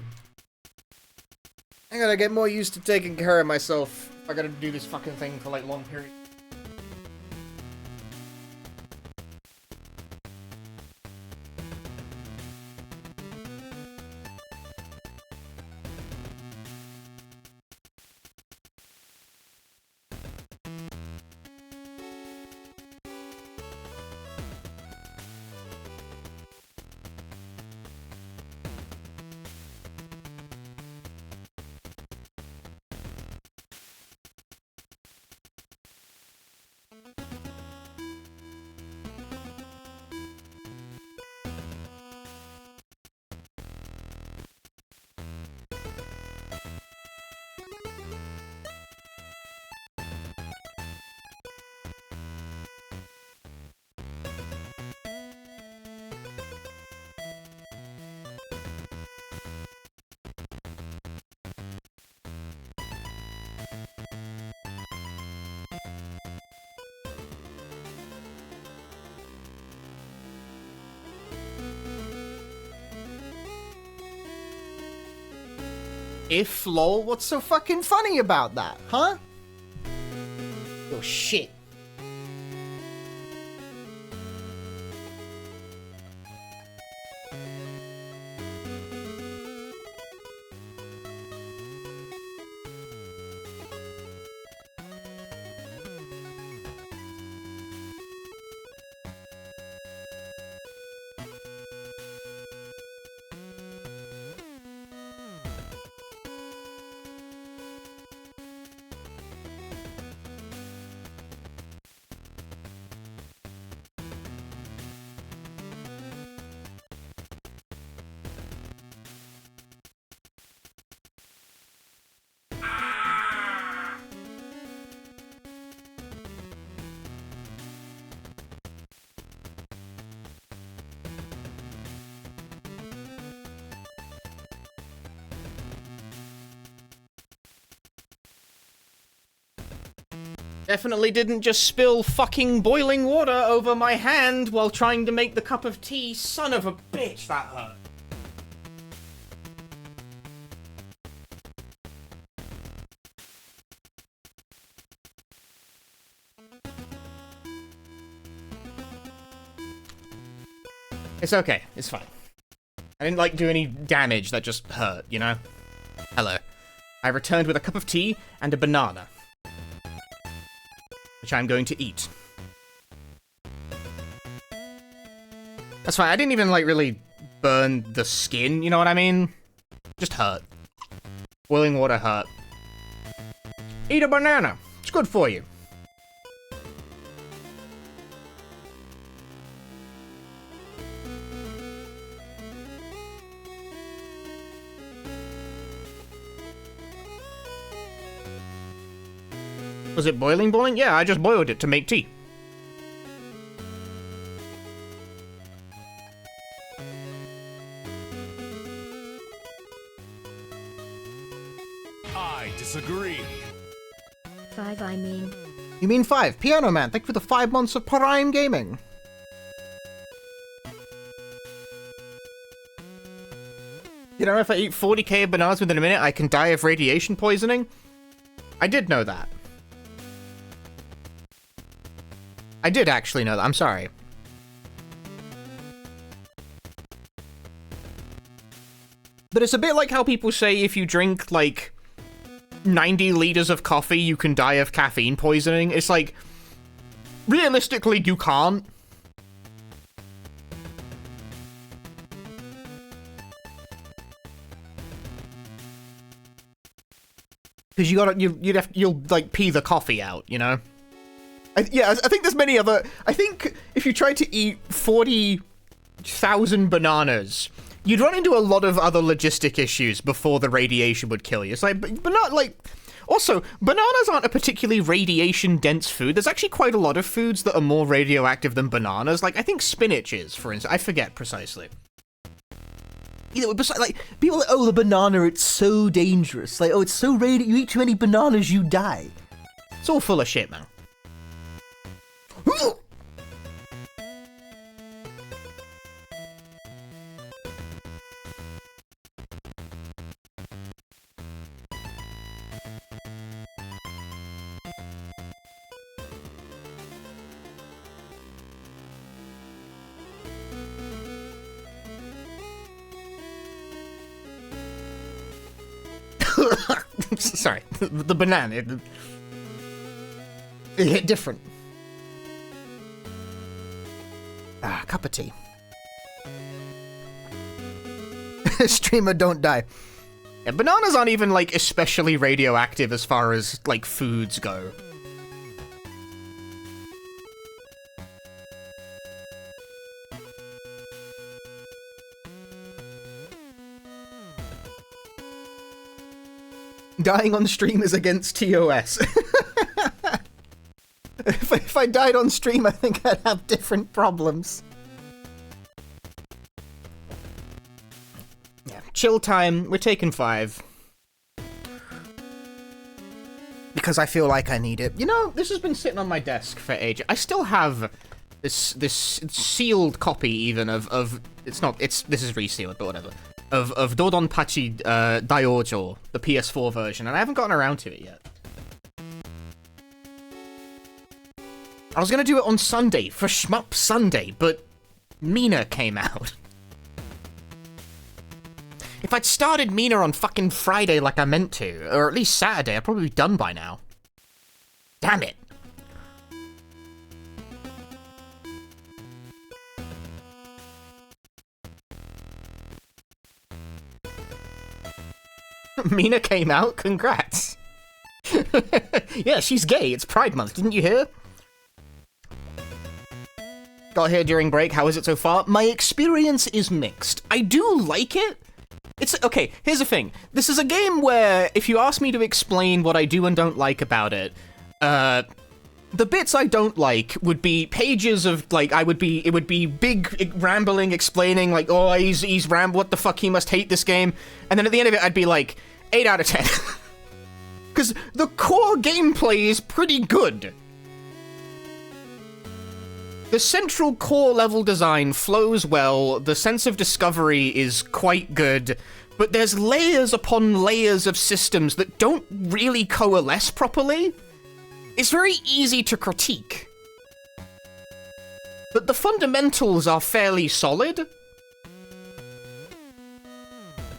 A: I gotta get more used to taking care of myself. I gotta do this fucking thing for, like, long periods. If, lol, what's so fucking funny about that, huh? Oh, shit. Definitely didn't just spill fucking boiling water over my hand while trying to make the cup of tea. Son of a bitch, that hurt. It's okay, it's fine. I didn't, like, do any damage, that just hurt, you know? Hello. I returned with a cup of tea and a banana, which I'm going to eat. That's fine, I didn't even, like, really burn the skin, you know what I mean? Just hurt. Boiling water hurt. Eat a banana, it's good for you. Was it boiling? Yeah, I just boiled it to make tea.
C: I disagree.
B: 5, I mean.
A: You mean 5. Piano Man, thank you for the 5 months of Prime Gaming. You know, if I eat 40k bananas within a minute, I can die of radiation poisoning? I did know that. I did actually know that, I'm sorry. But it's a bit like how people say if you drink, like, 90 liters of coffee, you can die of caffeine poisoning. It's like, realistically, you can't. Because you'll, like, pee the coffee out, you know? I think there's many other... I think if you tried to eat 40,000 bananas, you'd run into a lot of other logistic issues before the radiation would kill you. It's like, but not like... Also, bananas aren't a particularly radiation-dense food. There's actually quite a lot of foods that are more radioactive than bananas. Like, I think spinach is, for instance. I forget precisely. You know, like, people are like, oh, the banana, it's so dangerous. Like, oh, it's so you eat too many bananas, you die. It's all full of shit, man. Sorry, the banana, it hit different. Ah, cup of tea. Streamer, don't die. Yeah, bananas aren't even, like, especially radioactive as far as, like, foods go. Dying on stream is against TOS. If I died on stream, I think I'd have different problems. Yeah, chill time. We're taking 5. Because I feel like I need it. You know, this has been sitting on my desk for ages. I still have this sealed copy even of this is resealed, but whatever. Of Dodonpachi Daiojo, the PS4 version, and I haven't gotten around to it yet. I was gonna do it on Sunday, for Shmup Sunday, but Mina came out. If I'd started Mina on fucking Friday like I meant to, or at least Saturday, I'd probably be done by now. Damn it. Mina came out? Congrats. Yeah, she's gay. It's Pride Month. Didn't you hear? Got here during break. How is it so far? My experience is mixed. I do like it. It's okay. Here's the thing. This is a game where if you ask me to explain what I do and don't like about it, the bits I don't like would be pages of, like, it would be big rambling explaining, like, oh, he's what the fuck, he must hate this game. And then at the end of it, I'd be like, 8 out of 10. because the core gameplay is pretty good. The central core level design flows well, the sense of discovery is quite good, but there's layers upon layers of systems that don't really coalesce properly. It's very easy to critique. But the fundamentals are fairly solid.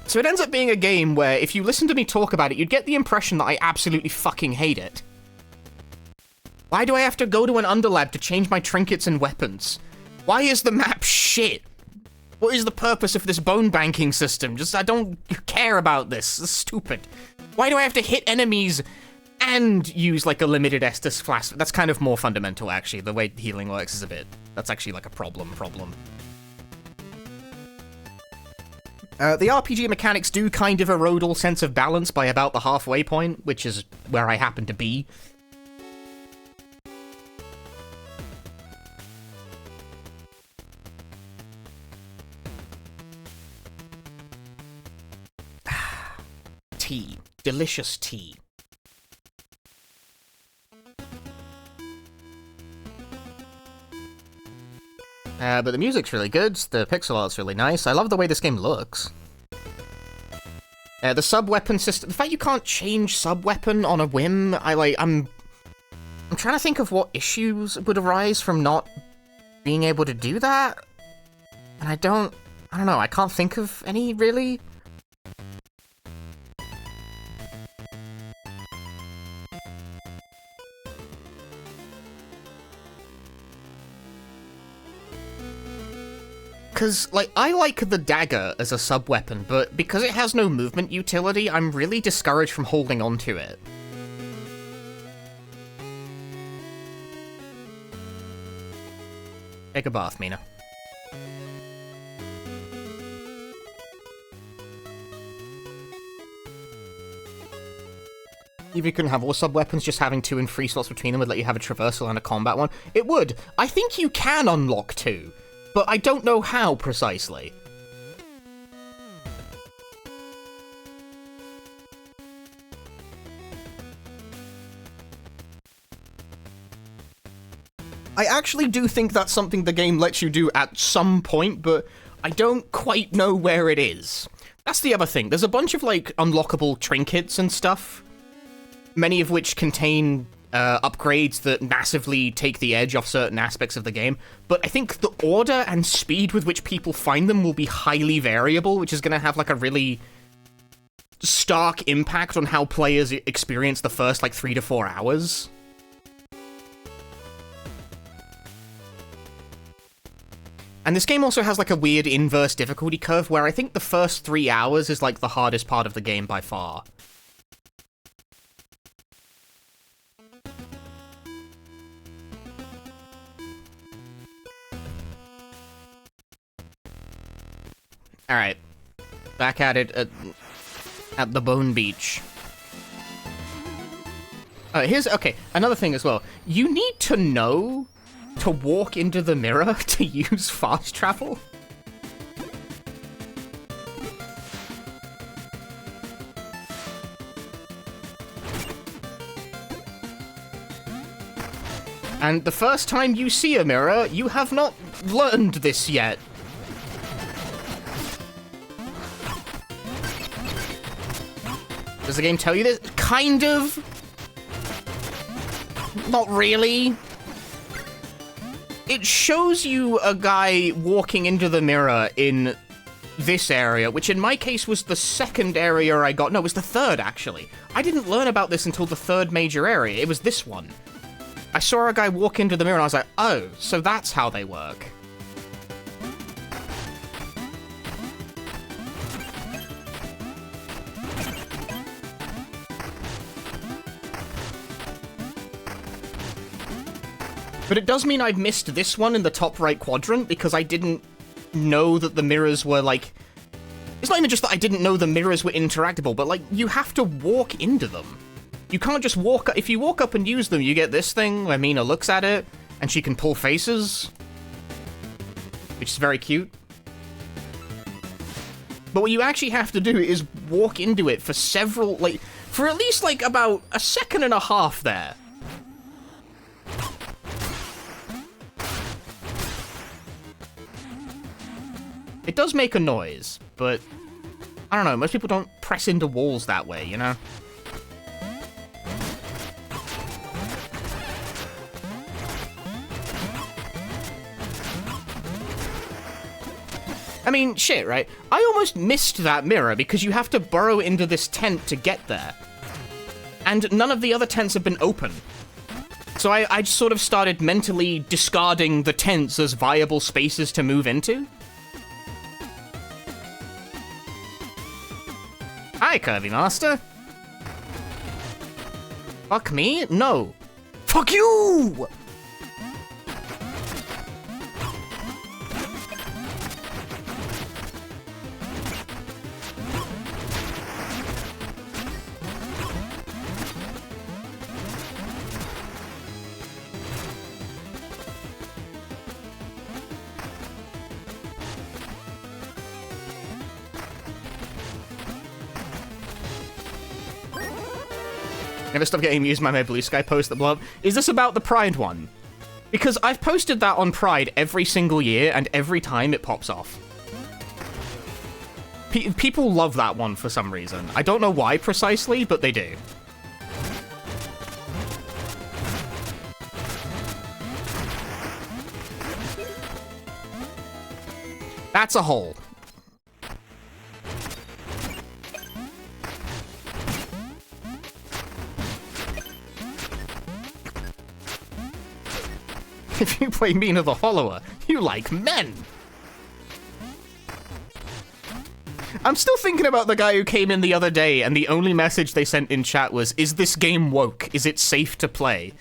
A: So it ends up being a game where, if you listen to me talk about it, you'd get the impression that I absolutely fucking hate it. Why do I have to go to an underlab to change my trinkets and weapons? Why is the map shit? What is the purpose of this bone banking system? I don't care about this. It's stupid. Why do I have to hit enemies and use, like, a limited Estus flask? That's kind of more fundamental, actually. The way healing works is a bit... That's actually, like, a problem. The RPG mechanics do kind of erode all sense of balance by about the halfway point, which is where I happen to be. Tea. Delicious tea. But the music's really good, the pixel art's really nice, I love the way this game looks. The sub-weapon system, the fact you can't change sub-weapon on a whim, I'm trying to think of what issues would arise from not being able to do that, and I don't know, I can't think of any, really. Because, like, I like the dagger as a sub-weapon, but because it has no movement utility, I'm really discouraged from holding on to it. Take a bath, Mina. If you couldn't have all sub-weapons, just having 2 and 3 slots between them would let you have a traversal and a combat one. It would. I think you can unlock 2. But I don't know how precisely. I actually do think that's something the game lets you do at some point, but I don't quite know where it is. That's the other thing. There's a bunch of, like, unlockable trinkets and stuff, many of which contain upgrades that massively take the edge off certain aspects of the game, but I think the order and speed with which people find them will be highly variable, which is going to have, like, a really stark impact on how players experience the first, like, 3 to 4 hours. And this game also has, like, a weird inverse difficulty curve, where I think the first 3 hours is, like, the hardest part of the game by far. Alright, back at it at the Bone Beach. Okay, another thing as well. You need to know to walk into the mirror to use fast travel. And the first time you see a mirror, you have not learned this yet. Does the game tell you this? Kind of. Not really. It shows you a guy walking into the mirror in this area, which in my case was the second area I got. No, it was the third, actually. I didn't learn about this until the third major area. It was this one. I saw a guy walk into the mirror and I was like, oh, so that's how they work. But it does mean I've missed this one in the top right quadrant, because I didn't know that the mirrors were, like... It's not even just that I didn't know the mirrors were interactable, but, like, you have to walk into them. You can't just walk... If you walk up and use them, you get this thing where Mina looks at it, and she can pull faces. Which is very cute. But what you actually have to do is walk into it for several, like... for at least, like, about a second and a half there. It does make a noise, but I don't know, most people don't press into walls that way, you know? I mean, shit, right? I almost missed that mirror because you have to burrow into this tent to get there. And none of the other tents have been open. So I just sort of started mentally discarding the tents as viable spaces to move into. Hi, Kirby Master. Fuck me? No. Fuck you! Never stop getting amused by my Blue Sky post that blew up. Is this about the Pride one? Because I've posted that on Pride every single year, and every time it pops off. People love that one for some reason. I don't know why precisely, but they do. That's a hole. If you play Mina the Hollower, you like men. I'm still thinking about the guy who came in the other day and the only message they sent in chat was, "Is this game woke? Is it safe to play?"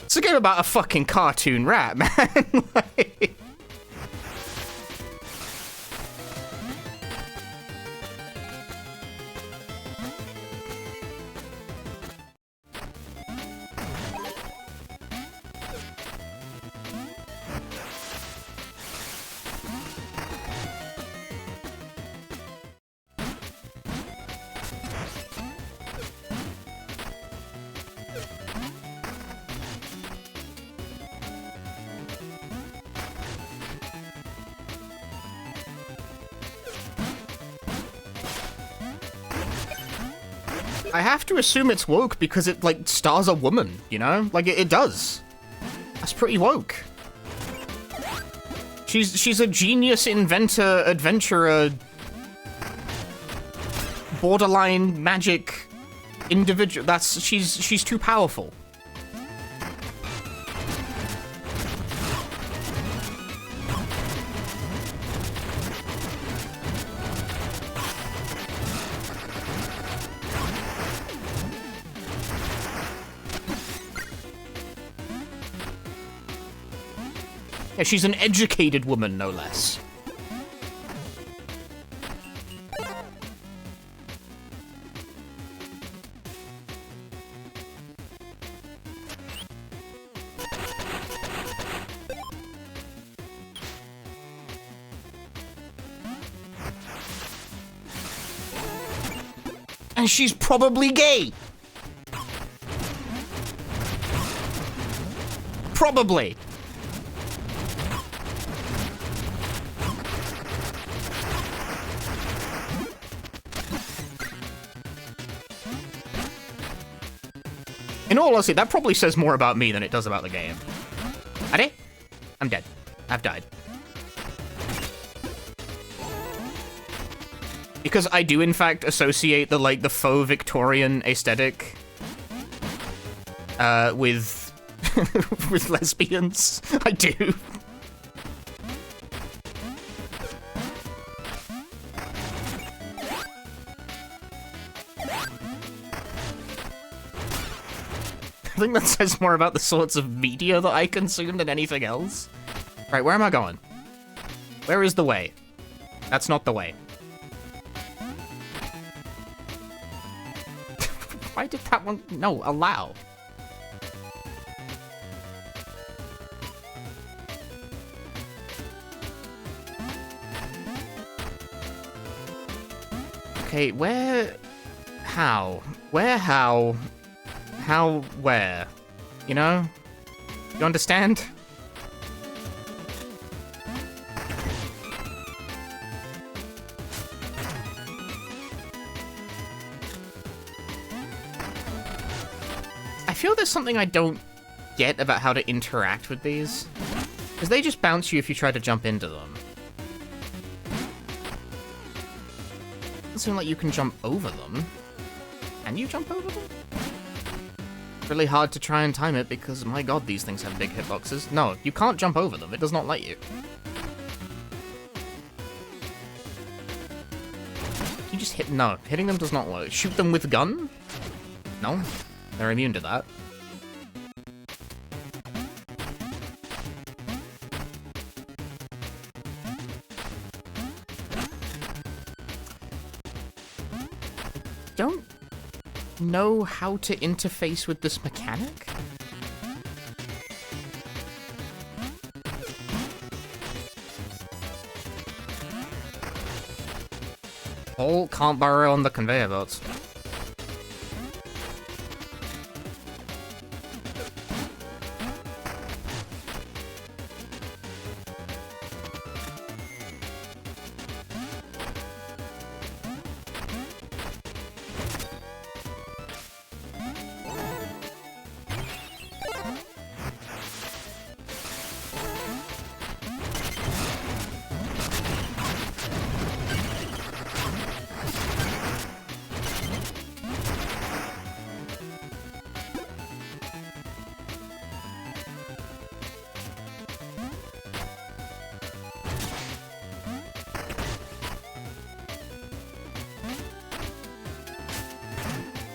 A: It's a game about a fucking cartoon rat, man. Like... I have to assume it's woke because it, like, stars a woman, you know? Like, it does. That's pretty woke. She's a genius, inventor, adventurer, borderline magic individual. She's too powerful. Yeah, she's an educated woman, no less. And she's probably gay. Probably. In all honesty, that probably says more about me than it does about the game. Ade? I'm dead. I've died. Because I do, in fact, associate the, like, the faux Victorian aesthetic with with lesbians. I do. I think that says more about the sorts of media that I consume than anything else. Right, where am I going? Where is the way? That's not the way. Why did that one... No, allow. Okay, where... How? Where, how, where? You know? You understand? I feel there's something I don't get about how to interact with these. Because they just bounce you if you try to jump into them. Doesn't seem like you can jump over them. Can you jump over them? Really hard to try and time it because, my god, these things have big hitboxes. No, you can't jump over them. It does not let you. You just hit... No, hitting them does not work. Shoot them with gun? No, they're immune to that. Don't know how to interface with this mechanic? Oh, can't burrow on the conveyor belts.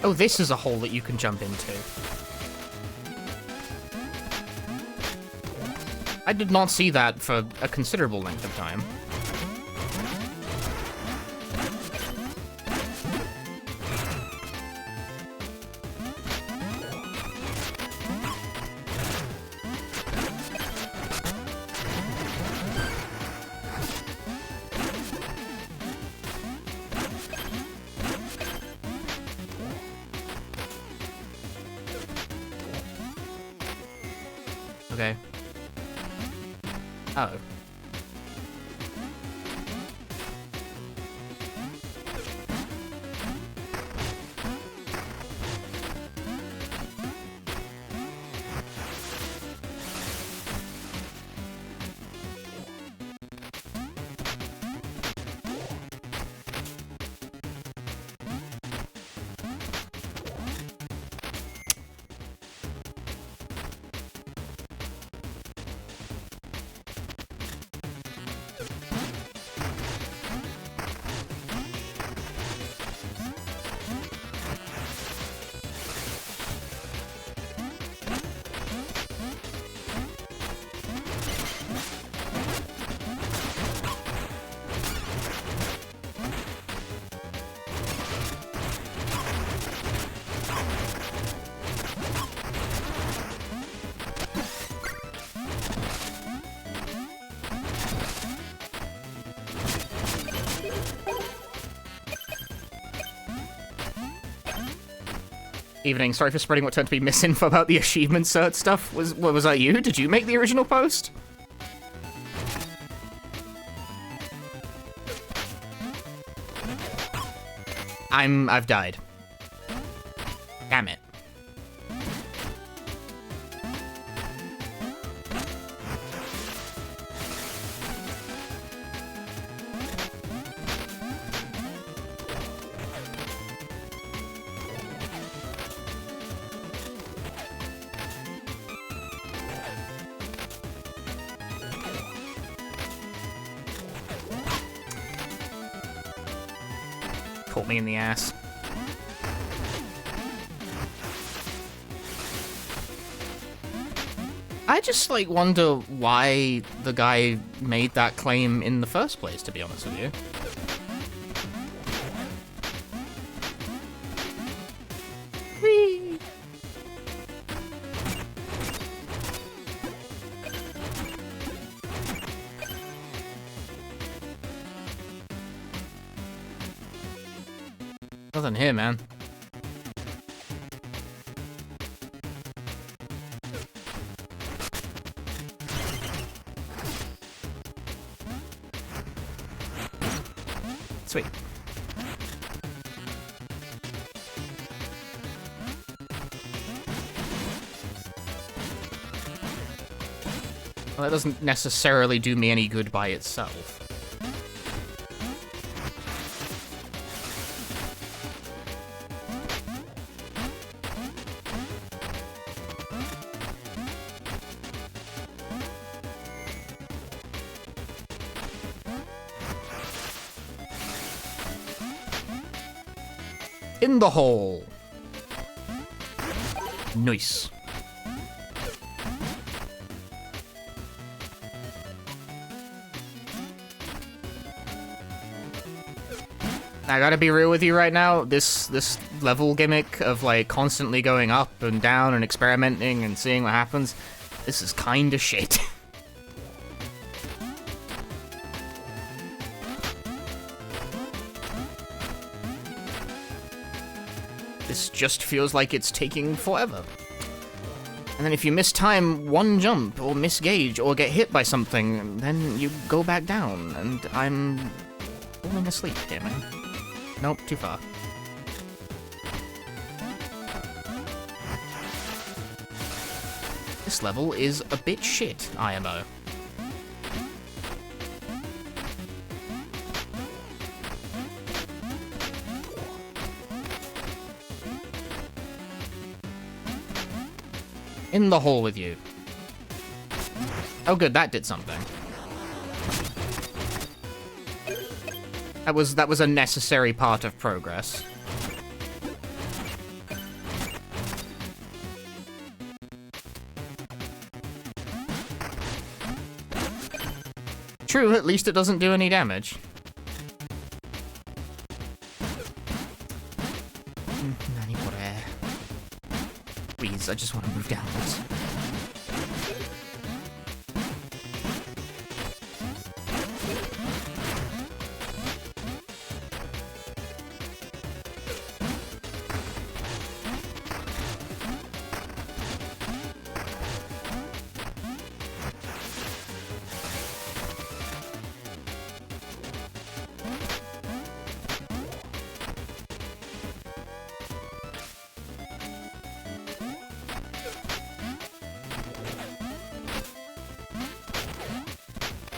A: Oh, this is a hole that you can jump into. I did not see that for a considerable length of time. Okay. Oh. Evening, sorry for spreading what turned to be misinfo about the achievement cert stuff. Was that you? Did you make the original post? I've died. Damn it. Caught me in the ass. I just, like, wonder why the guy made that claim in the first place, to be honest with you. Whee! Nothing here, man. Sweet. Well, that doesn't necessarily do me any good by itself. In the hole. Nice. I gotta be real with you right now, this level gimmick of, like, constantly going up and down and experimenting and seeing what happens, this is kinda shit. This just feels like it's taking forever. And then if you miss time one jump, or misgauge, or get hit by something, then you go back down, and I'm falling asleep here, man. Nope, too far. This level is a bit shit, IMO. In the hole with you. Oh good, that did something. That was a necessary part of progress. True, at least it doesn't do any damage. Please, I just want to move downwards.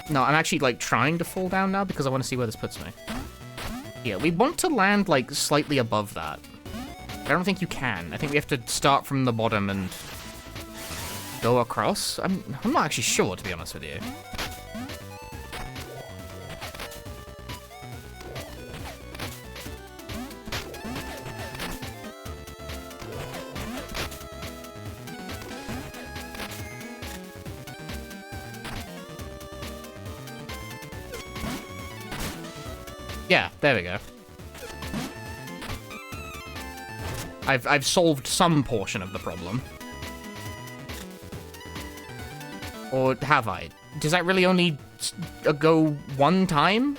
A: No, I'm actually, like, trying to fall down now because I want to see where this puts me. Yeah, we want to land, like, slightly above that. I don't think you can. I think we have to start from the bottom and go across. I'm not actually sure, to be honest with you. Yeah, there we go. I've solved some portion of the problem. Or have I? Does that really only go one time?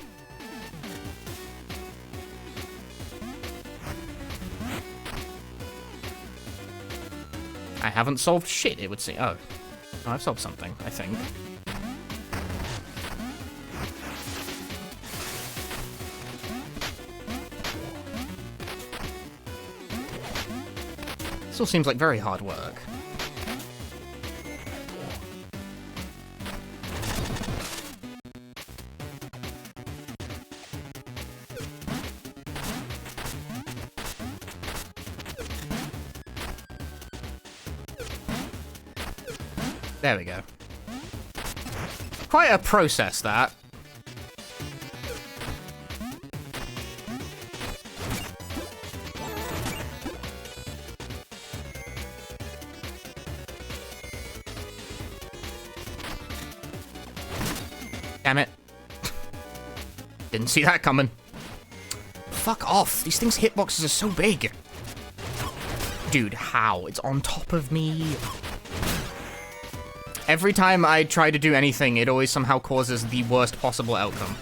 A: I haven't solved shit, it would seem. Oh. Oh, I've solved something, I think. Still seems like very hard work. There we go. Quite a process, that. Damn it. Didn't see that coming. Fuck off. These things' hitboxes are so big. Dude, how? It's on top of me. Every time I try to do anything, it always somehow causes the worst possible outcome.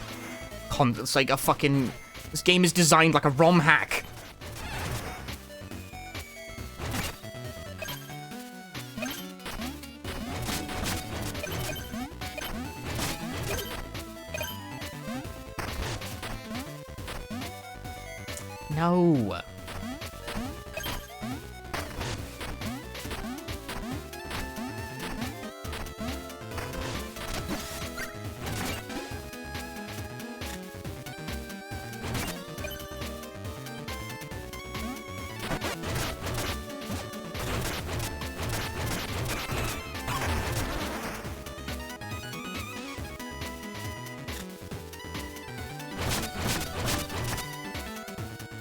A: It's like a fucking... This game is designed like a ROM hack. No.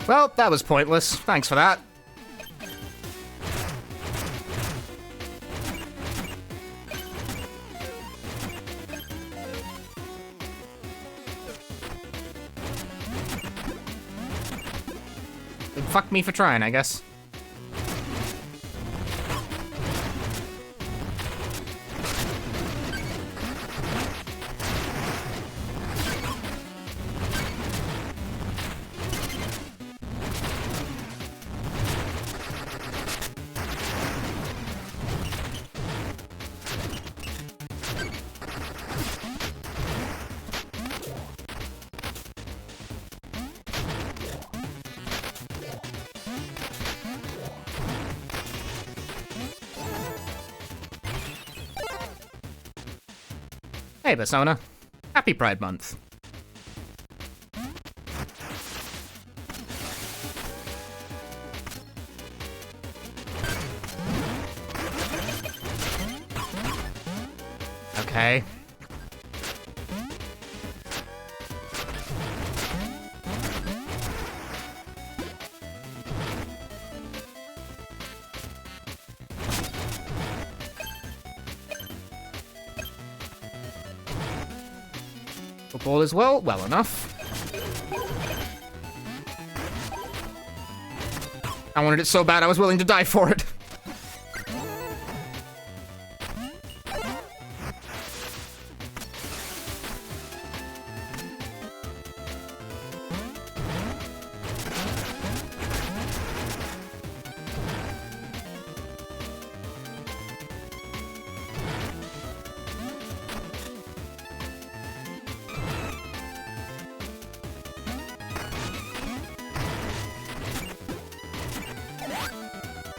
A: Well, that was pointless. Thanks for that. Fuck me for trying, I guess. Hey, Persona. Happy Pride Month. Okay. Football as well, well enough. I wanted it so bad I was willing to die for it.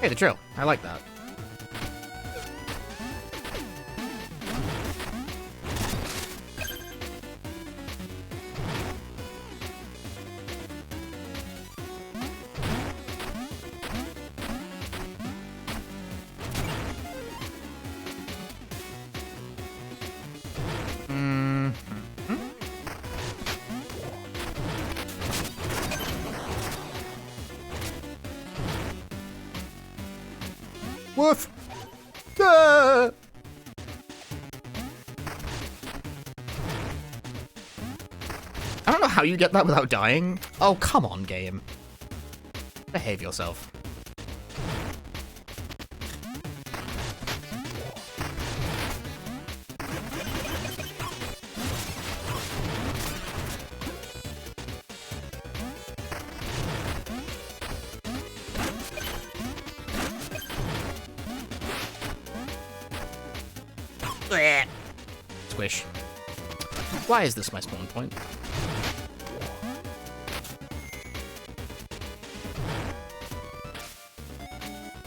A: Hey, the drill. I like that. Woof! Ah! I don't know how you get that without dying. Oh, come on, game. Behave yourself. Squish. Why is this my spawn point?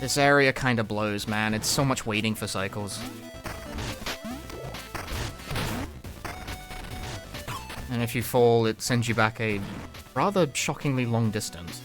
A: This area kinda blows, man. It's so much waiting for cycles. And if you fall, it sends you back a rather shockingly long distance.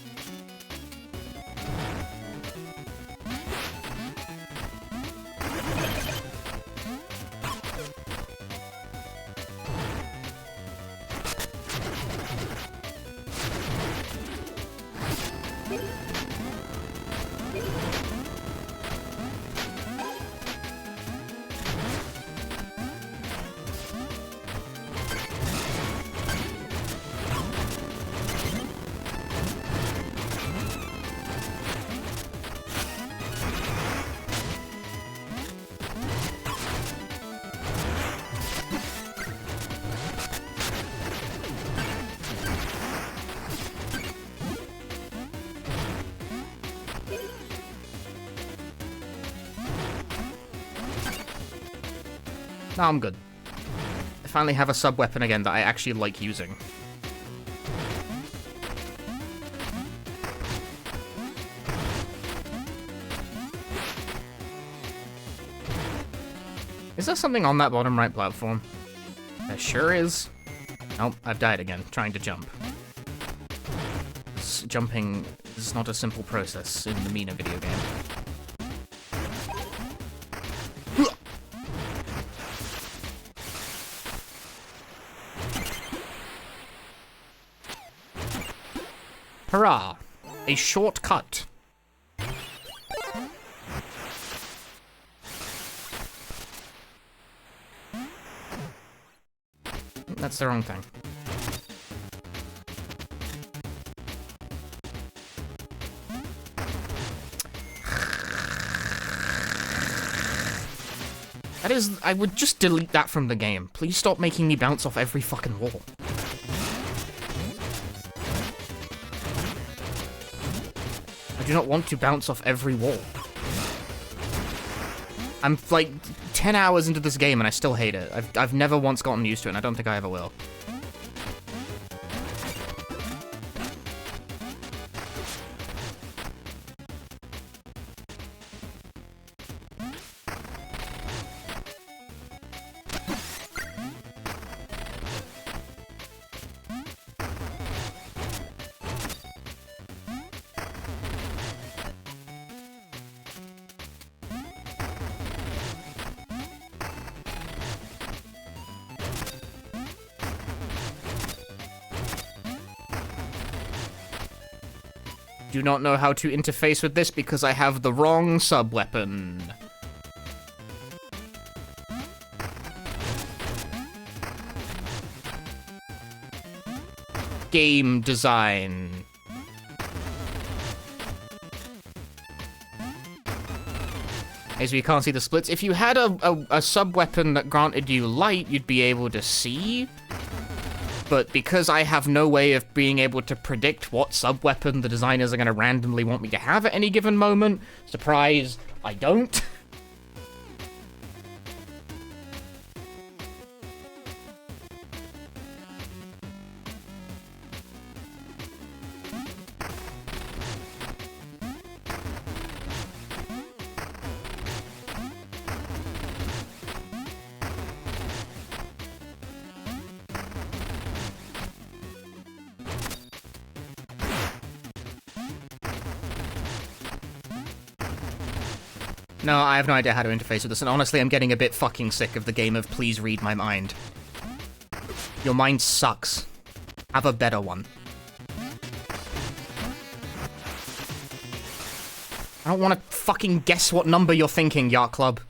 A: No, I'm good. I finally have a sub-weapon again that I actually like using. Is there something on that bottom right platform? There sure is. Nope, I've died again, trying to jump. Jumping is not a simple process in the Mina video game. Hurrah! A shortcut. That's the wrong thing. That is, I would just delete that from the game. Please stop making me bounce off every fucking wall. I do not want to bounce off every wall. I'm like 10 hours into this game and I still hate it. I've never once gotten used to it and I don't think I ever will. Do not know how to interface with this because I have the wrong sub-weapon. Game design. Okay, so you can't see the splits. If you had a sub-weapon that granted you light, you'd be able to see. But because I have no way of being able to predict what sub-weapon the designers are going to randomly want me to have at any given moment, surprise, I don't. No, I have no idea how to interface with this, and honestly, I'm getting a bit fucking sick of the game of please read my mind. Your mind sucks. Have a better one. I don't want to fucking guess what number you're thinking, Yacht Club.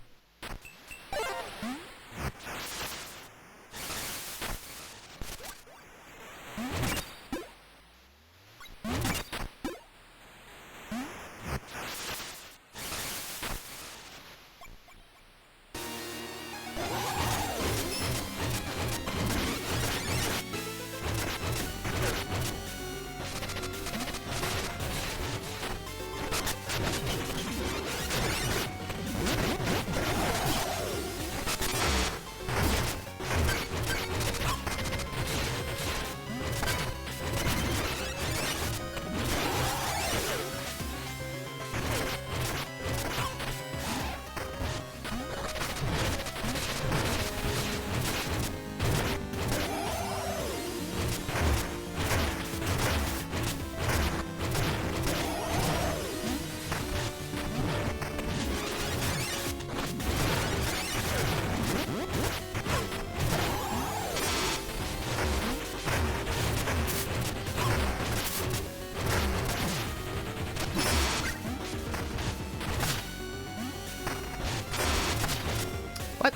A: What?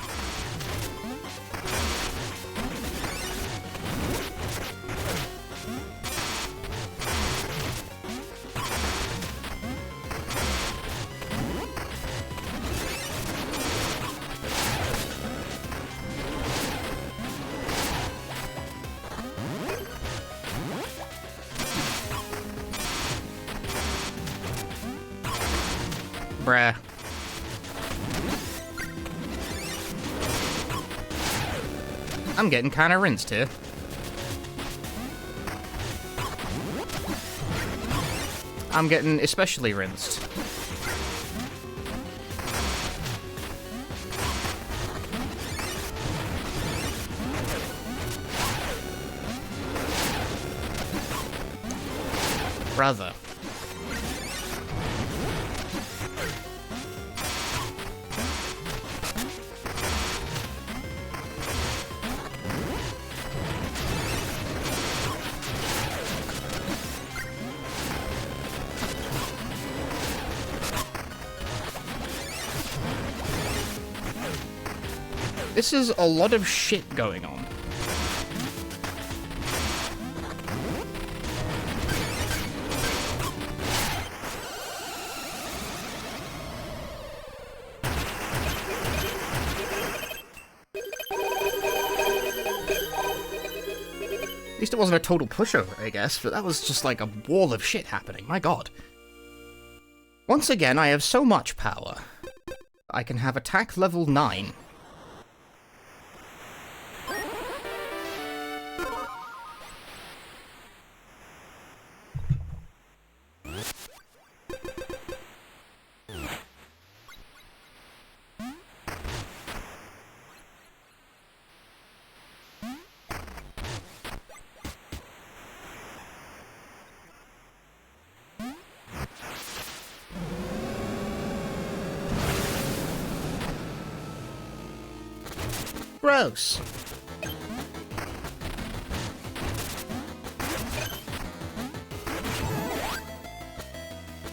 A: Bruh. I'm getting kind of rinsed here. I'm getting especially rinsed. Brother. This is a lot of shit going on. At least it wasn't a total pushover, I guess, but that was just like a wall of shit happening, my god. Once again, I have so much power. I can have attack level 9. Gross.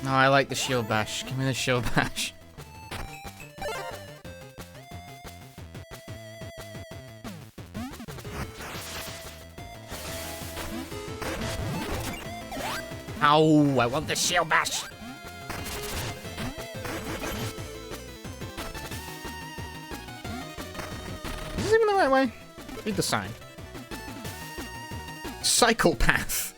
A: No, I like the shield bash. Give me the shield bash. Ow, I want the shield bash. Is this even the right way? Read the sign. Psychopath.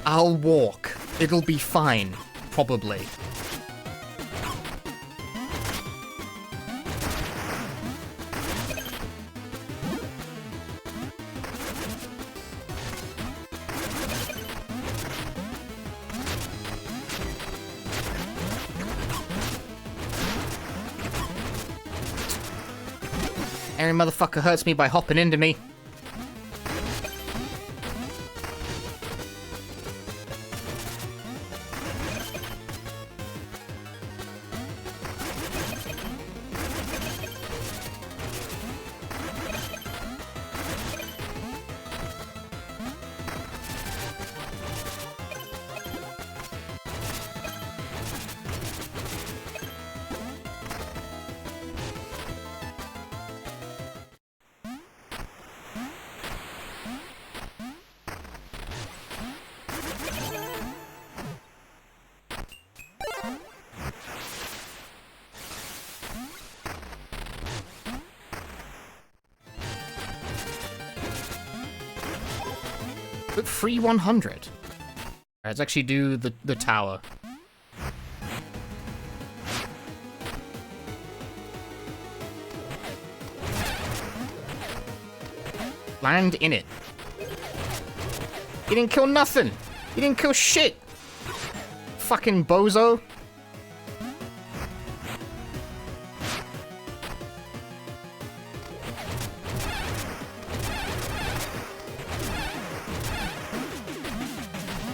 A: I'll walk. It'll be fine. Probably. Every motherfucker hurts me by hopping into me. But free 100. Alright, let's actually do the tower. Land in it. You didn't kill nothing. You didn't kill shit. Fucking bozo.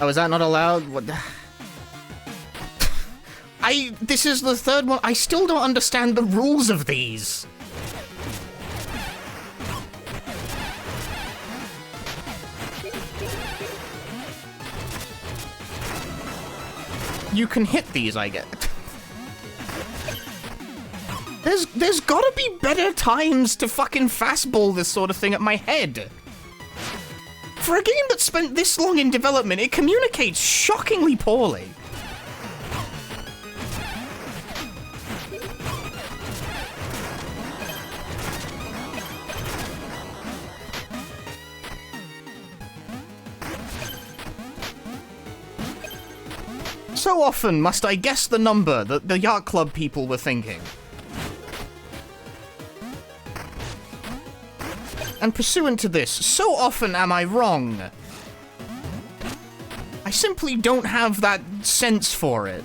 A: Oh, is that not allowed? What the... This is the third one. I still don't understand the rules of these. You can hit these, I get. There's gotta be better times to fucking fastball this sort of thing at my head. For a game that spent this long in development, it communicates shockingly poorly. So often must I guess the number that the Yacht Club people were thinking. And pursuant to this, so often am I wrong. I simply don't have that sense for it.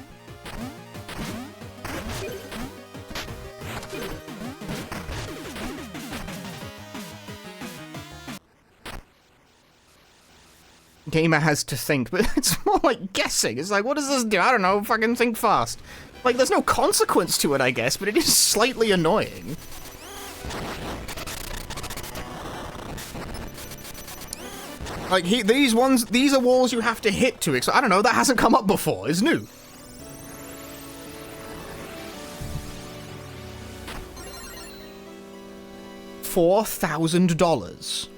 A: gamer has to think, but it's more like guessing. It's like, what does this do? I don't know, fucking think fast. Like, there's no consequence to it, I guess, but it is slightly annoying. Like, these are walls you have to hit to, I don't know, that hasn't come up before, it's new. $4,000.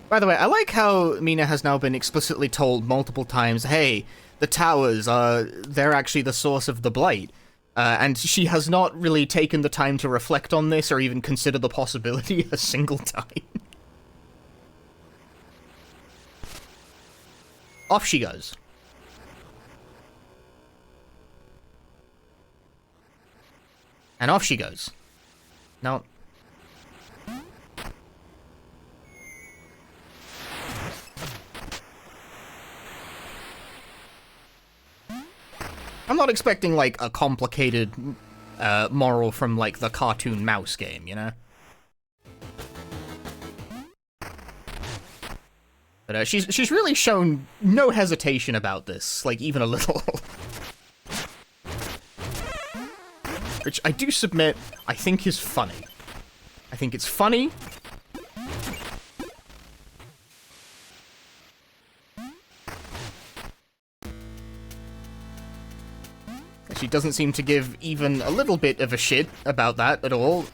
A: By the way, I like how Mina has now been explicitly told multiple times, hey, the towers they're actually the source of the blight. And she has not really taken the time to reflect on this or even consider the possibility a single time. Off she goes. And off she goes. No. I'm not expecting, like, a complicated moral from, like, the cartoon mouse game, you know? But she's really shown no hesitation about this, like, even a little. Which I do submit, I think is funny. I think it's funny. She doesn't seem to give even a little bit of a shit about that at all.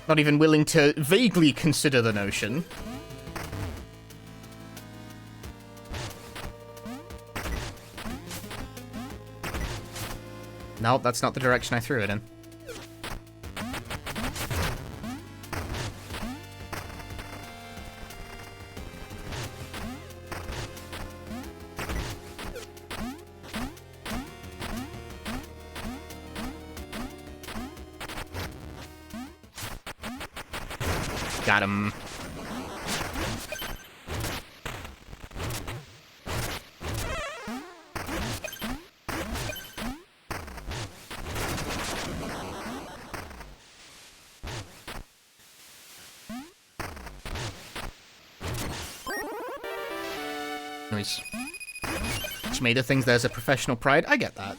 A: Not even willing to vaguely consider the notion. No, that's not the direction I threw it in. Got him. Nice. Shmeda thinks there's a professional pride. I get that.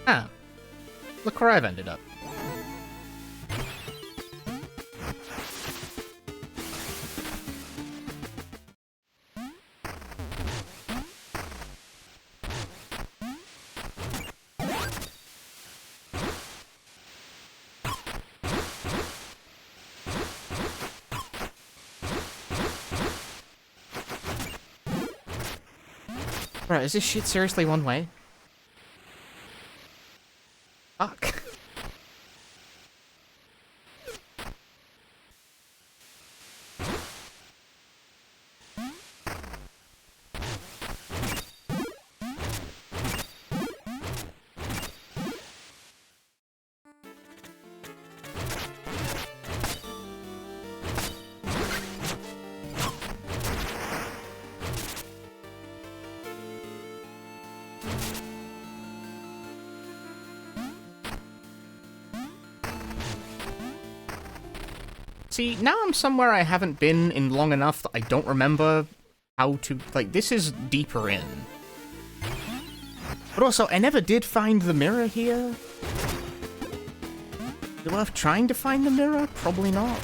A: Ah. Look where I've ended up. Bro, is this shit seriously one way? Fuck. See, now I'm somewhere I haven't been in long enough that I don't remember how to... Like, this is deeper in. But also, I never did find the mirror here. Is it worth trying to find the mirror? Probably not.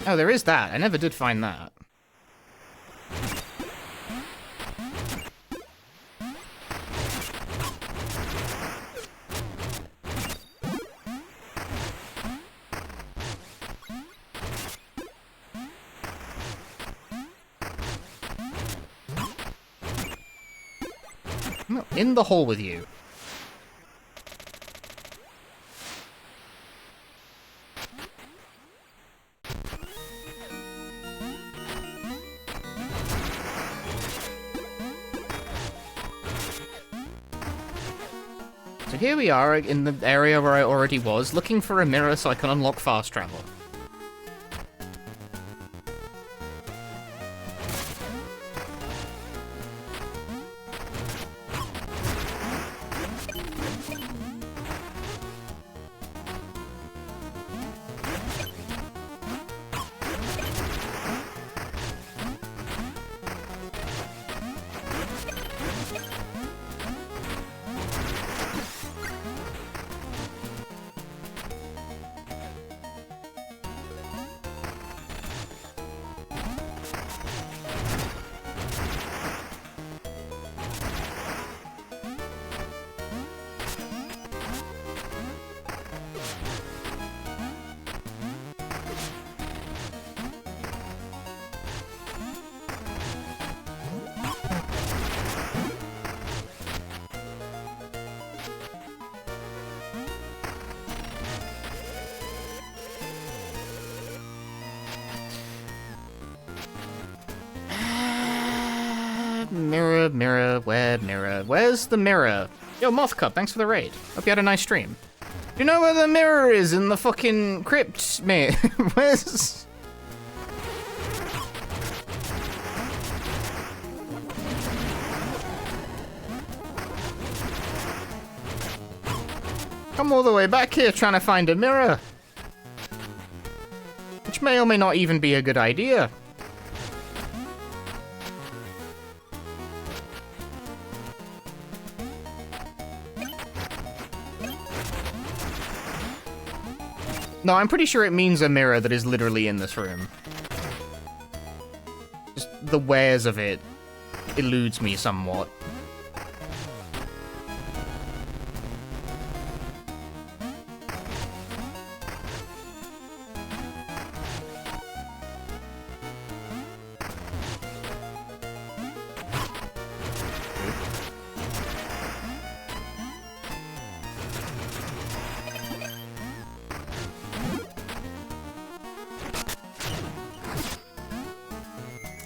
A: Oh, there is that. I never did find that. No, in the hole with you. So here we are in the area where I already was, looking for a mirror so I can unlock fast travel. Mirror, mirror, where mirror? Where's the mirror? Yo, Moth Cup, thanks for the raid. Hope you had a nice stream. Do you know where the mirror is in the fucking crypt, mate? Where's... Come all the way back here trying to find a mirror. Which may or may not even be a good idea. No, I'm pretty sure it means a mirror that is literally in this room. Just the wares of it eludes me somewhat.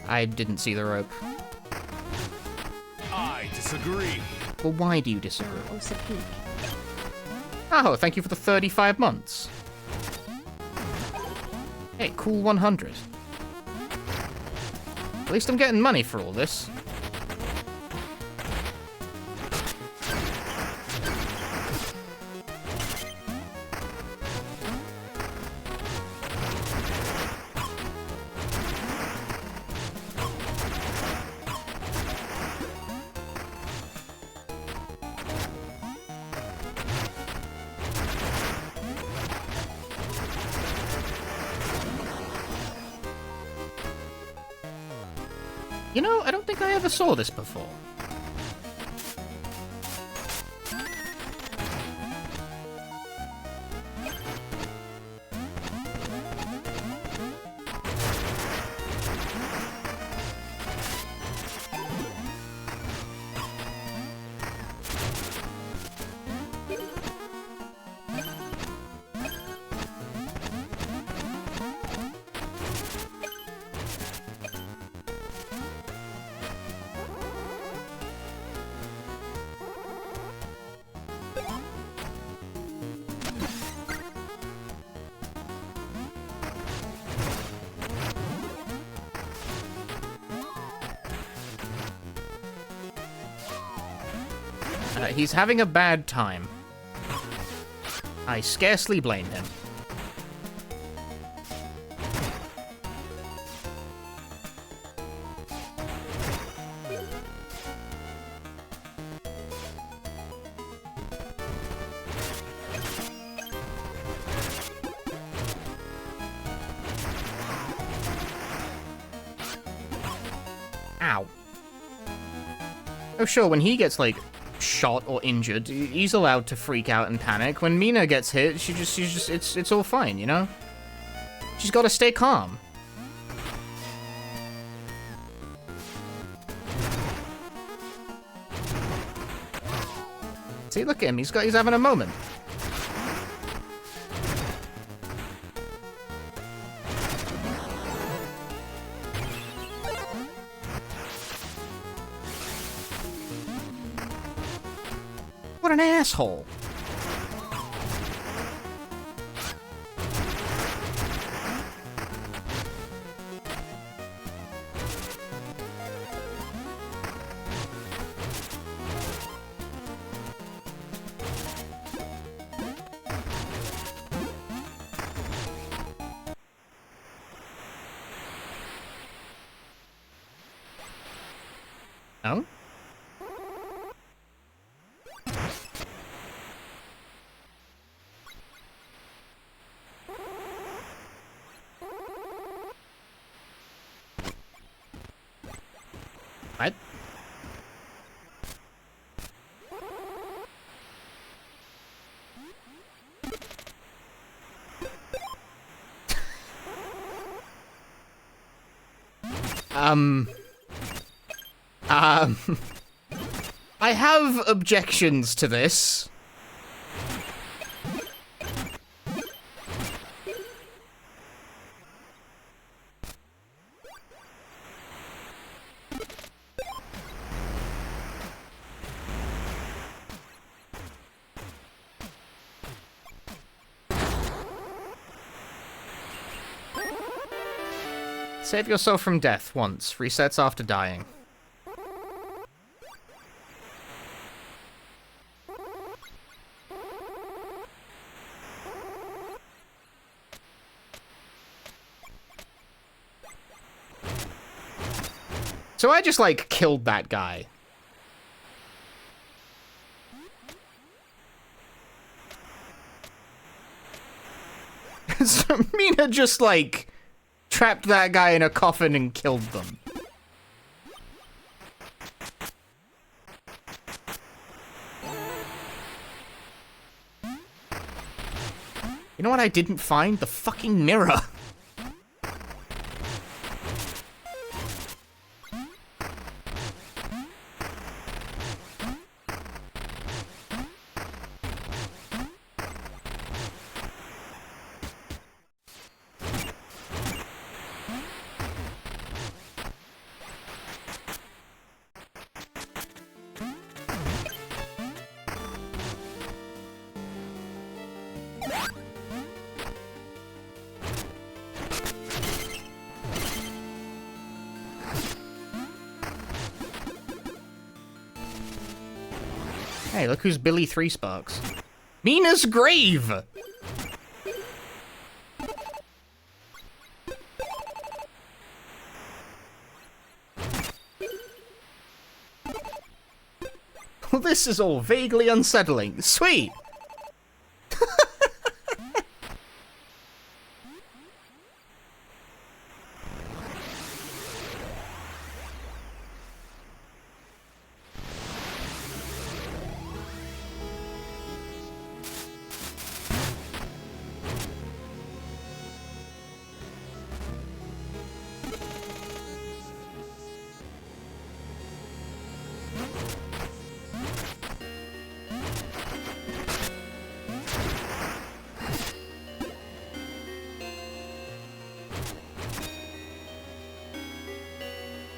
A: I didn't see the rope.
C: I disagree.
A: Well, why do you disagree?
B: Also peak.
A: Oh, thank you for the 35 months. Hey, cool 100. At least I'm getting money for all this. You know, I don't think I ever saw this before. He's having a bad time. I scarcely blame him. Ow. Oh, sure, when he gets, like, shot or injured, he's allowed to freak out and panic. When Mina gets hit, it's all fine, you know? She's gotta stay calm. See, look at him, he's having a moment. What an asshole. No? What? I have objections to this. Save yourself from death once. Resets after dying. So I just, like, killed that guy. So Mina just, like, trapped that guy in a coffin and killed them. You know what I didn't find? The fucking mirror. Hey, look who's Billy Three Sparks. Mina's grave! Well, this is all vaguely unsettling. Sweet!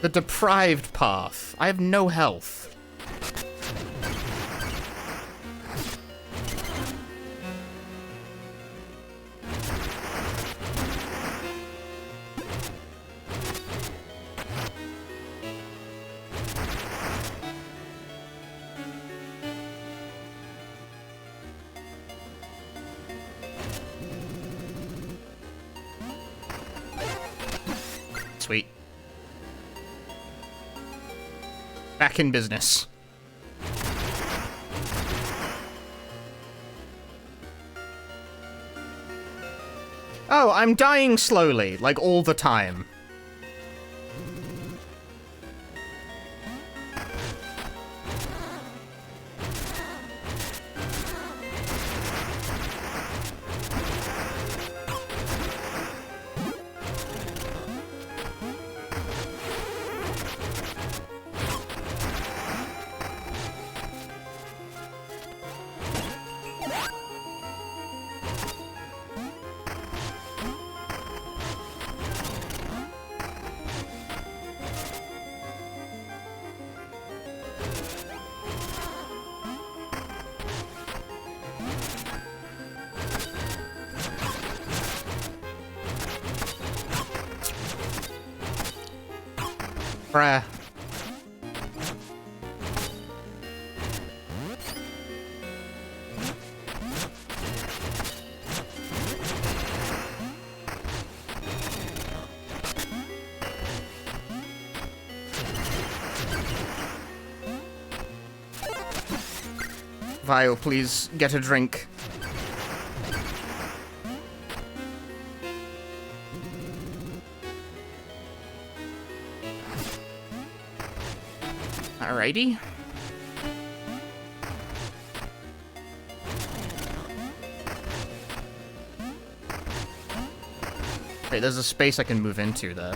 A: The deprived path. I have no health. Sweet. Back in business. Oh, I'm dying slowly, like all the time. Bruh. Vile, please get a drink. Alrighty. Wait, there's a space I can move into there.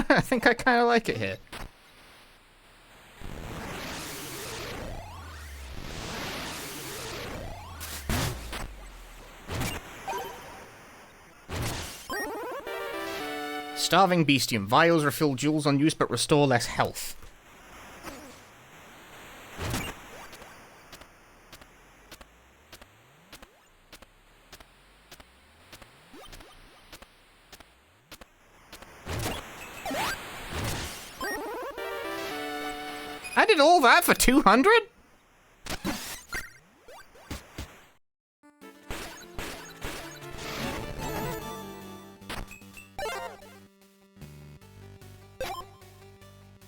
A: I think I kind of like it here. Starving Bestium. Vials refill jewels on use but restore less health. I did all that for 200?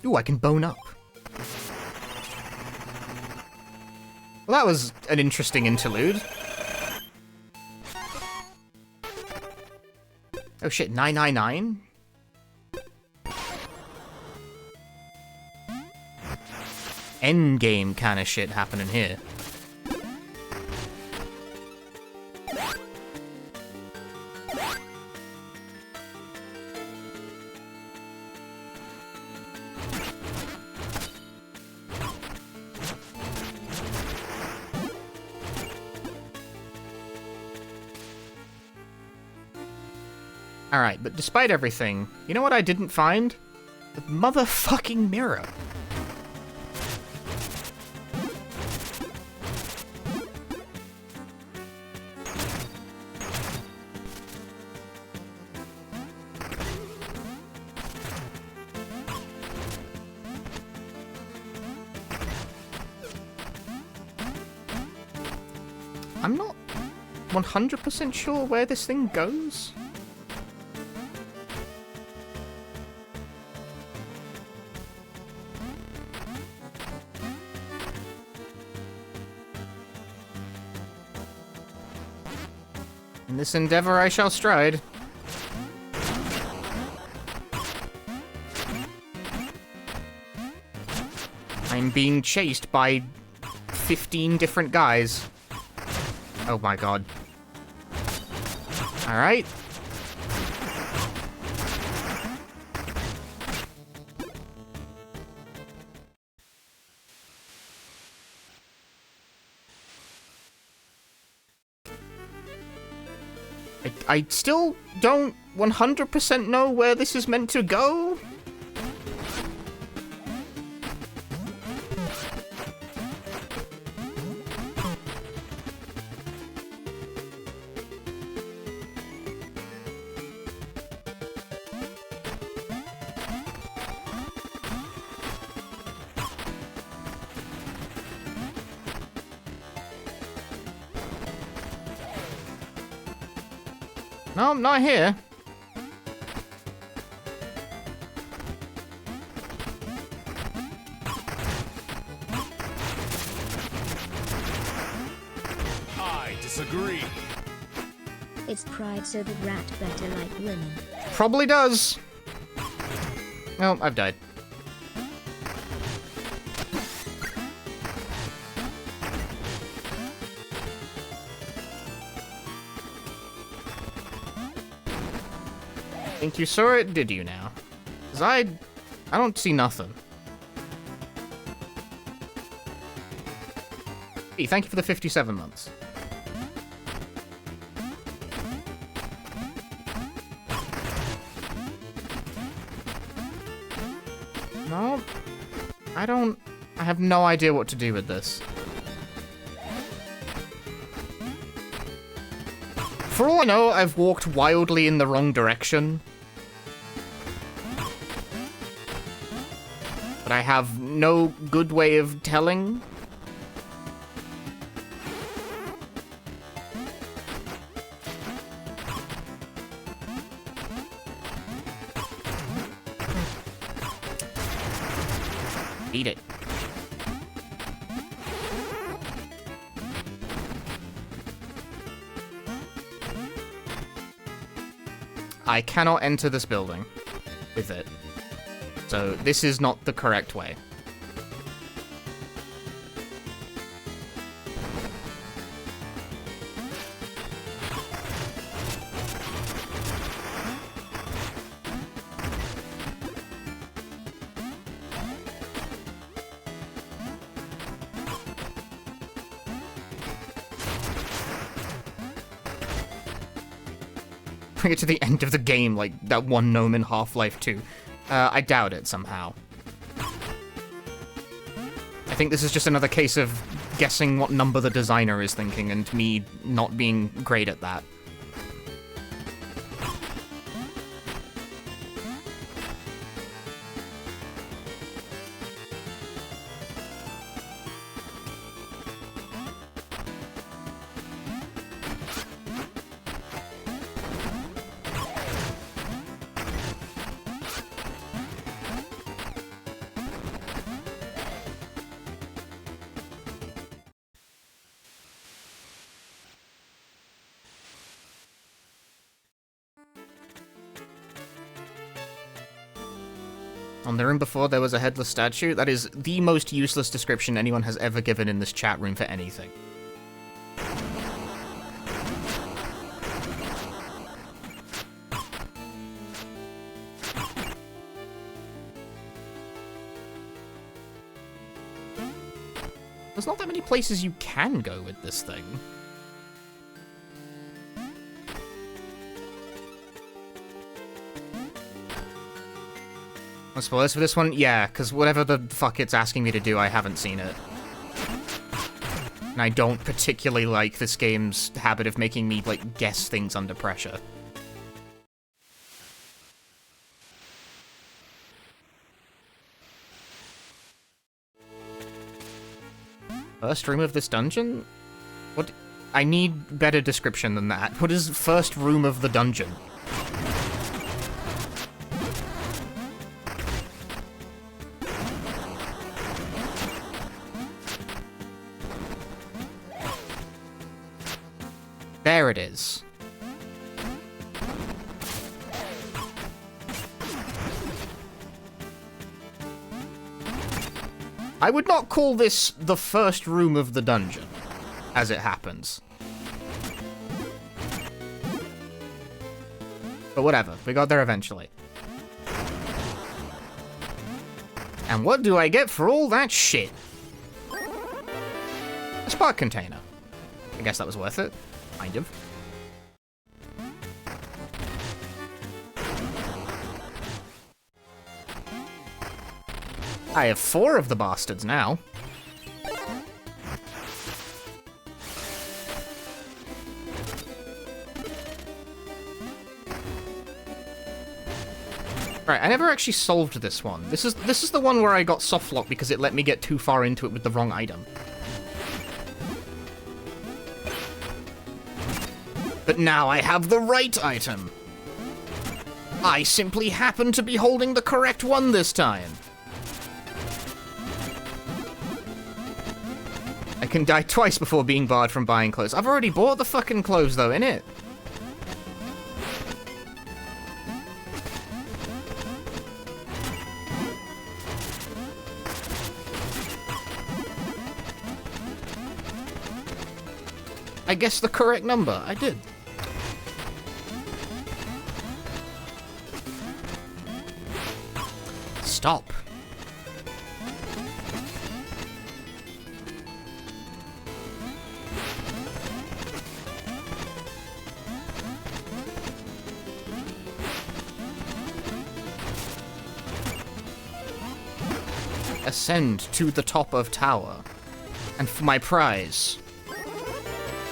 A: Ooh, I can bone up. Well, that was an interesting interlude. Oh shit, 999? Endgame kind of shit happening here. Alright, but despite everything, you know what I didn't find? The motherfucking mirror. I'm not 100% sure where this thing goes. In this endeavor I shall stride. I'm being chased by 15 different guys. Oh my god. Alright. I still don't 100% know where this is meant to go. No, I'm not here.
C: I disagree.
B: It's pride, so the rat better like women.
A: Probably does. Oh, I've died. Think you saw it, did you now? 'Cause I don't see nothing. Hey, thank you for the 57 months. No, I have no idea what to do with this. For all I know, I've walked wildly in the wrong direction. But I have no good way of telling. Eat it. I cannot enter this building with it. So this is not the correct way. Bring it to the end of the game, like that one gnome in Half-Life 2. I doubt it somehow. I think this is just another case of guessing what number the designer is thinking and me not being great at that. On the room before, there was a headless statue. That is the most useless description anyone has ever given in this chat room for anything. There's not that many places you can go with this thing. Spoilers for this one? Yeah, because whatever the fuck it's asking me to do, I haven't seen it. And I don't particularly like this game's habit of making me, like, guess things under pressure. First room of this dungeon? What? I need better description than that. What is first room of the dungeon? There it is. I would not call this the first room of the dungeon, as it happens. But whatever, we got there eventually. And what do I get for all that shit? A spark container. I guess that was worth it. Kind of. I have 4 of the bastards now. Right, I never actually solved this one. This is the one where I got softlocked because it let me get too far into it with the wrong item. But now I have the right item. I simply happen to be holding the correct one this time. I can die twice before being barred from buying clothes. I've already bought the fucking clothes though, innit? I guessed the correct number. I did. Stop. Ascend to the top of tower. And for my prize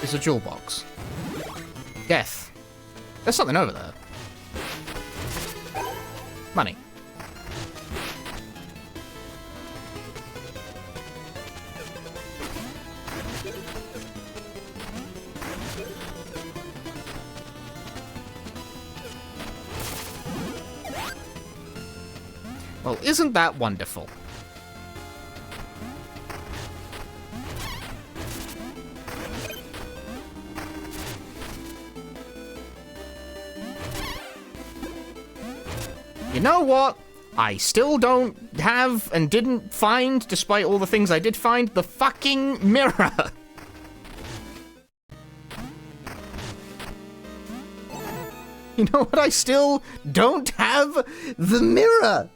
A: is a jewel box. Death. There's something over there. Money. Well, isn't that wonderful? You know what? I still don't have and didn't find, despite all the things I did find, the fucking mirror. You know what? I still don't have the mirror.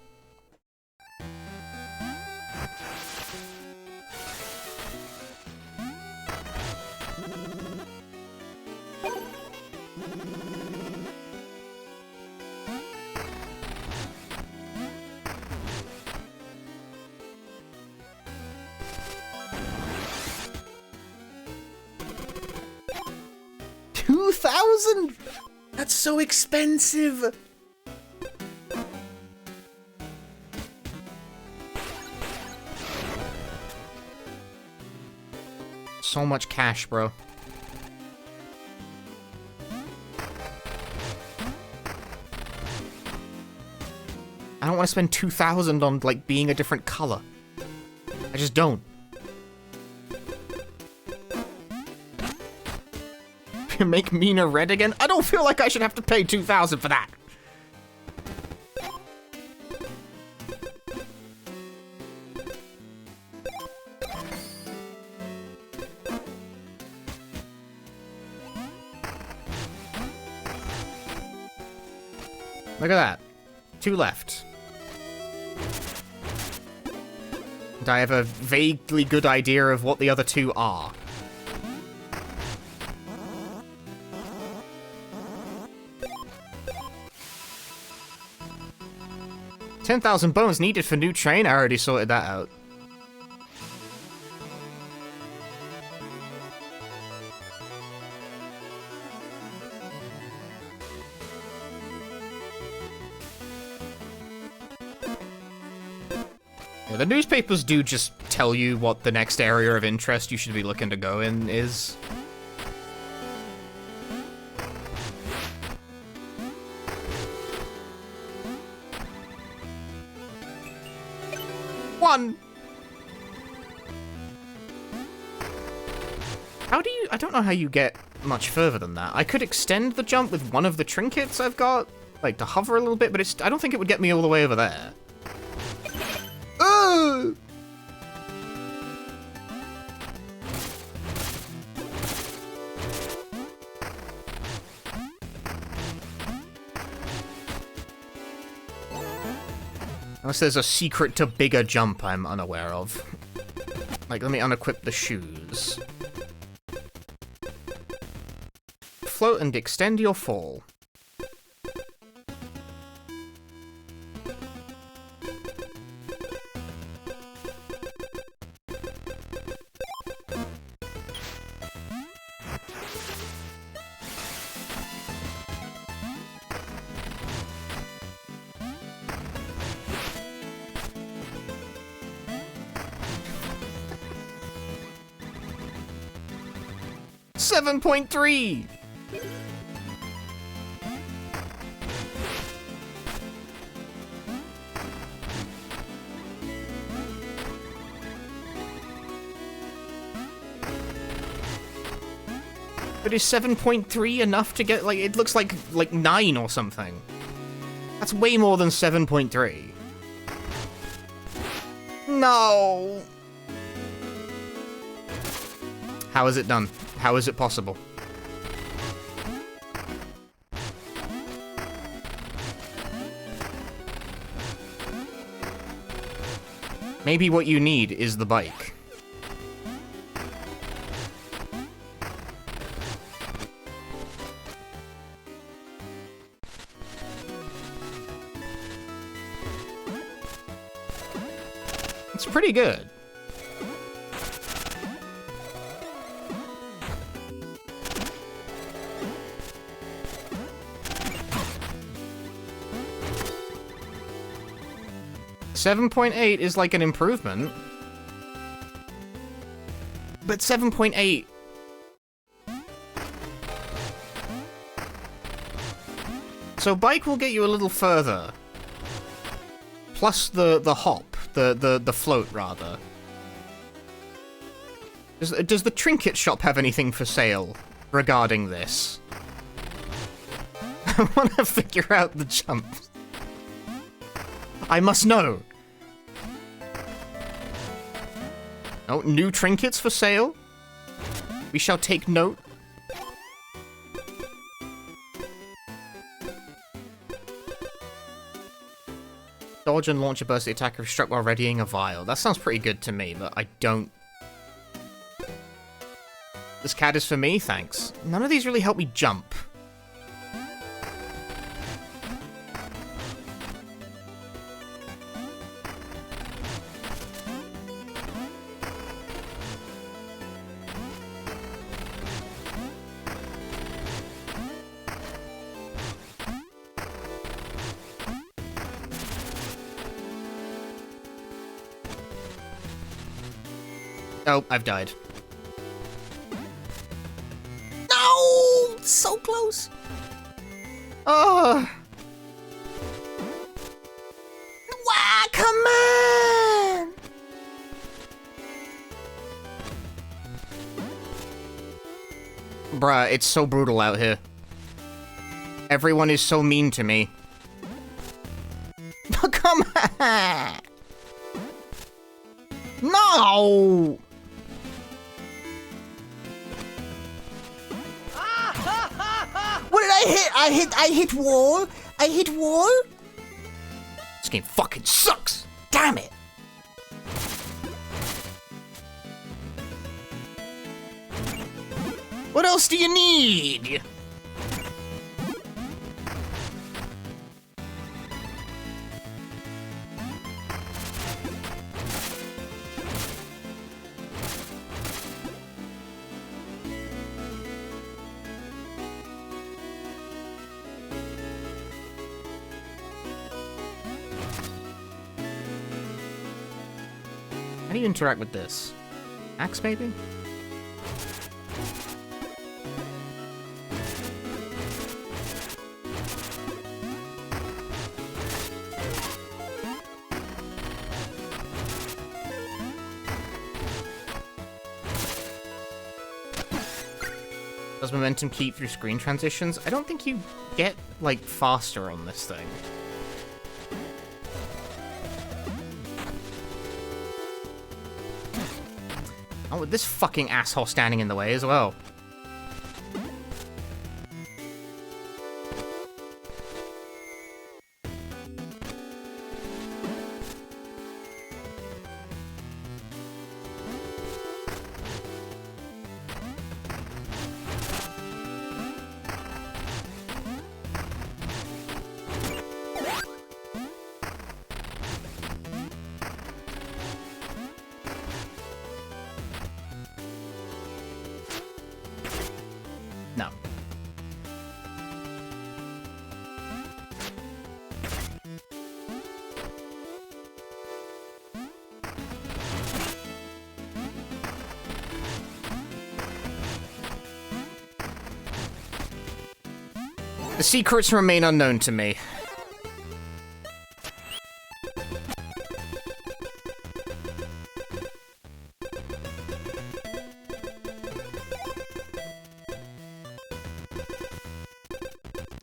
A: $2,000? That's so expensive. So much cash, bro. I don't want to spend 2,000 on, like, being a different color. I just don't. Make Mina red again? I don't feel like I should have to pay 2,000 for that. Look at that. 2 left. And I have a vaguely good idea of what the other 2 are. $10,000 bones needed for new train. I already sorted that out. Yeah, the newspapers do just tell you what the next area of interest you should be looking to go in is. How do you... I don't know how you get much further than that. I could extend the jump with one of the trinkets I've got, like, to hover a little bit, but it's... I don't think it would get me all the way over there. Oh! Unless there's a secret to bigger jump I'm unaware of. Like, let me unequip the shoes. Float and extend your fall. $7.3! But is 7.3 enough to get, like, it looks like 9 or something. That's way more than 7.3. No! How is it done? How is it possible? Maybe what you need is the bike. It's pretty good. $7.8 is like an improvement. But 7.8... So bike will get you a little further. Plus the hop. The float, rather. Does the trinket shop have anything for sale regarding this? I want to figure out the jumps. I must know. Oh, new trinkets for sale? We shall take note. Dodge and launch a burst of the attacker if struck while readying a vial. That sounds pretty good to me, but I don't... This cat is for me, thanks. None of these really help me jump. Oh, I've died. No! So close! Oh! Wow, come on! Bruh, it's so brutal out here. Everyone is so mean to me. Come on! No! What did I hit? I hit wall. I hit wall. This game fucking sucks. Damn it. What else do you need? How do you interact with this? Axe, maybe? Does momentum keep through screen transitions? I don't think you get, like, faster on this thing. Oh, with this fucking asshole standing in the way as well. No. The secrets remain unknown to me.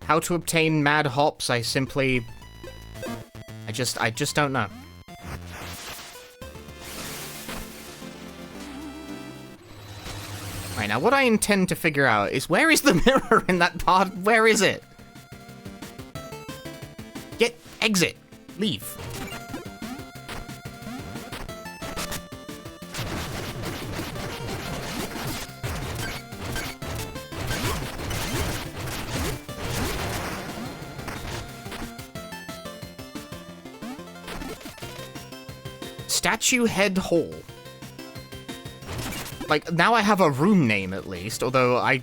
A: How to obtain mad hops, I just don't know. Right, now what I intend to figure out is where is the mirror in that part? Where is it? Exit. Leave. Statue Head Hall. Like, now I have a room name at least, although I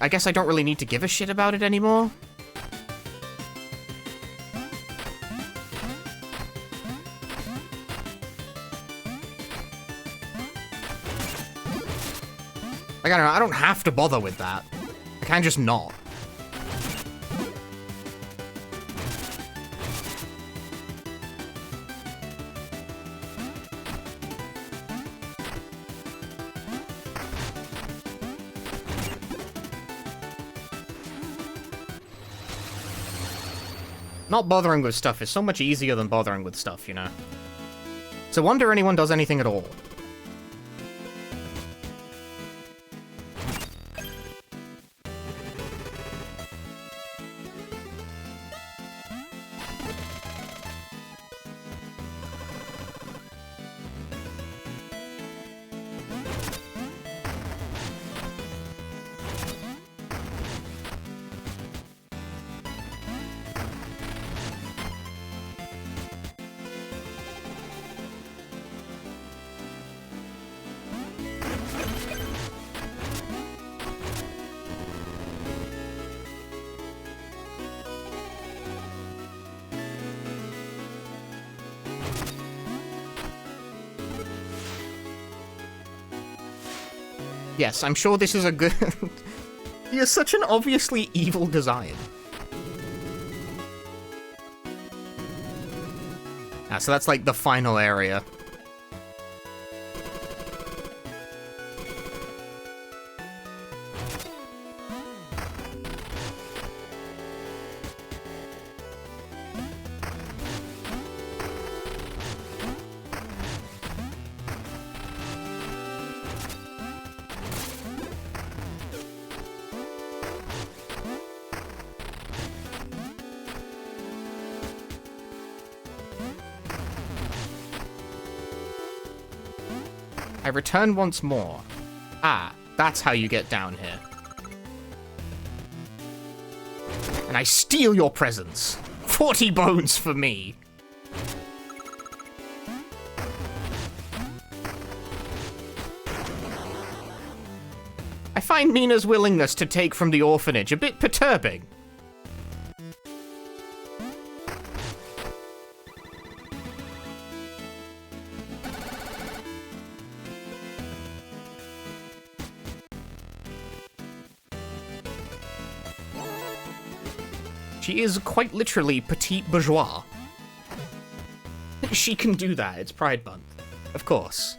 A: guess I don't really need to give a shit about it anymore. Like, I don't know, I don't have to bother with that. I can just not. Not bothering with stuff is so much easier than bothering with stuff, you know? So wonder anyone does anything at all. Yes, I'm sure this is a good... He has such an obviously evil design. Ah, so that's like the final area. I return once more. Ah, that's how you get down here. And I steal your presents. 40 bones for me. I find Mina's willingness to take from the orphanage a bit perturbing. She is quite literally petite bourgeois. She can do that, it's Pride Month. Of course.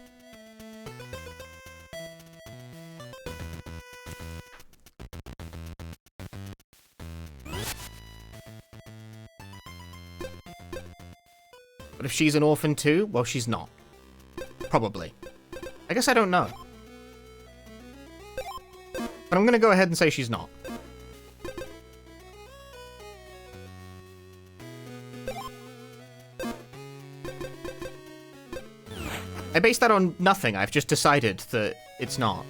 A: But if she's an orphan too? Well, she's not. Probably. I guess I don't know. But I'm gonna go ahead and say she's not. I base that on nothing. I've just decided that it's not.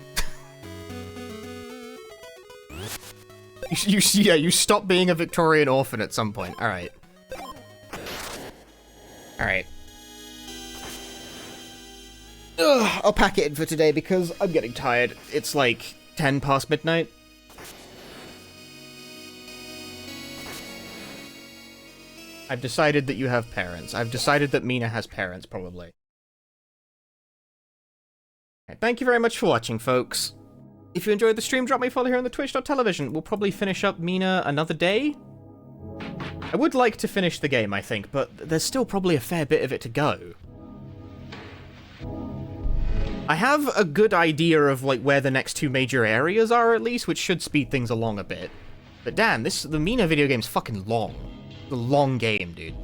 A: you stop being a Victorian orphan at some point. Alright. Alright. I'll pack it in for today because I'm getting tired. It's like 10 past midnight. I've decided that you have parents. I've decided that Mina has parents, probably. Thank you very much for watching, folks. If you enjoyed the stream, drop me a follow here on the twitch.tv. We'll probably finish up Mina another day. I would like to finish the game, I think, but there's still probably a fair bit of it to go. I have a good idea of like where the next two major areas are, at least, which should speed things along a bit. But damn, the Mina video game's fucking long. It's a long game, dude.